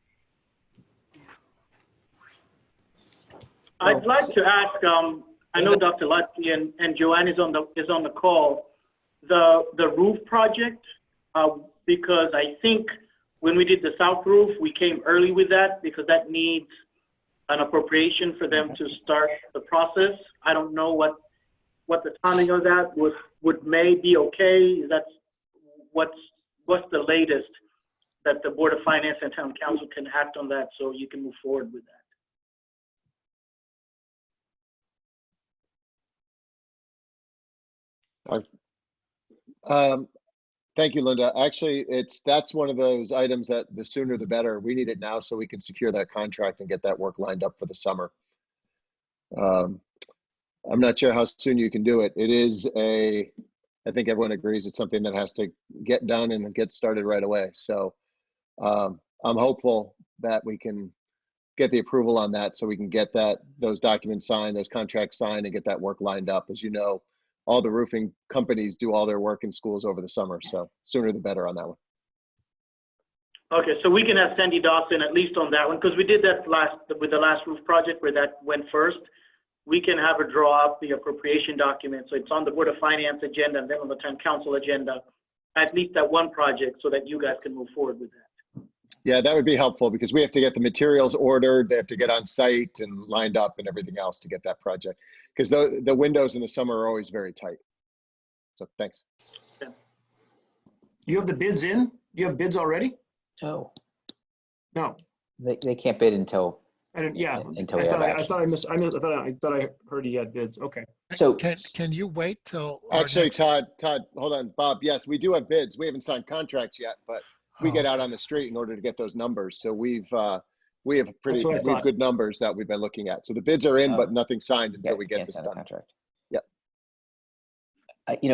I'd like to ask, I know Dr. Lutsky and Joanne is on the call, the roof project, because I think when we did the south roof, we came early with that because that needs an appropriation for them to start the process. I don't know what the timing of that would May be okay? That's what's the latest that the Board of Finance and Town Council can act on that so you can move forward with that? Thank you, Linda. Actually, that's one of those items that the sooner the better. We need it now so we can secure that contract and get that work lined up for the summer. I'm not sure how soon you can do it. It is I think everyone agrees it's something that has to get done and get started right away. So I'm hopeful that we can get the approval on that so we can get those documents signed, those contracts signed, and get that work lined up. As you know, all the roofing companies do all their work in schools over the summer. So sooner the better on that one. Okay, so we can have Sandy Dawson at least on that one, because we did that with the last roof project where that went first. We can have her draw up the appropriation document, so it's on the Board of Finance agenda and then on the Town Council agenda, at least that one project, so that you guys can move forward with that. Yeah, that would be helpful because we have to get the materials ordered. They have to get on site and lined up and everything else to get that project. Because the windows in the summer are always very tight. So thanks. Do you have the bids in? Do you have bids already? Oh, No. they can't bid until I didn't. Yeah. until I we have thought I action. thought I heard you had bids. Okay. So Can you wait till? our Actually, next- Todd, hold on. Bob, yes, we do have bids. We haven't signed contracts yet, but we get out on the street in order to get those numbers. So we have we have good numbers that we've been looking at. So the bids are in, but nothing signed until we get can't this sign a done. contract. Yep.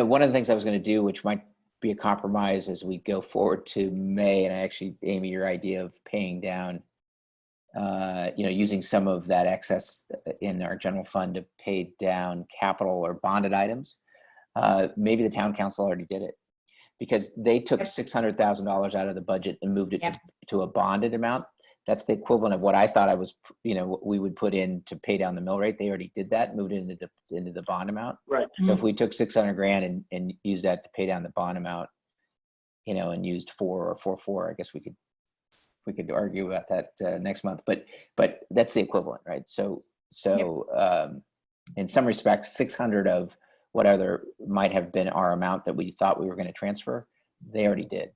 One of the things I was going to do, which might be a compromise as we go forward to May, and actually, Amy, your idea of paying down, using some of that excess in our general fund to pay down capital or bonded items. Maybe the Town Council already did it because they took $600,000 out of the budget and moved it to a bonded amount. That's the equivalent of what I thought what we would put in to pay down the mill rate. They already did that, moved it into the bond amount. Right. So if we took 600 grand and used that to pay down the bond amount, and used 4 or 4.4, I guess we could argue about that next month. But that's the equivalent, right? So in some respects, 600 of whatever might have been our amount that we thought we were going to transfer, they already did.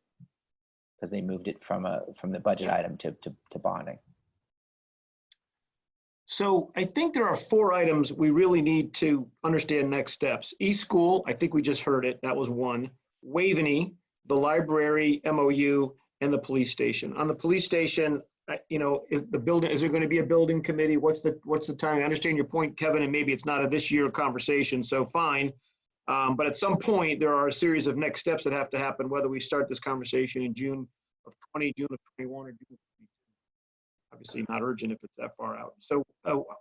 Because they moved it from the budget item to bonding. So I think there are 4 items we really need to understand next steps. School, I think we just heard it. That was 1. Waveney, the library, MOU, and the police station. On the police station, is there going to be a building committee? What's the time? I understand your point, Kevin, and maybe it's not a this year conversation, so fine. But at some point, there are a series of next steps that have to happen, whether we start this conversation in June of 20, June of 21, or June of 22. Obviously not urgent if it's that far out. So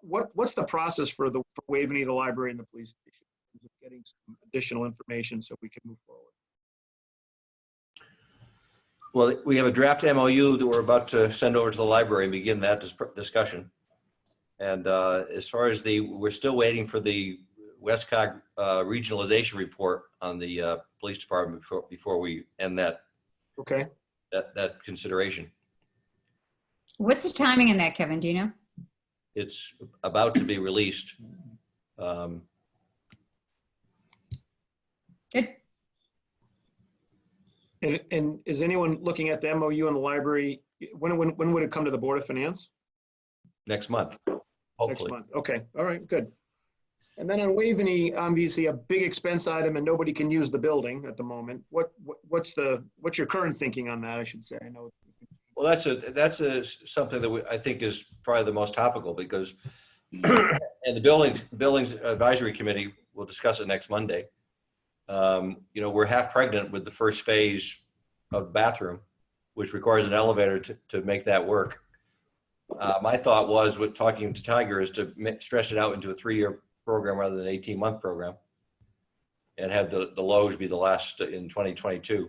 what's the process for Waveney, the library, and the police station in terms of getting some additional information so we can move forward? Well, we have a draft MOU that we're about to send over to the library and begin that discussion. And as far as we're still waiting for the Westcog regionalization report on the police department before we end that. Okay. That consideration. What's the timing in that, Kevin? Do you know? It's about to be released. Good. And is anyone looking at the MOU in the library? When would it come to the Board of Finance? Next month, hopefully. Next month. Okay. All right. Good. And then on Waveney, obviously a big expense item, and nobody can use the building at the moment. What's your current thinking on that? I should say. I know. Well, that's something that I think is probably the most topical because, and the buildings advisory committee will discuss it next Monday. We're half pregnant with the first phase of the bathroom, which requires an elevator to make that work. My thought was, with talking to Tiger, is to stretch it out into a 3-year program rather than an 18-month program, and have the Lowe's be the last in 2022.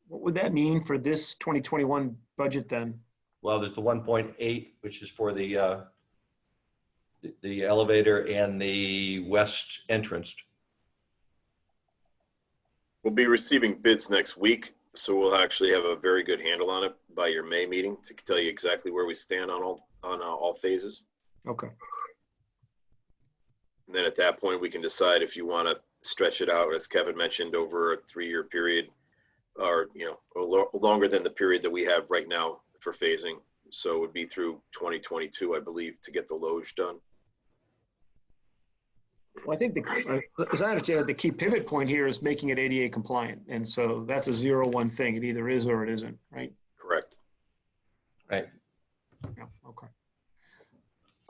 What would that mean for this 2021 budget then? Well, there's the 1.8, which is for the elevator and the west entrance. We'll be receiving bids next week, So we'll actually have a very good handle on it by your May meeting to tell you exactly where we stand on all phases. Okay. And then at that point, we can decide if you want to stretch it out, as Kevin mentioned, over a 3-year period, or, longer than the period that we have right now for phasing. So it would be through 2022, I believe, to get the Loge done. Well, I think as I understand it, the key pivot point here is making it ADA compliant. And so that's a 0-1 thing. It either is or it isn't, right? Correct. Right. Yeah, okay.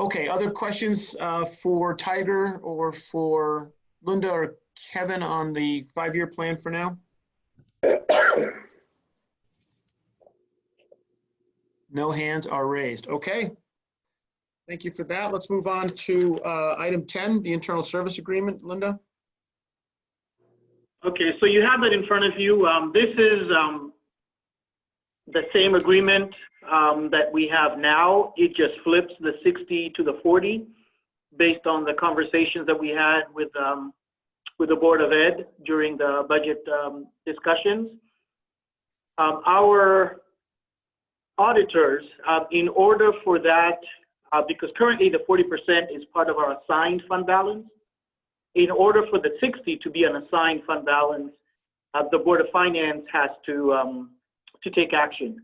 Okay, other questions for Tiger or for Linda or Kevin on the 5-year plan for now? No hands are raised. Okay. Thank you for that. Let's move on to item 10, the internal service agreement. Linda? Okay, so you have that in front of you. This is the same agreement that we have now. It just flips the 60 to the 40 based on the conversations that we had with the Board of Ed during the budget discussions. Our auditors, in order for that, because currently the 40% is part of our assigned fund balance, in order for the 60 to be an assigned fund balance, the Board of Finance has to take action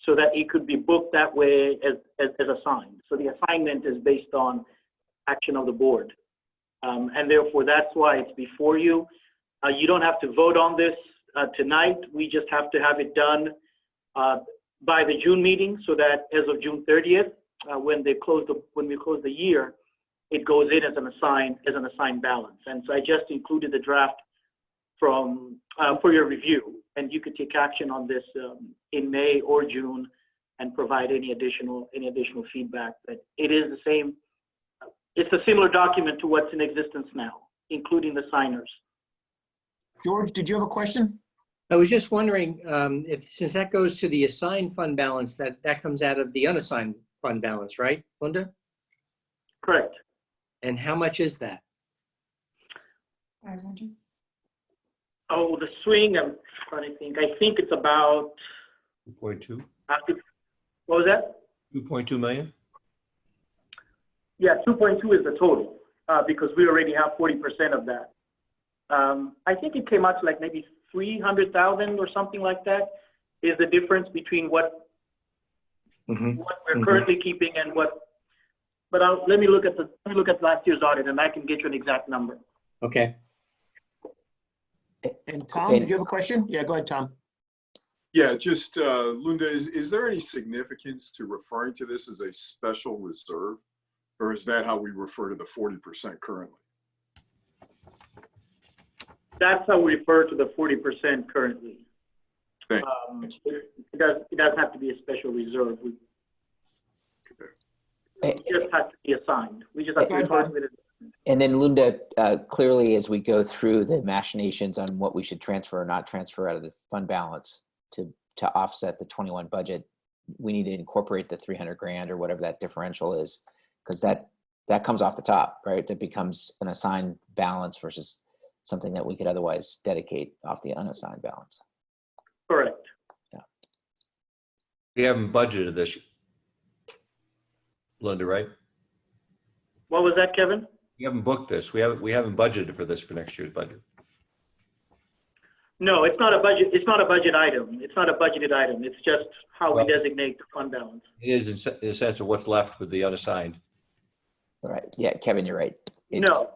so that it could be booked that way as assigned. So the assignment is based on action of the board. And therefore, that's why it's before you. You don't have to vote on this tonight. We just have to have it done by the June meeting, so that as of June 30th, when we close the year, it goes in as an assigned balance. And so I just included the draft for your review, and you could take action on this in May or June and provide any additional feedback. But it is the same. It's a similar document to what's in existence now, including the signers. George, did you have a question? I was just wondering if, since that goes to the assigned fund balance, that comes out of the unassigned fund balance, right, Linda? Correct. And how much is that? 500. Oh, the swing, I'm trying to think. I think it's about 2.2. What was that? 2.2 million. Yeah, 2.2 is the total because we already have 40% of that. I think it came out to like maybe 300,000 or something like that is the difference between what we're currently keeping and what. But let me look at last year's audit, and I can get you an exact number. Okay. And Tom, did you have a question? Yeah, go ahead, Tom. Yeah, just Linda, is there any significance to referring to this as a special reserve, or is that how we refer to the 40% currently? That's how we refer to the 40% currently. It doesn't have to be a special reserve. It just has to be assigned. We just have to deposit it. And then Linda, clearly as we go through the machinations on what we should transfer or not transfer out of the fund balance to offset the 21 budget, we need to incorporate the 300 grand or whatever that differential is, because that comes off the top, right? That becomes an assigned balance versus something that we could otherwise dedicate off the unassigned balance. Correct. Yeah. We haven't budgeted this, Linda, right? What was that, Kevin? We haven't booked this. We haven't budgeted for this for next year's budget. No, it's not a budget. It's not a budget item. It's not a budgeted item. It's just how we designate the fund balance. It is in a sense of what's left with the unassigned. All right. Yeah, Kevin, you're right. No,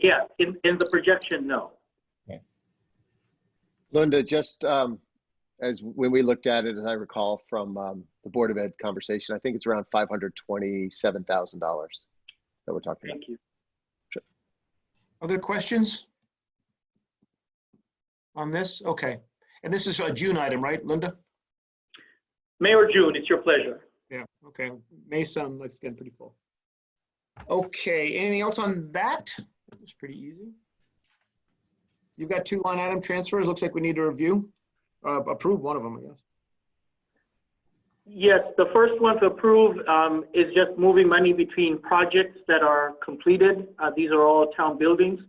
yeah, in the projection, no. Okay. Linda, just as when we looked at it, as I recall from the Board of Ed conversation, I think it's around $527,000 that we're talking about. Thank you. Sure. Other questions on this? Okay. And this is a June item, right, Linda? May or June, it's your pleasure. Yeah, okay. May sound like it's getting pretty full. Okay, anything else on that? That was pretty easy. You've got 2 line item transfers. Looks like we need to review, approve one of them, I guess. Yes, the first one to approve is just moving money between projects that are completed. These are all town buildings.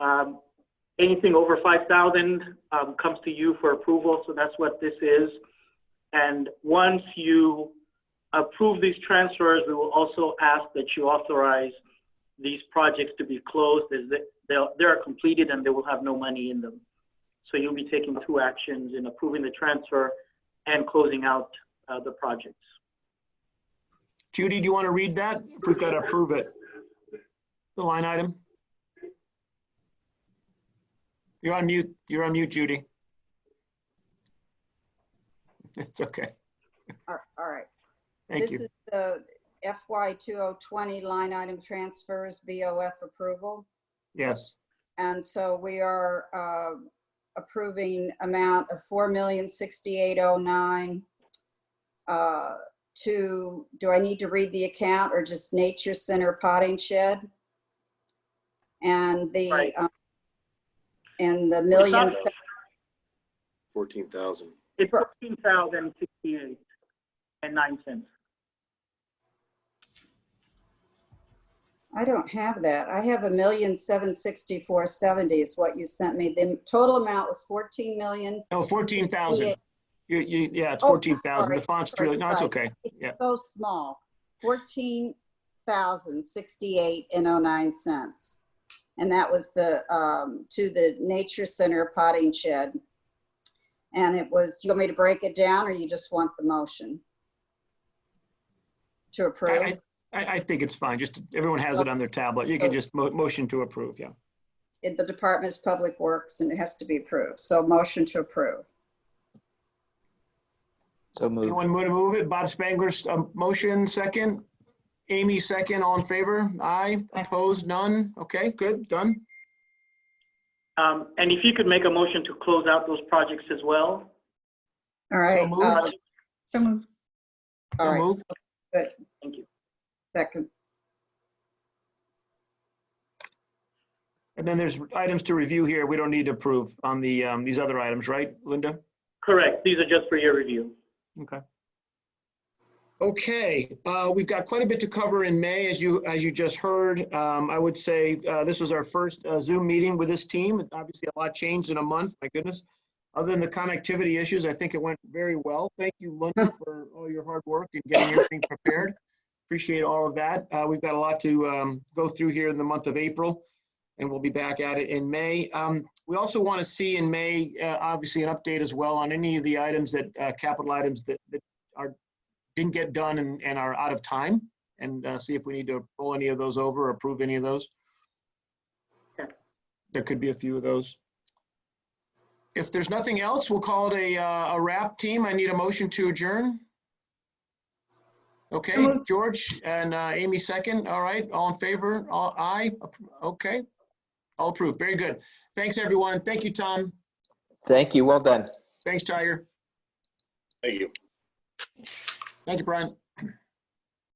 And Anything over 5,000 comes to you for approval, so that's what this is. And once you approve these transfers, we will also ask that you authorize these projects to be closed as they are completed and they will have no money in them. So you'll be taking two actions in approving the transfer and closing out the projects. Judy, do you want to read that? If we've got to approve it, the line item. You're on mute. You're on mute, Judy. It's okay. All right. Thank you. This is the FY 2020 line item transfers, BOF approval. Yes. And so we are approving amount of $4,068,09 to, do I need to read the account or just Nature Center potting shed? And the, Right. And the millions. 14,000. It's 14,068.09. I don't have that. I have $1,764,70 is what you sent me. The total amount was 14 million. No, 14,000. Yeah, it's Oh, 14,000. sorry. The font's really, no, it's Right. okay. It's Yeah. so small. 14,068.09. And that was the to the Nature Center potting shed. And it was, you want me to break it down or you just want the motion to approve? I think it's fine. Just everyone has it on their tablet. You can just motion to approve. Yeah. The Department of Public Works and it has to be approved. So motion to approve. So moved. Anyone want to move it? Bob Spangler's motion, second. Amy, second. All in favor? Aye. Opposed? None? Okay, good. Done. And if you could make a motion to close out those projects as well. All right. So moved. So moved. All right. moved. Good. Thank you. Second. And then there's items to review here. We don't need to approve on the these other items, right, Linda? Correct. These are just for your review. Okay. Okay, we've got quite a bit to cover in May, as you just heard. I would say this was our first Zoom meeting with this team. Obviously, a lot changed in a month. My goodness. Other than the connectivity issues, I think it went very well. Thank you, Linda, for all your hard work in getting everything prepared. Appreciate all of that. We've got a lot to go through here in the month of April, and we'll be back at it in May. We also want to see in May, obviously, an update as well on any of the items that capital items that didn't get done and are out of time, and see if we need to roll any of those over or approve any of those. Okay. There could be a few of those. If there's nothing else, we'll call it a wrap, team. I need a motion to adjourn. Okay, George and Amy second. All right, all in favor? All aye? Okay, all approved. Very good. Thanks, everyone. Thank you, Tom. Thank you. Well done. Thanks, Tiger. Thank you. Thank you, Brian.